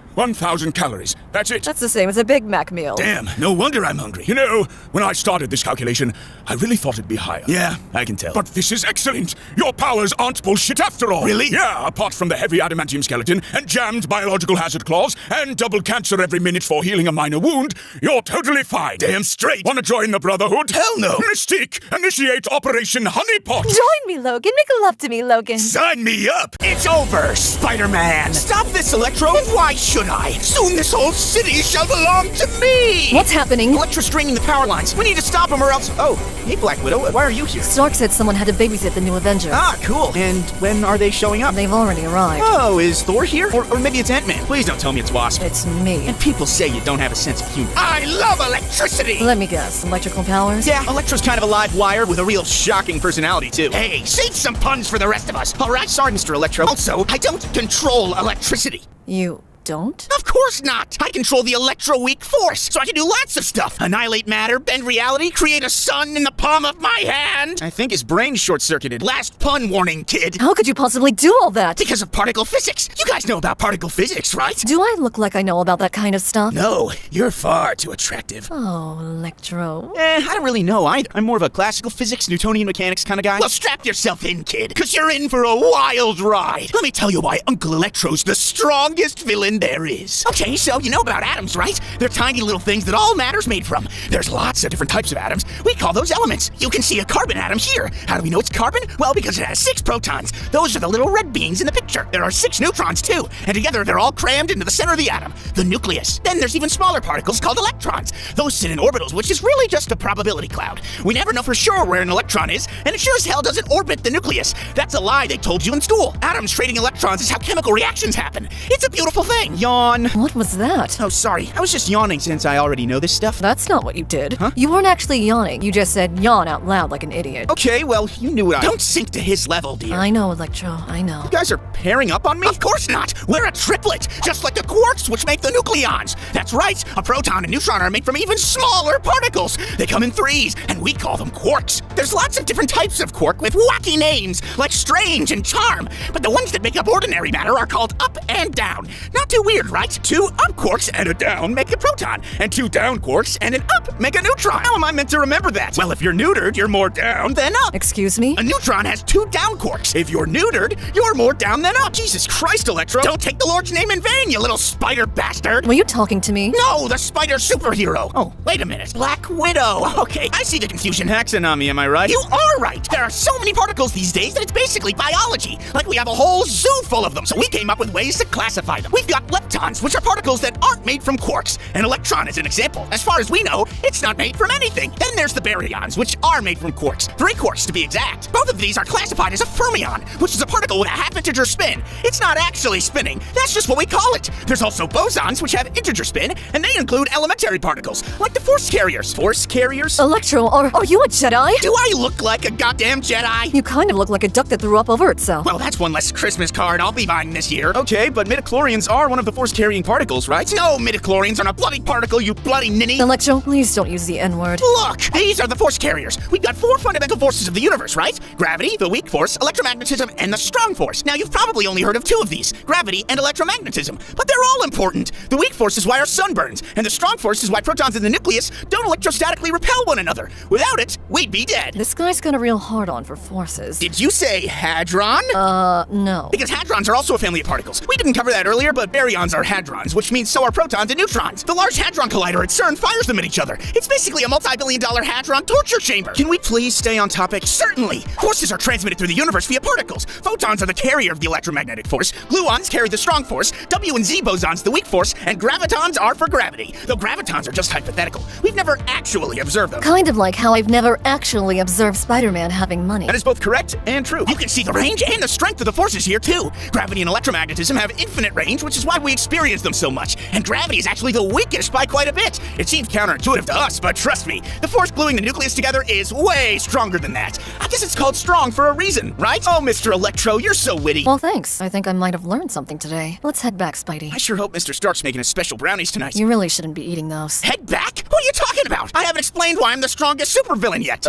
calories. That's it. That's the same as a Big Mac meal. Damn, no wonder I'm hungry. You know, when I started this calculation, I really thought it'd be higher. Yeah, I can tell. But this is excellent. Your powers aren't bullshit after all. Really? Yeah, apart from the heavy adamantium skeleton and jammed biological hazard claws and double cancer every minute for healing a minor wound, you're totally fine. Damn straight. Want to join the Brotherhood? Hell no. Mystique, initiate Operation Honeypot. Join me, Logan. Make love to me, Logan. Sign me up. It's over, Spider-Man. Stop this, Electro. Why should I? Soon this whole city shall belong to me. What's happening? Electro's draining the power lines. We need to stop him or else... Oh, hey, Black Widow. Why are you here? Stark said someone had to babysit the new Avengers. Ah, cool. And when are they showing up? They've already arrived. Oh, is Thor here? Or maybe it's Ant-Man. Please don't tell me it's Wasp. It's me. And people say you don't have a sense of humor. I love electricity! Let me guess. Electrical powers? Yeah, Electro's kind of a live wire with a real shocking personality, too. Hey, save some puns for the rest of us. All right, sorry, Mr. Electro. Also, I don't control electricity. You don't? Of course not! I control the electro-weak force, so I can do lots of stuff. Annihilate matter, bend reality, create a sun in the palm of my hand. I think his brain's short-circuited. Last pun warning, kid. How could you possibly do all that? Because of particle physics. You guys know about particle physics, right? Do I look like I know about that kind of stuff? No, you're far too attractive. Oh, Electro. I don't really know either. I'm more of a classical physics, Newtonian mechanics kind of guy. Well, strap yourself in, kid, because you're in for a wild ride. Let me tell you why Uncle Electro's the strongest villain there is. Okay, so you know about atoms, right? They're tiny little things that all matter's made from. There's lots of different types of atoms. We call those elements. You can see a carbon atom here. How do we know it's carbon? Well, because it has 6 protons. Those are the little red beans in the picture. There are 6 neutrons, too. And together, they're all crammed into the center of the atom, the nucleus. Then there's even smaller particles called electrons. Those sit in orbitals, which is really just a probability cloud. We never know for sure where an electron is, and it sure as hell doesn't orbit the nucleus. That's a lie they told you in school. Atoms trading electrons is how chemical reactions happen. It's a beautiful thing. Yawn. What was that? Oh, sorry. I was just yawning since I already know this stuff. That's not what you did. Huh? You weren't actually yawning. You just said yawn out loud like an idiot. Okay, well, you knew what I... Don't sink to his level, dear. I know, Electro. I know. You guys are pairing up on me? Of course not! We're a triplet, just like the quarks which make the nucleons. That's right, a proton and neutron are made from even smaller particles. They come in threes, and we call them quarks. There's lots of different types of quark with wacky names, like strange and charm. But the ones that make up ordinary matter are called up and down. Not too weird, right? 2 up quarks and a down make a proton, and 2 down quarks and an up make a neutron. How am I meant to remember that? Well, if you're neutered, you're more down than up. Excuse me? A neutron has 2 down quarks. If you're neutered, you're more down than up. Jesus Christ, Electro. Don't take the Lord's name in vain, you little spider bastard. Were you talking to me? No, the spider superhero. Oh, wait a minute. Black Widow. Okay, I see the confusion. Taxonomy, am I right? You are right. There are so many particles these days that it's basically biology. Like we have a whole zoo full of them, so we came up with ways to classify them. We've got leptons, which are particles that aren't made from quarks. An electron is an example. As far as we know, it's not made from anything. Then there's the baryons, which are made from quarks. 3 quarks to be exact. Both of these are classified as a fermion, which is a particle with a half-integer spin. It's not actually spinning. That's just what we call it. There's also bosons, which have integer spin, and they include elementary particles, like the force carriers. Force carriers? Electro, are you a Jedi? Do I look like a goddamn Jedi? You kind of look like a duck that threw up over itself. Well, that's one less Christmas card I'll be buying this year. Okay, but midichlorians are one one of the force-carrying particles, right? No midichlorians on a bloody particle, you bloody ninny! Electro, please don't use the N-word. Look! These are the force carriers. We've got 4 fundamental forces of the universe, right? Gravity, the weak force, electromagnetism, and the strong force. Now, you've probably only heard of 2 of these, gravity and electromagnetism. But they're all important. The weak force is why our sun burns, and the strong force is why protons in the nucleus don't electrostatically repel one another. Without it, we'd be dead. This guy's got a real hard-on for forces. Did you say hadron? No. Because hadrons are also a family of particles. We didn't cover that earlier, but baryons are hadrons, which means so are protons and neutrons. The Large Hadron Collider at CERN fires them at each other. It's basically a multi-billion-dollar hadron torture chamber. Can we please stay on topic? Certainly! Forces are transmitted through the universe via particles. Photons are the carrier of the electromagnetic force, gluons carry the strong force, W and Z bosons the weak force, and gravitons are for gravity. Though gravitons are just hypothetical. We've never actually observed them. Kind of like how I've never actually observed Spider-Man having money. That is both correct and true. You can see the range and the strength of the forces here, too. Gravity and electromagnetism have infinite range, which is why we experience them so much. And gravity is actually the weakest by quite a bit. It seems counterintuitive to us, but trust me, the force gluing the nucleus together is way stronger than that. I guess it's called strong for a reason, right? Oh, Mr. Electro, you're so witty. Well, thanks. I think I might have learned something today. Let's head back, Spidey. I sure hope Mr. Stark's making us special brownies tonight. You really shouldn't be eating those. Head back? What are you talking about? I haven't explained why I'm the strongest supervillain yet.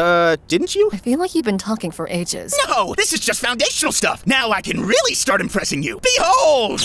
Didn't you? I feel like you've been talking for ages. No, this is just foundational stuff. Now I can really start impressing you. Behold!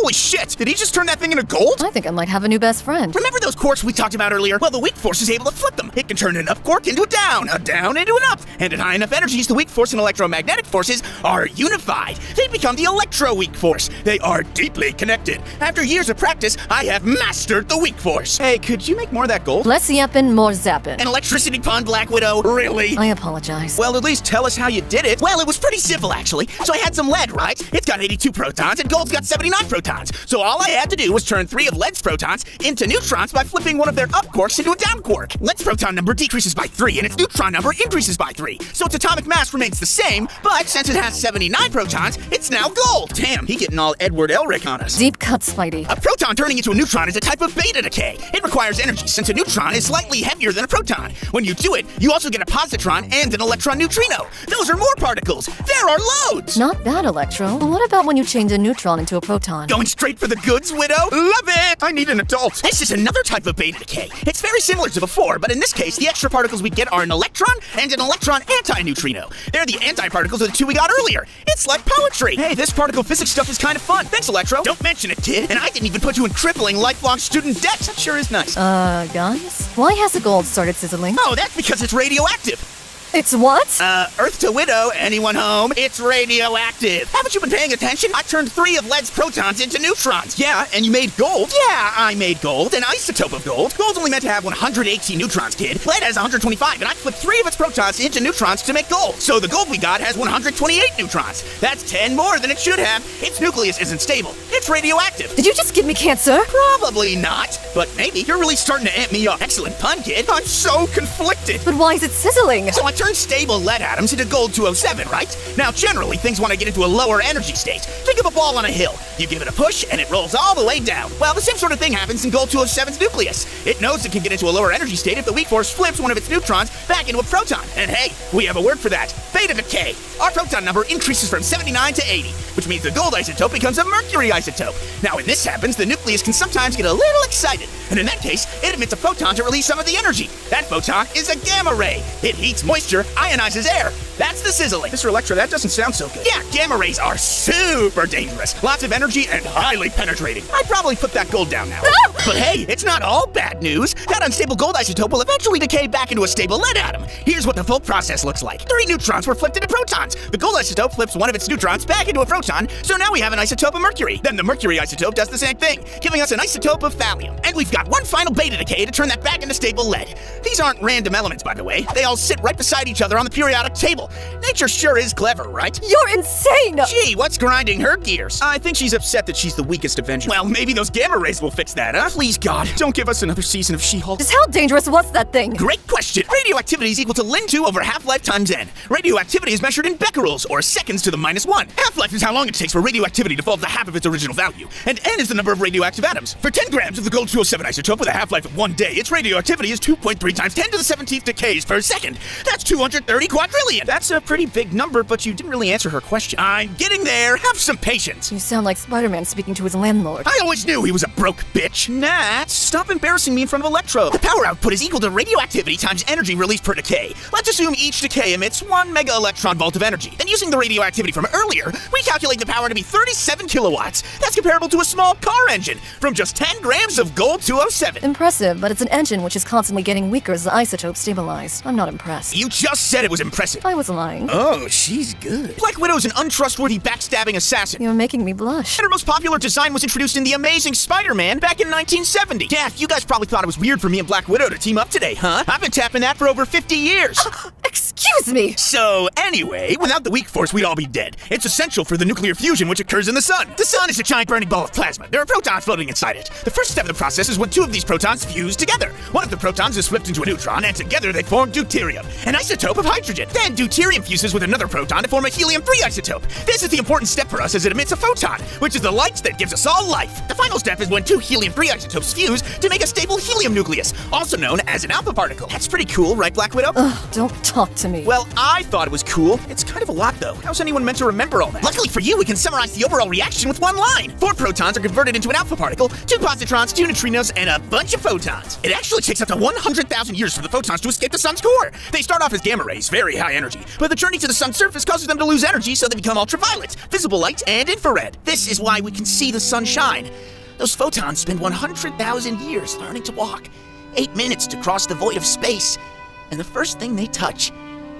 Holy shit, did he just turn that thing into gold? I think I might have a new best friend. Remember those quarks we talked about earlier? Well, the weak force is able to flip them. It can turn an up quark into a down into an up. And at high enough energies, the weak force and electromagnetic forces are unified. They become the electro-weak force. They are deeply connected. After years of practice, I have mastered the weak force. Hey, could you make more of that gold? Less yappin', more zappin'. An electricity pond, Black Widow? Really? I apologize. Well, at least tell us how you did it. Well, it was pretty simple, actually. So I had some lead, right? It's got 82 protons, and gold's got 79 protons. So all I had to do was turn 3 of lead's protons into neutrons by flipping one of their up quarks into a down quark. Lead's proton number decreases by 3, and its neutron number increases by 3. So its atomic mass remains the same, but since it has 79 protons, it's now gold. Damn, he getting all Edward Elric on us. Deep cut, Spidey. A proton turning into a neutron is a type of beta decay. It requires energy since a neutron is slightly heavier than a proton. When you do it, you also get a positron and an electron neutrino. Those are more particles. There are loads. Not bad, Electro. But what about when you change a neutron into a proton? Going straight for the goods, Widow? Love it! I need an adult. This is another type of beta decay. It's very similar to before, but in this case, the extra particles we get are an electron and an electron antineutrino. They're the antiparticles of the 2 we got earlier. It's like poetry. Hey, this particle physics stuff is kind of fun. Thanks, Electro. Don't mention it, kid. And I didn't even put you in crippling lifelong student debt. That sure is nice. Guys? Why has the gold started sizzling? Oh, that's because it's radioactive. It's what? Earth to Widow, anyone home? It's radioactive. Haven't you been paying attention? I turned 3 of lead's protons into neutrons. Yeah, and you made gold? Yeah, I made gold, an isotope of gold. Gold's only meant to have 118 neutrons, kid. Lead has 125, and I flipped 3 of its protons into neutrons to make gold. So the gold we got has 128 neutrons. That's 10 more than it should have. Its nucleus isn't stable. It's radioactive. Did you just give me cancer? Probably not, but maybe. You're really starting to amp me up. Excellent pun, kid. I'm so conflicted. But why is it sizzling? So I turned stable lead atoms into gold 207, right? Now, generally, things want to get into a lower energy state. Think of a ball on a hill. You give it a push, and it rolls all the way down. Well, the same sort of thing happens in gold 207's nucleus. It knows it can get into a lower energy state if the weak force flips one of its neutrons back into a proton. And hey, we have a word for that. Beta decay. Our proton number increases from 79 to 80, which means the gold isotope becomes a mercury isotope. Now, when this happens, the nucleus can sometimes get a little excited. And in that case, it emits a photon to release some of the energy. That photon is a gamma ray. It heats moisture, ionizes air. That's the sizzling. Mr. Electro, that doesn't sound so good. Yeah, gamma rays are super dangerous. Lots of energy and highly penetrating. I'd probably put that gold down now. But hey, it's not all bad news. That unstable gold isotope will eventually decay back into a stable lead atom. Here's what the full process looks like. 3 neutrons were flipped into protons. The gold isotope flips one of its neutrons back into a proton, so now we have an isotope of mercury. Then the mercury isotope does the same thing, giving us an isotope of thallium. And we've got one final beta decay to turn that back into stable lead. These aren't random elements, by the way. They all sit right beside each other on the periodic table. Nature sure is clever, right? You're insane! Gee, what's grinding her gears? I think she's upset that she's the weakest Avenger. Well, maybe those gamma rays will fix that, huh? Please, God, don't give us another season of She-Hulk. Just how dangerous was that thing? Great question. Radioactivity is equal to ln2 over half-life times n. Radioactivity is measured in becquerels, or seconds to the -1. Half-life is how long it takes for radioactivity to fall to half of its original value, and n is the number of radioactive atoms. For 10 grams of the gold 207 isotope with a half-life of 1 day, its radioactivity is 2.3 times 10 to the 17th decays per second. That's 230 quadrillion. That's a pretty big number, but you didn't really answer her question. I'm getting there. Have some patience. You sound like Spider-Man speaking to his landlord. I always knew he was a broke bitch. Nat, stop embarrassing me in front of Electro. The power output is equal to radioactivity times energy released per decay. Let's assume each decay emits 1 mega electron volt of energy. Then using the radioactivity from earlier, we calculate the power to be 37 kilowatts. That's comparable to a small car engine, from just 10 grams of gold 207. Impressive, but it's an engine which is constantly getting weaker as the isotopes stabilize. I'm not impressed. You just said it was impressive. I was lying. Oh, she's good. Black Widow's an untrustworthy backstabbing assassin. You're making me blush. And her most popular design was introduced in The Amazing Spider-Man back in 1970. Yeah, you guys probably thought it was weird for me and Black Widow to team up today, huh? I've been tapping that for over 50 years. Excuse me! So, anyway, without the weak force, we'd all be dead. It's essential for the nuclear fusion which occurs in the sun. The sun is a giant burning ball of plasma. There are protons floating inside it. The first step of the process is when 2 of these protons fuse together. One of the protons is flipped into a neutron, and together they form deuterium, an isotope of hydrogen. Then deuterium fuses with another proton to form a helium-3 isotope. This is the important step for us as it emits a photon, which is the light that gives us all life. The final step is when 2 helium-3 isotopes fuse to make a stable helium nucleus, also known as an alpha particle. That's pretty cool, right, Black Widow? Ugh, don't talk to me. Well, I thought it was cool. It's kind of a lot, though. How's anyone meant to remember all that? Luckily for you, we can summarize the overall reaction with one line. 4 protons are converted into an alpha particle, 2 positrons, 2 neutrinos, and a bunch of photons. It actually takes up to 100,000 years for the photons to escape the sun's core. They start off as gamma rays, very high energy, but the journey to the sun's surface causes them to lose energy, so they become ultraviolet, visible light, and infrared. This is why we can see the sun shine. Those photons spend 100,000 years learning to walk, 8 minutes to cross the void of space, and the first thing they touch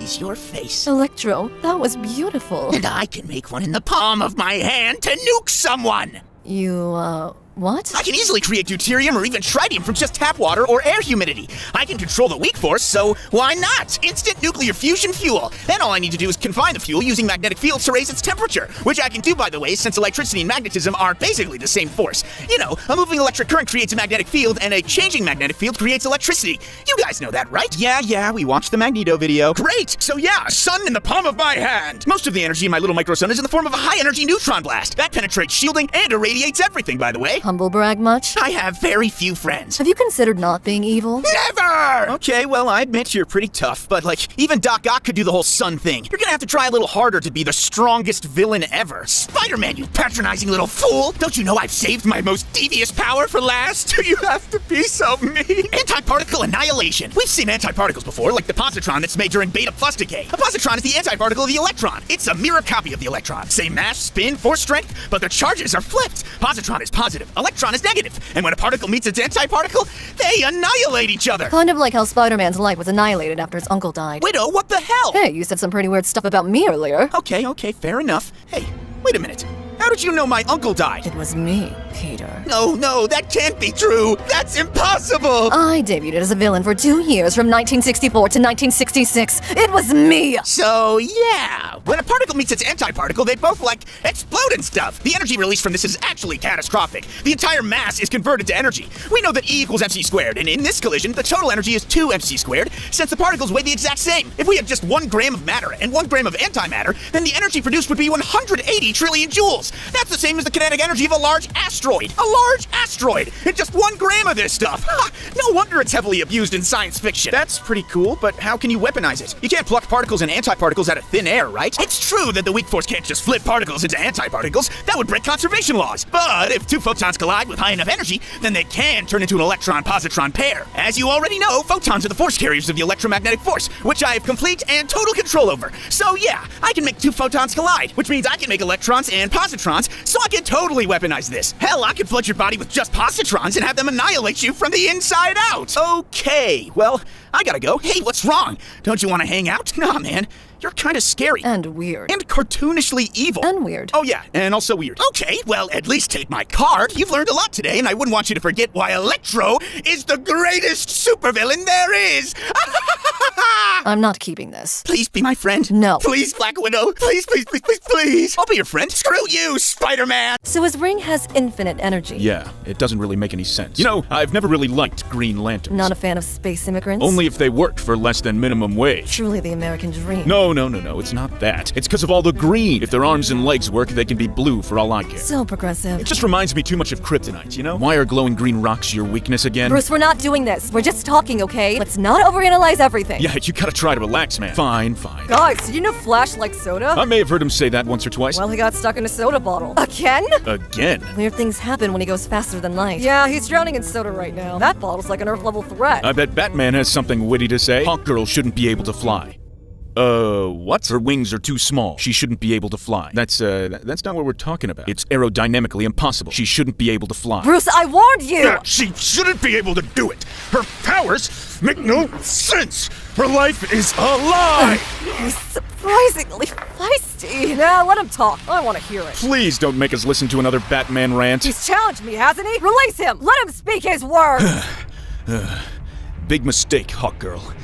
is your face. Electro, that was beautiful. And I can make one in the palm of my hand to nuke someone! You, what? I can easily create deuterium or even tritium from just tap water or air humidity. I can control the weak force, so why not? Instant nuclear fusion fuel. Then all I need to do is confine the fuel using magnetic fields to raise its temperature, which I can do, by the way, since electricity and magnetism are basically the same force. You know, a moving electric current creates a magnetic field, and a changing magnetic field creates electricity. You guys know that, right? Yeah, we watched the Magneto video. Great! So yeah, a sun in the palm of my hand. Most of the energy in my little microsun is in the form of a high-energy neutron blast. That penetrates shielding and irradiates everything, by the way. Humble brag much? I have very few friends. Have you considered not being evil? Never! Okay, well, I admit you're pretty tough, but even Doc Ock could do the whole sun thing. You're gonna have to try a little harder to be the strongest villain ever. Spider-Man, you patronizing little fool! Don't you know I've saved my most devious power for last? You have to be so mean. Antiparticle annihilation. We've seen antiparticles before, like the positron that's made during beta plus decay. A positron is the antiparticle of the electron. It's a mirror copy of the electron. Same mass, spin, force strength, but the charges are flipped. Positron is positive, electron is negative, and when a particle meets its antiparticle, they annihilate each other. Kind of like how Spider-Man's life was annihilated after his uncle died. Widow, what the hell? Hey, you said some pretty weird stuff about me earlier. Okay, fair enough. Hey, wait a minute. How did you know my uncle died? It was me, Peter. No, that can't be true. That's impossible. I debuted as a villain for 2 years from 1964 to 1966. It was me. So, yeah. When a particle meets its antiparticle, they both, explode and stuff. The energy released from this is actually catastrophic. The entire mass is converted to energy. We know that E equals mc squared, and in this collision, the total energy is 2mc squared, since the particles weigh the exact same. If we had just 1 gram of matter and 1 gram of antimatter, then the energy produced would be 180 trillion joules. That's the same as the kinetic energy of a large asteroid. A large asteroid! And just 1 gram of this stuff! Ha! No wonder it's heavily abused in science fiction. That's pretty cool, but how can you weaponize it? You can't pluck particles and antiparticles out of thin air, right? It's true that the weak force can't just flip particles into antiparticles. That would break conservation laws. But if 2 photons collide with high enough energy, then they can turn into an electron-positron pair. As you already know, photons are the force carriers of the electromagnetic force, which I have complete and total control over. So yeah, I can make 2 photons collide, which means I can make electrons and positrons, so I can totally weaponize this. Hell, I could flood your body with just positrons and have them annihilate you from the inside out. Okay, well, I gotta go. Hey, what's wrong? Don't you want to hang out? Nah, man. You're kind of scary. And weird. And cartoonishly evil. And weird. Oh yeah, and also weird. Okay, well, at least take my card. You've learned a lot today, and I wouldn't want you to forget why Electro is the greatest supervillain there is. I'm not keeping this. Please be my friend. No. Please, Black Widow. Please, please, please, please, please. I'll be your friend. Screw you, Spider-Man. So his ring has infinite energy. Yeah, it doesn't really make any sense. You know, I've never really liked Green Lanterns. Not a fan of space immigrants? Only if they worked for less than minimum wage. Truly the American dream. No, it's not that. It's because of all the green. If their arms and legs work, they can be blue for all I care. So progressive. It just reminds me too much of kryptonite, you know? Why are glowing green rocks your weakness again? Bruce, we're not doing this. We're just talking, okay? Let's not overanalyze everything. Yeah, you gotta try to relax, man. Fine. Guys, did you know Flash likes soda? I may have heard him say that once or twice. Well, he got stuck in a soda bottle. Again? Again? Weird things happen when he goes faster than light. Yeah, he's drowning in soda right now. That bottle's like an Earth-level threat. I bet Batman has something witty to say. Hawkgirl shouldn't be able to fly. What? Her wings are too small. She shouldn't be able to fly. That's not what we're talking about. It's aerodynamically impossible. She shouldn't be able to fly. Bruce, I warned you! Yeah, she shouldn't be able to do it. Her powers make no sense. Her life is a lie. He's surprisingly feisty. Now, let him talk. I want to hear it. Please don't make us listen to another Batman rant. He's challenged me, hasn't he? Release him! Let him speak his word! Big mistake, Hawkgirl.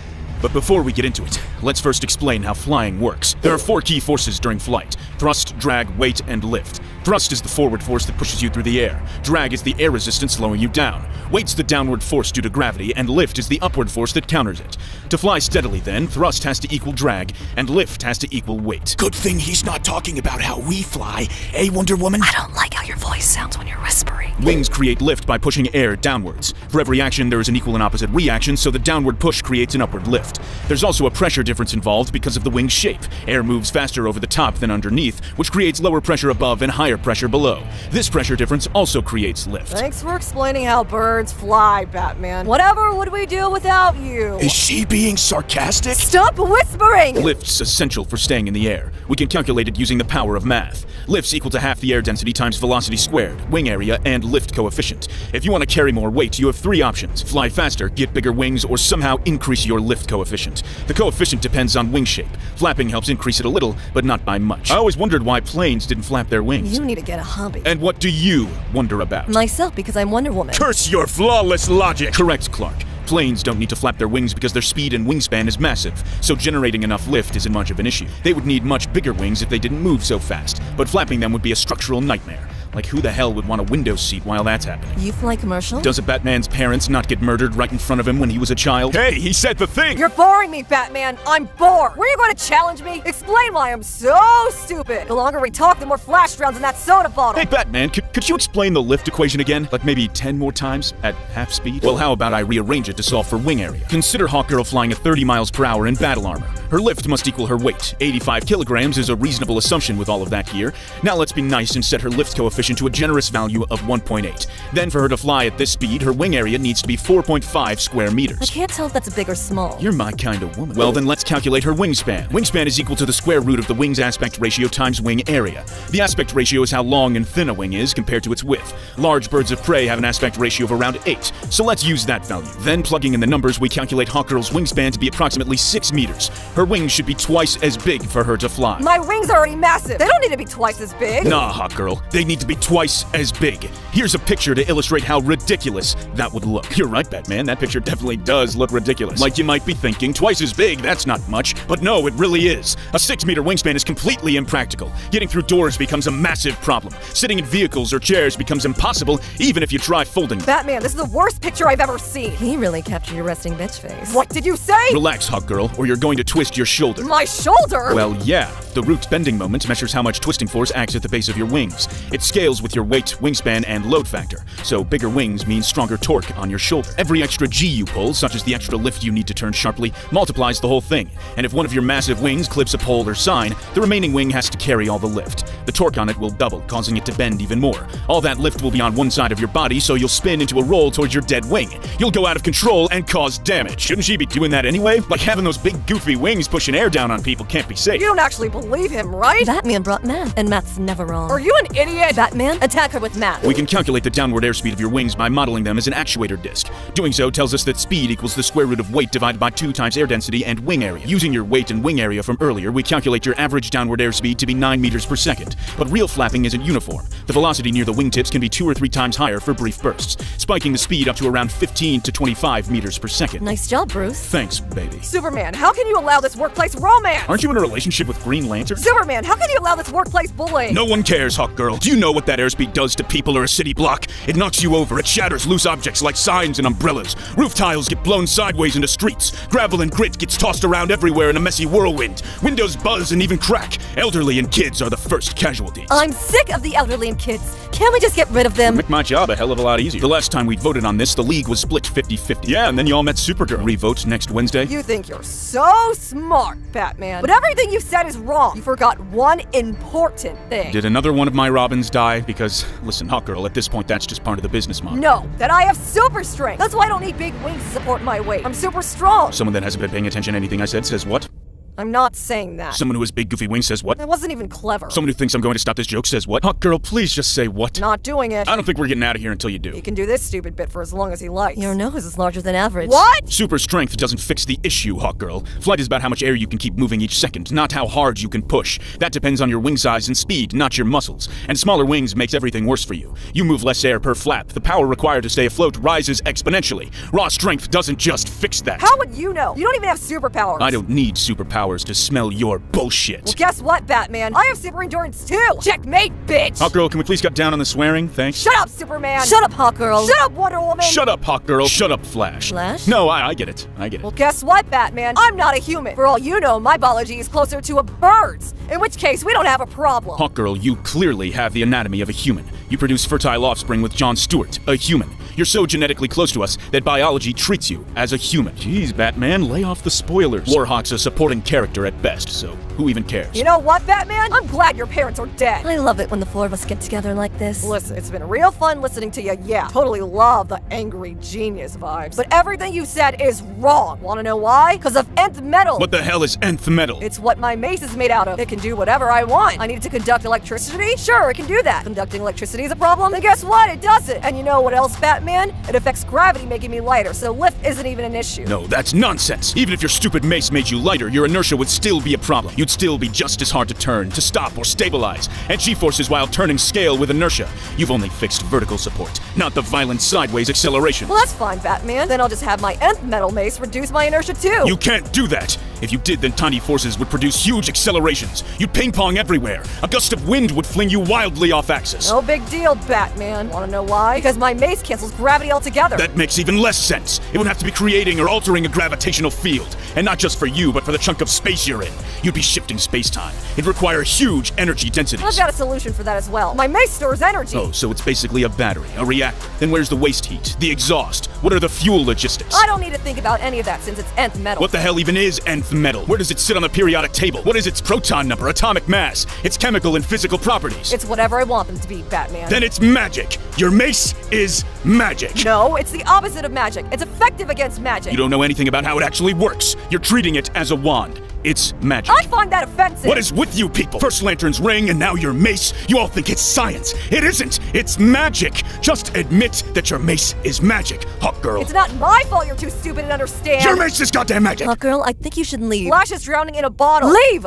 But before we get into it, let's first explain how flying works. There are 4 key forces during flight: thrust, drag, weight, and lift. Thrust is the forward force that pushes you through the air. Drag is the air resistance slowing you down. Weight's the downward force due to gravity, and lift is the upward force that counters it. To fly steadily, then, thrust has to equal drag, and lift has to equal weight. Good thing he's not talking about how we fly, eh, Wonder Woman? I don't like how your voice sounds when you're whispering. Wings create lift by pushing air downwards. For every action, there is an equal and opposite reaction, so the downward push creates an upward lift. There's also a pressure difference involved because of the wing's shape. Air moves faster over the top than underneath, which creates lower pressure above and higher pressure below. This pressure difference also creates lift. Thanks for explaining how birds fly, Batman. Whatever would we do without you? Is she being sarcastic? Stop whispering! Lift's essential for staying in the air. We can calculate it using the power of math. Lift's equal to half the air density times velocity squared, wing area, and lift coefficient. If you want to carry more weight, you have 3 options: fly faster, get bigger wings, or somehow increase your lift coefficient. The coefficient depends on wing shape. Flapping helps increase it a little, but not by much. I always wondered why planes didn't flap their wings. You need to get a hobby. And what do you wonder about? Myself, because I'm Wonder Woman. Curse your flawless logic. Correct, Clark. Planes don't need to flap their wings because their speed and wingspan is massive, so generating enough lift isn't much of an issue. They would need much bigger wings if they didn't move so fast, but flapping them would be a structural nightmare. Like, who the hell would want a window seat while that's happening? You fly commercial? Does a Batman's parents not get murdered right in front of him when he was a child? Hey, he said the thing. You're boring me, Batman. I'm bored. Were you going to challenge me? Explain why I'm so stupid. The longer we talk, the more Flash drowns in that soda bottle. Hey, Batman, could you explain the lift equation again? Like maybe 10 more times at half speed? Well, how about I rearrange it to solve for wing area? Consider Hawkgirl flying at 30 miles per hour in battle armor. Her lift must equal her weight. 85 kilograms is a reasonable assumption with all of that gear. Now let's be nice and set her lift coefficient to a generous value of 1.8. Then for her to fly at this speed, her wing area needs to be 4.5 square meters. I can't tell if that's big or small. You're my kind of woman. Well, then let's calculate her wingspan. Wingspan is equal to the square root of the wing's aspect ratio times wing area. The aspect ratio is how long and thin a wing is compared to its width. Large birds of prey have an aspect ratio of around 8, so let's use that value. Then, plugging in the numbers, we calculate Hawkgirl's wingspan to be approximately 6 meters. Her wings should be twice as big for her to fly. My wings are already massive. They don't need to be twice as big. Nah, Hawkgirl. They need to be twice as big. Here's a picture to illustrate how ridiculous that would look. You're right, Batman. That picture definitely does look ridiculous. Like you might be thinking, twice as big, that's not much. But no, it really is. A 6-meter wingspan is completely impractical. Getting through doors becomes a massive problem. Sitting in vehicles or chairs becomes impossible, even if you try folding them. Batman, this is the worst picture I've ever seen. He really captured your resting bitch face. What did you say? Relax, Hawkgirl, or you're going to twist your shoulder. My shoulder? Well, yeah. The root bending moment measures how much twisting force acts at the base of your wings. It scales with your weight, wingspan, and load factor. So bigger wings means stronger torque on your shoulder. Every extra G you pull, such as the extra lift you need to turn sharply, multiplies the whole thing. And if one of your massive wings clips a pole or sign, the remaining wing has to carry all the lift. The torque on it will double, causing it to bend even more. All that lift will be on one side of your body, so you'll spin into a roll towards your dead wing. You'll go out of control and cause damage. Shouldn't she be doing that anyway? Like having those big goofy wings pushing air down on people can't be safe. You don't actually believe him, right? Batman brought math, and math's never wrong. Are you an idiot? Batman, attack her with math. We can calculate the downward airspeed of your wings by modeling them as an actuator disk. Doing so tells us that speed equals the square root of weight divided by 2 times air density and wing area. Using your weight and wing area from earlier, we calculate your average downward airspeed to be 9 meters per second. But real flapping isn't uniform. The velocity near the wingtips can be 2 or 3 times higher for brief bursts, spiking the speed up to around 15 to 25 meters per second. Nice job, Bruce. Thanks, baby. Superman, how can you allow this workplace romance? Aren't you in a relationship with Green Lantern? Superman, how can you allow this workplace bullying? No one cares, Hawkgirl. Do you know what what that airspeed does to people or a city block. It knocks you over. It shatters loose objects like signs and umbrellas. Roof tiles get blown sideways into streets. Gravel and grit gets tossed around everywhere in a messy whirlwind. Windows buzz and even crack. Elderly and kids are the first casualties. I'm sick of the elderly and kids. Can't we just get rid of them? Make my job a hell of a lot easier. The last time we voted on this, the league was split 50-50. Yeah, and then you all met Supergirl. Revote next Wednesday. You think you're so smart, Batman. But everything you said is wrong. You forgot one important thing. Did another one of my Robins die? Because, listen, Hawkgirl, at this point, that's just part of the business model. No, that I have super strength. That's why I don't need big wings to support my weight. I'm super strong. Someone that hasn't been paying attention to anything I said says what? I'm not saying that. Someone who has big goofy wings says what? That wasn't even clever. Someone who thinks I'm going to stop this joke says what? Hawkgirl, please just say what? Not doing it. I don't think we're getting out of here until you do. He can do this stupid bit for as long as he likes. Your nose is larger than average. What? Super strength doesn't fix the issue, Hawkgirl. Flight is about how much air you can keep moving each second, not how hard you can push. That depends on your wing size and speed, not your muscles. And smaller wings makes everything worse for you. You move less air per flap. The power required to stay afloat rises exponentially. Raw strength doesn't just fix that. How would you know? You don't even have superpowers. I don't need superpowers to smell your bullshit. Well, guess what, Batman? I have super endurance too. Checkmate, bitch. Hawkgirl, can we please cut down on the swearing? Thanks. Shut up, Superman. Shut up, Hawkgirl. Shut up, Wonder Woman. Shut up, Hawkgirl. Shut up, Flash. Flash? No, I get it. I get it. Well, guess what, Batman? I'm not a human. For all you know, my biology is closer to a bird's. In which case, we don't have a problem. Hawkgirl, you clearly have the anatomy of a human. You produce fertile offspring with Jon Stewart, a human. You're so genetically close to us that biology treats you as a human. Jeez, Batman, lay off the spoilers. Warhawk's a supporting character at best, so who even cares? You know what, Batman? I'm glad your parents are dead. I love it when the four of us get together like this. Listen, it's been real fun listening to you, yeah. Totally love the angry genius vibes. But everything you said is wrong. Wanna know why? Because of nth metal. What the hell is nth metal? It's what my mace is made out of. It can do whatever I want. I need it to conduct electricity? Sure, it can do that. Conducting electricity is a problem? Then guess what? It doesn't. And you know what else, Batman? It affects gravity, making me lighter, so lift isn't even an issue. No, that's nonsense. Even if your stupid mace made you lighter, your inertia would still be a problem. You'd still be just as hard to turn, to stop, or stabilize. And G-forces while turning scale with inertia. You've only fixed vertical support, not the violent sideways acceleration. Well, that's fine, Batman. Then I'll just have my nth metal mace reduce my inertia too. You can't do that. If you did, then tiny forces would produce huge accelerations. You'd ping-pong everywhere. A gust of wind would fling you wildly off axis. No big deal, Batman. Wanna know why? Because my mace cancels gravity altogether. That makes even less sense. It would have to be creating or altering a gravitational field. And not just for you, but for the chunk of space you're in. You'd be shifting space-time. It'd require huge energy densities. I've got a solution for that as well. My mace stores energy. Oh, so it's basically a battery, a reactor. Then where's the waste heat, the exhaust? What are the fuel logistics? I don't need to think about any of that since it's nth metal. What the hell even is nth metal? Where does it sit on the periodic table? What is its proton number, atomic mass, its chemical and physical properties? It's whatever I want them to be, Batman. Then it's magic. Your mace is magic. No, it's the opposite of magic. It's effective against magic. You don't know anything about how it actually works. You're treating it as a wand. It's magic. I find that offensive. What is with you people? First Lantern's ring and now your mace. You all think it's science. It isn't. It's magic. Just admit that your mace is magic, Hawkgirl. It's not my fault you're too stupid to understand. Your mace is goddamn magic. Hawkgirl, I think you should leave. Flash is drowning in a bottle. Leave!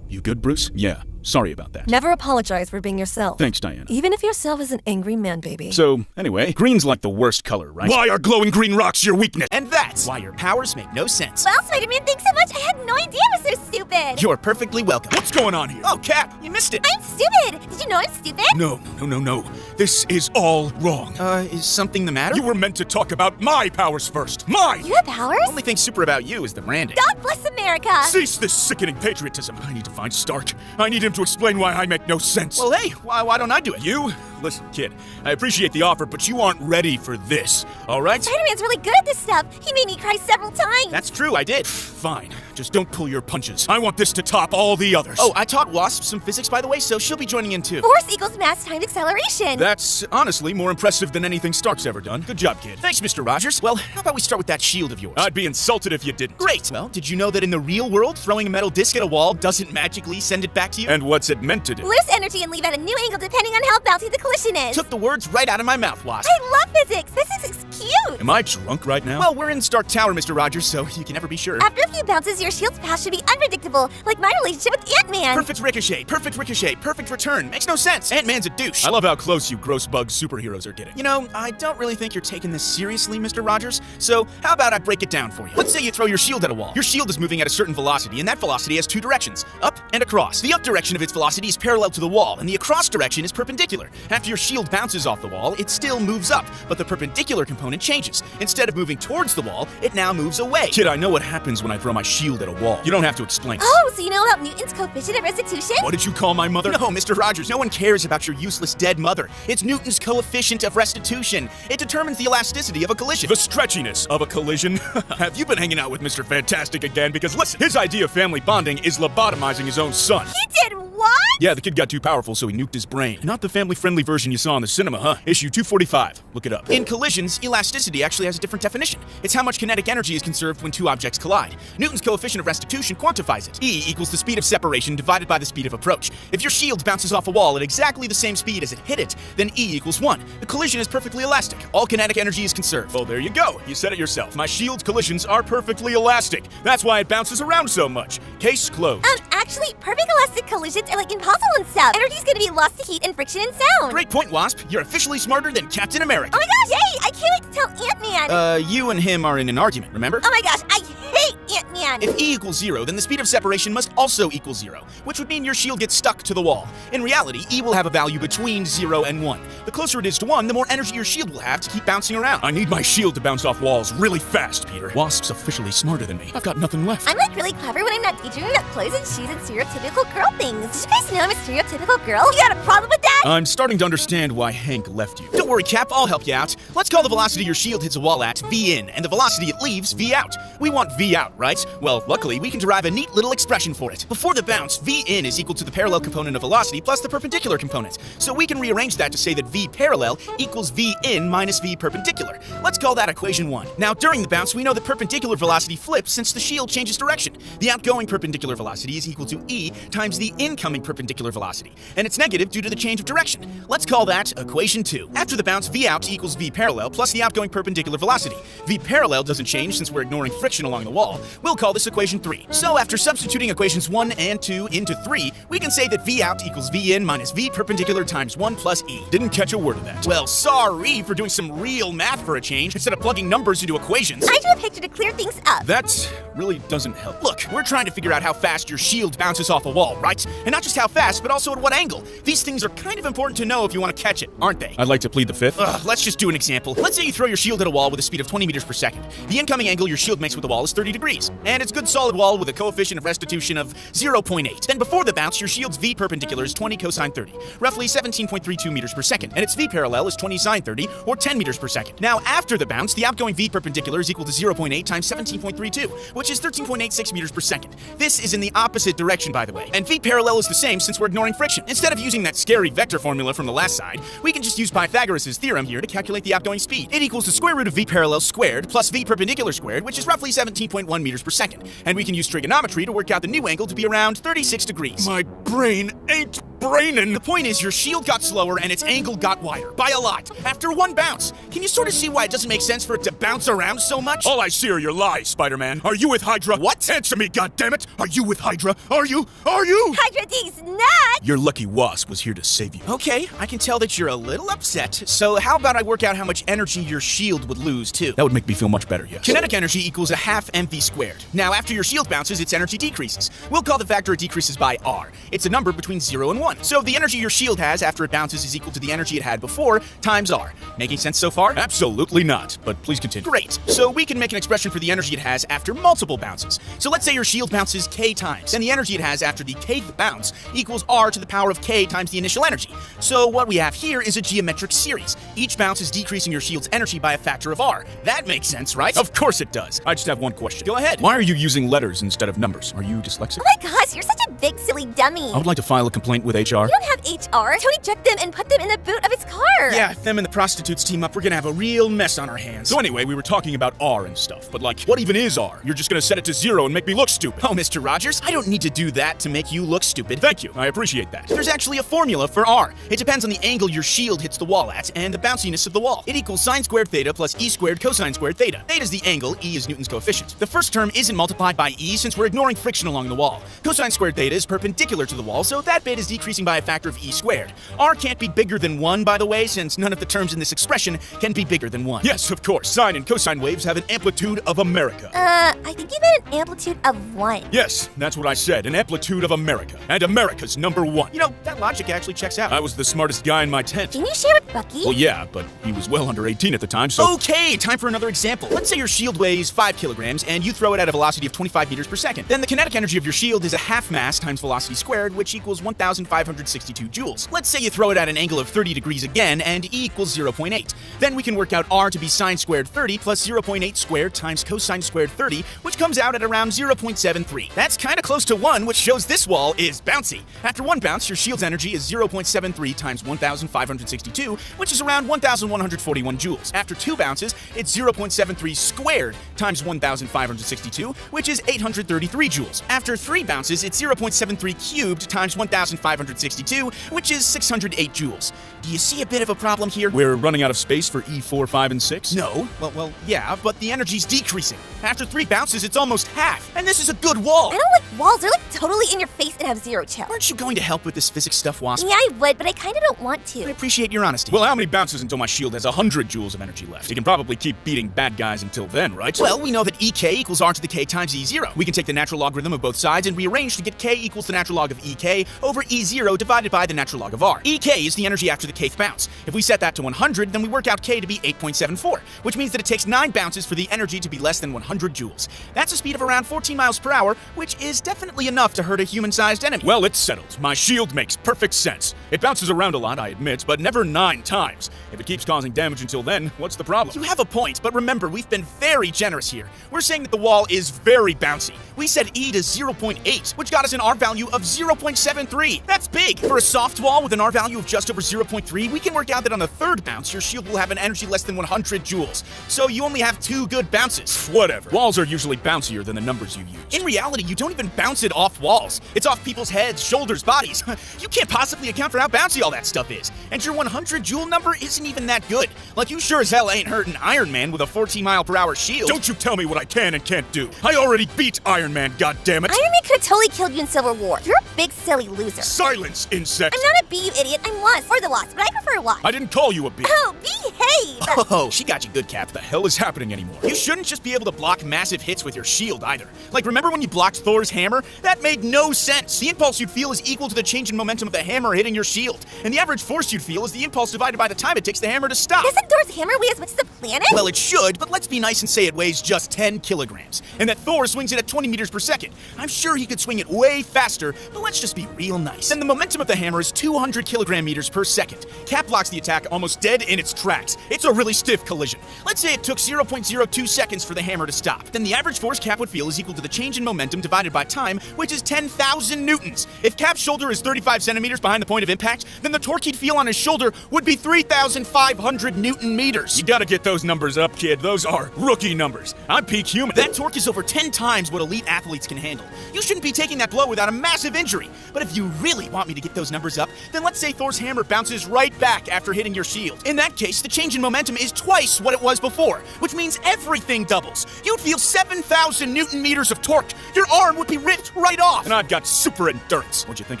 You good, Bruce? Yeah. Sorry about that. Never apologize for being yourself. Thanks, Diana. Even if yourself is an angry man, baby. So, anyway, green's like the worst color, right? Why are glowing green rocks your weakness? And that's why your powers make no sense. Well, Spider-Man, thanks so much. I had no idea I was so stupid. You're perfectly welcome. What's going on here? Oh, Cap, you missed it. I'm stupid. Did you know I'm stupid? No. This is all wrong. Is something the matter? You were meant to talk about my powers first. Mine! You have powers? The only thing super about you is the branding. God bless America. Cease this sickening patriotism. I need to find Stark. I need him to explain why I make no sense. Well, hey, why don't I do it? You? Listen, kid, I appreciate the offer, but you aren't ready for this, all right? Spider-Man's really good at this stuff. He made me cry several times. That's true, I did. Fine. Just don't pull your punches. I want this to top all the others. Oh, I taught Wasp some physics, by the way, so she'll be joining in too. Force equals mass times acceleration. That's honestly more impressive than anything Stark's ever done. Good job, kid. Thanks, Mr. Rogers. Well, how about we start with that shield of yours? I'd be insulted if you didn't. Great. Well, did you know that in the real world, throwing a metal disc at a wall doesn't magically send it back to you? And what's it meant to do? Lose energy and leave at a new angle depending on how bouncy the collision is. Took the words right out of my mouth, Wasp. I love physics. Physics is cute! Am I drunk right now? Well, we're in Stark Tower, Mr. Rogers, so you can never be sure. After a few bounces, your shield's path should be unpredictable, like my relationship with Ant-Man. Perfect ricochet, perfect return. Makes no sense. Ant-Man's a douche. I love how close you gross bug superheroes are getting. You know, I don't really think you're taking this seriously, Mr. Rogers, so how about I break it down for you? Let's say you throw your shield at a wall. Your shield is moving at a certain velocity, and that velocity has two directions, up and across. The up direction of its velocity is parallel to the wall, and the across direction is perpendicular. After your shield bounces off the wall, it still moves up, but the perpendicular component changes. Instead of moving towards the wall, it now moves away. Kid, I know what happens when I throw my shield at a wall. You don't have to explain. Oh, so you know about Newton's coefficient of restitution? What did you call my mother? No, Mr. Rogers, no one cares about your useless dead mother. It's Newton's coefficient of restitution. It determines the elasticity of a collision. The stretchiness of a collision? Have you been hanging out with Mr. Fantastic again? Because listen, his idea of family bonding is lobotomizing his own son. He did what? Yeah, the kid got too powerful, so he nuked his brain. Not the family-friendly version you saw in the cinema, huh? Issue 245. Look it up. In collisions, elasticity actually has a different definition. It's how much kinetic energy is conserved when two objects collide. Newton's coefficient of restitution quantifies it. E equals the speed of separation divided by the speed of approach. If your shield bounces off a wall at exactly the same speed as it hit it, then E equals 1. The collision is perfectly elastic. All kinetic energy is conserved. Well, there you go. You said it yourself. My shield's collisions are perfectly elastic. That's why it bounces around so much. Case closed. Actually, perfect elastic collisions are like impossible and stuff. Energy's gonna be lost to heat and friction and sound. Great point, Wasp. You're officially smarter than Captain America. Oh my gosh, yay! I can't wait to tell Ant-Man. You and him are in an argument, remember? Oh my gosh, I hate Ant-Man. If E equals 0, then the speed of separation must also equal 0, which would mean your shield gets stuck to the wall. In reality, E will have a value between 0 and 1. The closer it is to 1, the more energy your shield will have to keep bouncing around. I need my shield to bounce off walls really fast, Peter. Wasp's officially smarter than me. I've got nothing left. I'm like really clever when I'm not daydreaming about clothes and shoes and stereotypical girl things. Did you guys know I'm a stereotypical girl? You got a problem with that? I'm starting to understand why Hank left you. Don't worry, Cap, I'll help you out. Let's call the velocity your shield hits a wall at V in, and the velocity it leaves V out. We want V out, right? Well, luckily, we can derive a neat little expression for it. Before the bounce, V in is equal to the parallel component of velocity plus the perpendicular component. So we can rearrange that to say that V parallel equals V in minus V perpendicular. Let's call that equation 1. Now, during the bounce, we know the perpendicular velocity flips since the shield changes direction. The outgoing perpendicular velocity is equal to E times the incoming perpendicular velocity, and it's negative due to the change of direction. Let's call that equation 2. After the bounce, V out equals V parallel plus the outgoing perpendicular velocity. V parallel doesn't change since we're ignoring friction along the wall. We'll call this equation 3. So after substituting equations 1 and 2 into 3, we can say that V out equals V in minus V perpendicular times 1 plus E. Didn't catch a word of that. Well, sorry for doing some real math for a change instead of plugging numbers into equations. I drew a picture to clear things up. That really doesn't help. Look, we're trying to figure out how fast your shield bounces off a wall, right? And not just how fast, but also at what angle. These things are kind of important to know if you want to catch it, aren't they? I'd like to plead the fifth. Let's just do an example. Let's say you throw your shield at a wall with a speed of 20 meters per second. The incoming angle your shield makes with the wall is 30 degrees, and it's a good solid wall with a coefficient of restitution of 0.8. Then before the bounce, your shield's V perpendicular is 20 cosine 30, roughly 17.32 meters per second, and its V parallel is 20 sine 30, or 10 meters per second. Now, after the bounce, the outgoing V perpendicular is equal to 0.8 times 17.32, which is 13.86 meters per second. This is in the opposite direction, by the way, and V parallel is the same since we're ignoring friction. Instead of using that scary vector formula from the last side, we can just use Pythagoras' theorem here to calculate the outgoing speed. It equals the square root of V parallel squared plus V perpendicular squared, which is roughly 17.1 meters per second. And we can use trigonometry to work out the new angle to be around 36 degrees. My brain ain't brainin'. The point is, your shield got slower and its angle got wider, by a lot, after one bounce. Can you sort of see why it doesn't make sense for it to bounce around so much? All I see are your lies, Spider-Man. Are you with Hydra? What? Answer me, goddammit! Are you with Hydra? Are you? Are you? Hydra D's nuts! Your lucky Wasp was here to save you. Okay, I can tell that you're a little upset, so how about I work out how much energy your shield would lose, too? That would make me feel much better, yes. Kinetic energy equals a half mv squared. Now, after your shield bounces, its energy decreases. We'll call the factor it decreases by r. It's a number between 0 and 1. So the energy your shield has after it bounces is equal to the energy it had before times r. Making sense so far? Absolutely not, but please continue. Great. So we can make an expression for the energy it has after multiple bounces. So let's say your shield bounces k times. Then the energy it has after the kth bounce equals r to the power of k times the initial energy. So what we have here is a geometric series. Each bounce is decreasing your shield's energy by a factor of r. That makes sense, right? Of course it does. I just have one question. Go ahead. Why are you using letters instead of numbers? Are you dyslexic? Oh my gosh, you're such a big silly dummy. I would like to file a complaint with HR? You don't have HR. Tony checked them and put them in the boot of his car. Yeah, if them and the prostitutes team up, we're gonna have a real mess on our hands. So anyway, we were talking about R and stuff, but like, what even is R? You're just gonna set it to 0 and make me look stupid. Oh, Mr. Rogers, I don't need to do that to make you look stupid. Thank you, I appreciate that. There's actually a formula for R. It depends on the angle your shield hits the wall at and the bounciness of the wall. It equals sine squared theta plus E squared cosine squared theta. Theta is the angle, E is Newton's coefficient. The first term isn't multiplied by E since we're ignoring friction along the wall. Cosine squared theta is perpendicular to the wall, so that bit is decreasing by a factor of E squared. R can't be bigger than 1, by the way, since none of the terms in this expression can be bigger than 1. Yes, of course, sine and cosine waves have an amplitude of America. I think you meant an amplitude of 1. Yes, that's what I said, an amplitude of America. And America's number 1. You know, that logic actually checks out. I was the smartest guy in my tent. Can you share with Bucky? Well, yeah, but he was well under 18 at the time, so... Okay, time for another example. Let's say your shield weighs 5 kilograms and you throw it at a velocity of 25 meters per second. Then the kinetic energy of your shield is a half mass times velocity squared, which equals 1,562 joules. Let's say you throw it at an angle of 30 degrees again, and E equals 0.8. Then we can work out R to be sine squared 30 plus 0.8 squared times cosine squared 30, which comes out at around 0.73. That's kind of close to 1, which shows this wall is bouncy. After one bounce, your shield's energy is 0.73 times 1,562, which is around 1,141 joules. After 2 bounces, it's 0.73 squared times 1,562, which is 833 joules. After 3 bounces, it's 0.73 cubed times 1,562, which is 608 joules. Do you see a bit of a problem here? We're running out of space for E4, 5, and 6? No. Well, yeah, but the energy's decreasing. After 3 bounces, it's almost half. And this is a good wall. I don't like walls. They're like totally in your face and have 0 chill. Aren't you going to help with this physics stuff, Wasp? Yeah, I would, but I kind of don't want I to. appreciate your honesty. Well, how many bounces until my shield has 100 joules of energy left? You can probably keep beating bad guys until then, right? Well, we know that EK equals R to the K times E0. We can take the natural logarithm of both sides and rearrange to get K equals the natural log of EK over E0 divided by the natural log of R. EK is the energy after the kth bounce. If we set that to 100, then we work out K to be 8.74, which means that it takes 9 bounces for the energy to be less than 100 joules. That's a speed of around 14 miles per hour, which is definitely enough to hurt a human-sized enemy. Well, it's settled. My shield makes perfect sense. It bounces around a lot, I admit, but never 9 times. If it keeps causing damage until then, what's the problem? You have a point, but remember, we've been very generous here. We're saying that the wall is very bouncy. We set E to 0.8, which got us an R value of 0.73. That's big. For a soft wall with an R value of just over 0.3, we can work out that on the 3rd bounce, your shield will have an energy less than 100 joules. So you only have 2 good bounces. Whatever. Walls are usually bouncier than the numbers you use. In reality, you don't even bounce it off walls. It's off people's heads, shoulders, bodies. You can't possibly account for how bouncy all that stuff is. And your 100 joule number isn't even that good. Like, you sure as hell ain't hurting Iron Man with a 14-mile-per-hour shield. Don't you tell me what I can and can't do. I already beat Iron Man, goddammit. Iron Man could have totally killed you in Civil War. You're a big silly loser. Silence, insect. I'm not a bee, you idiot. I'm Wasp, or the Wasp, but I prefer Wasp. I didn't call you a bee. Oh, behave! Oh, she got you good, Cap. What the hell is happening anymore? You shouldn't just be able to block massive hits with your shield either. Like, remember when you blocked Thor's hammer? That made no sense. The impulse you'd feel is equal to the change in momentum of the hammer hitting your shield. And the average force you'd feel is the impulse divided by the time it takes the hammer to stop. Doesn't Thor's hammer weigh as much as the planet? Well, it should, but let's be nice and say it weighs just 10 kilograms. And that Thor swings it at 20 meters per second. I'm sure he could swing it way faster, but let's just be real nice. Then the momentum of the hammer is 200 kilogram meters per second. Cap blocks the attack almost dead in its tracks. It's a really stiff collision. Let's say it took 0.02 seconds for the hammer to stop. Then the average force Cap would feel is equal to the change in momentum divided by time, which is 10,000 newtons. If Cap's shoulder is 35 centimeters behind the point of impact, then the torque he'd feel on his shoulder would be 3,500 newton meters. You gotta get those numbers up, kid. Those are rookie numbers. I'm peak human. That torque is over 10 times what elite athletes can handle. You shouldn't be taking that blow without a massive injury. But if you really want me to get those numbers up, then let's say Thor's hammer bounces right back after hitting your shield. In that case, the change in momentum is twice what it was before, which means everything doubles. You'd feel 7,000 newton meters of torque. Your arm would be ripped right off. And I've got super endurance. What'd you think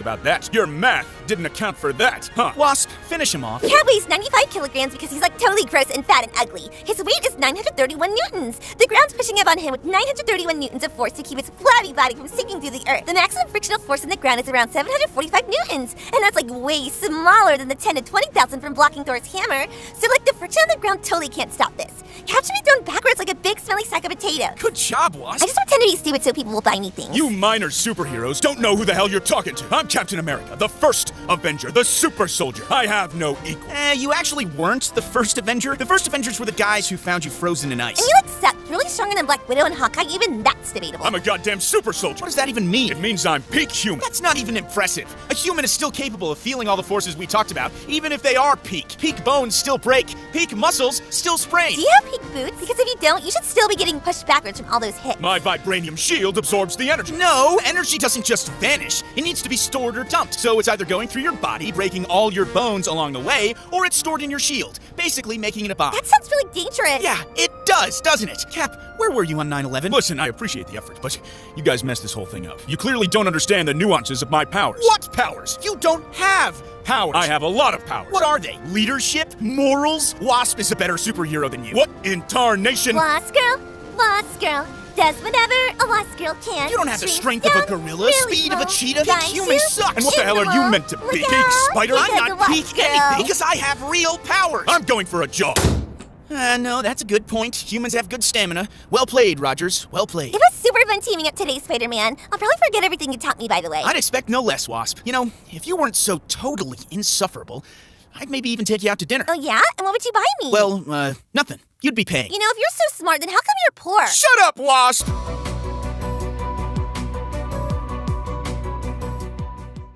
about that? Your math didn't account for that, huh? Wasp, finish him off. Cat weighs 95 kilograms because he's like totally gross and fat and ugly. His weight is 931 newtons. The ground's pushing up on him with 931 newtons of force to keep his flabby body from sinking through the earth. The maximum frictional force in the ground is around 745 newtons, and that's like way smaller than the 10 to 20,000 from blocking Thor's hammer. So like the friction on the ground totally can't stop this. Cap should be thrown backwards like a big smelly sack of potato. Good job, Wasp. I just pretend to be stupid so people will buy me things. You minor superheroes don't know who the hell you're talking to. I'm Captain America, the first Avenger, the super soldier. I have no equal. You actually weren't the first Avenger. The first Avengers were the guys who found you frozen in ice. And you like suck really stronger than Black Widow and Hawkeye, even that's debatable. I'm a goddamn super soldier. What does that even mean? It means I'm peak human. That's not even impressive. A human is still capable of feeling all the forces we talked about, even if they are peak. Peak bones still break. Peak muscles still sprain. Do you have peak boots? Because if you don't, you should still be getting pushed backwards from all those hits. My vibranium shield absorbs the energy. No, energy doesn't just vanish. It needs to be stored or dumped. So it's either going through your body, breaking all your bones along the way, or it's stored in your shield, basically making it a bomb. That sounds really dangerous. Yeah, it does, doesn't it? Cap, where were you on 9/11? Listen, I appreciate the effort, but you guys messed this whole thing up. You clearly don't understand the nuances of my powers. What powers? You don't have powers. I have a lot of powers. What are they? Leadership? Morals? Wasp is a better superhero than you. What in tarnation? Wasp girl, does whatever a wasp girl can. You don't have the Shrink strength of a down, gorilla, really speed of a slow, cheetah. guide Peak human you, sucks. And what the hell are you meant to be? Look Peak out, spider? because I'm the not peak wasp girl. anything because I have real powers. I'm going for a jog. No, that's a good point. Humans have good stamina. Well played, Rogers. Well played. It was super fun teaming up today, Spider-Man. I'll probably forget everything you taught me, by the way. I'd expect no less, Wasp. You know, if you weren't so totally insufferable, I'd maybe even take you out to dinner. Oh, yeah? And what would you buy me? Well, nothing. You'd be paying. You know, if you're so smart, then how come you're poor? Shut up, Wasp!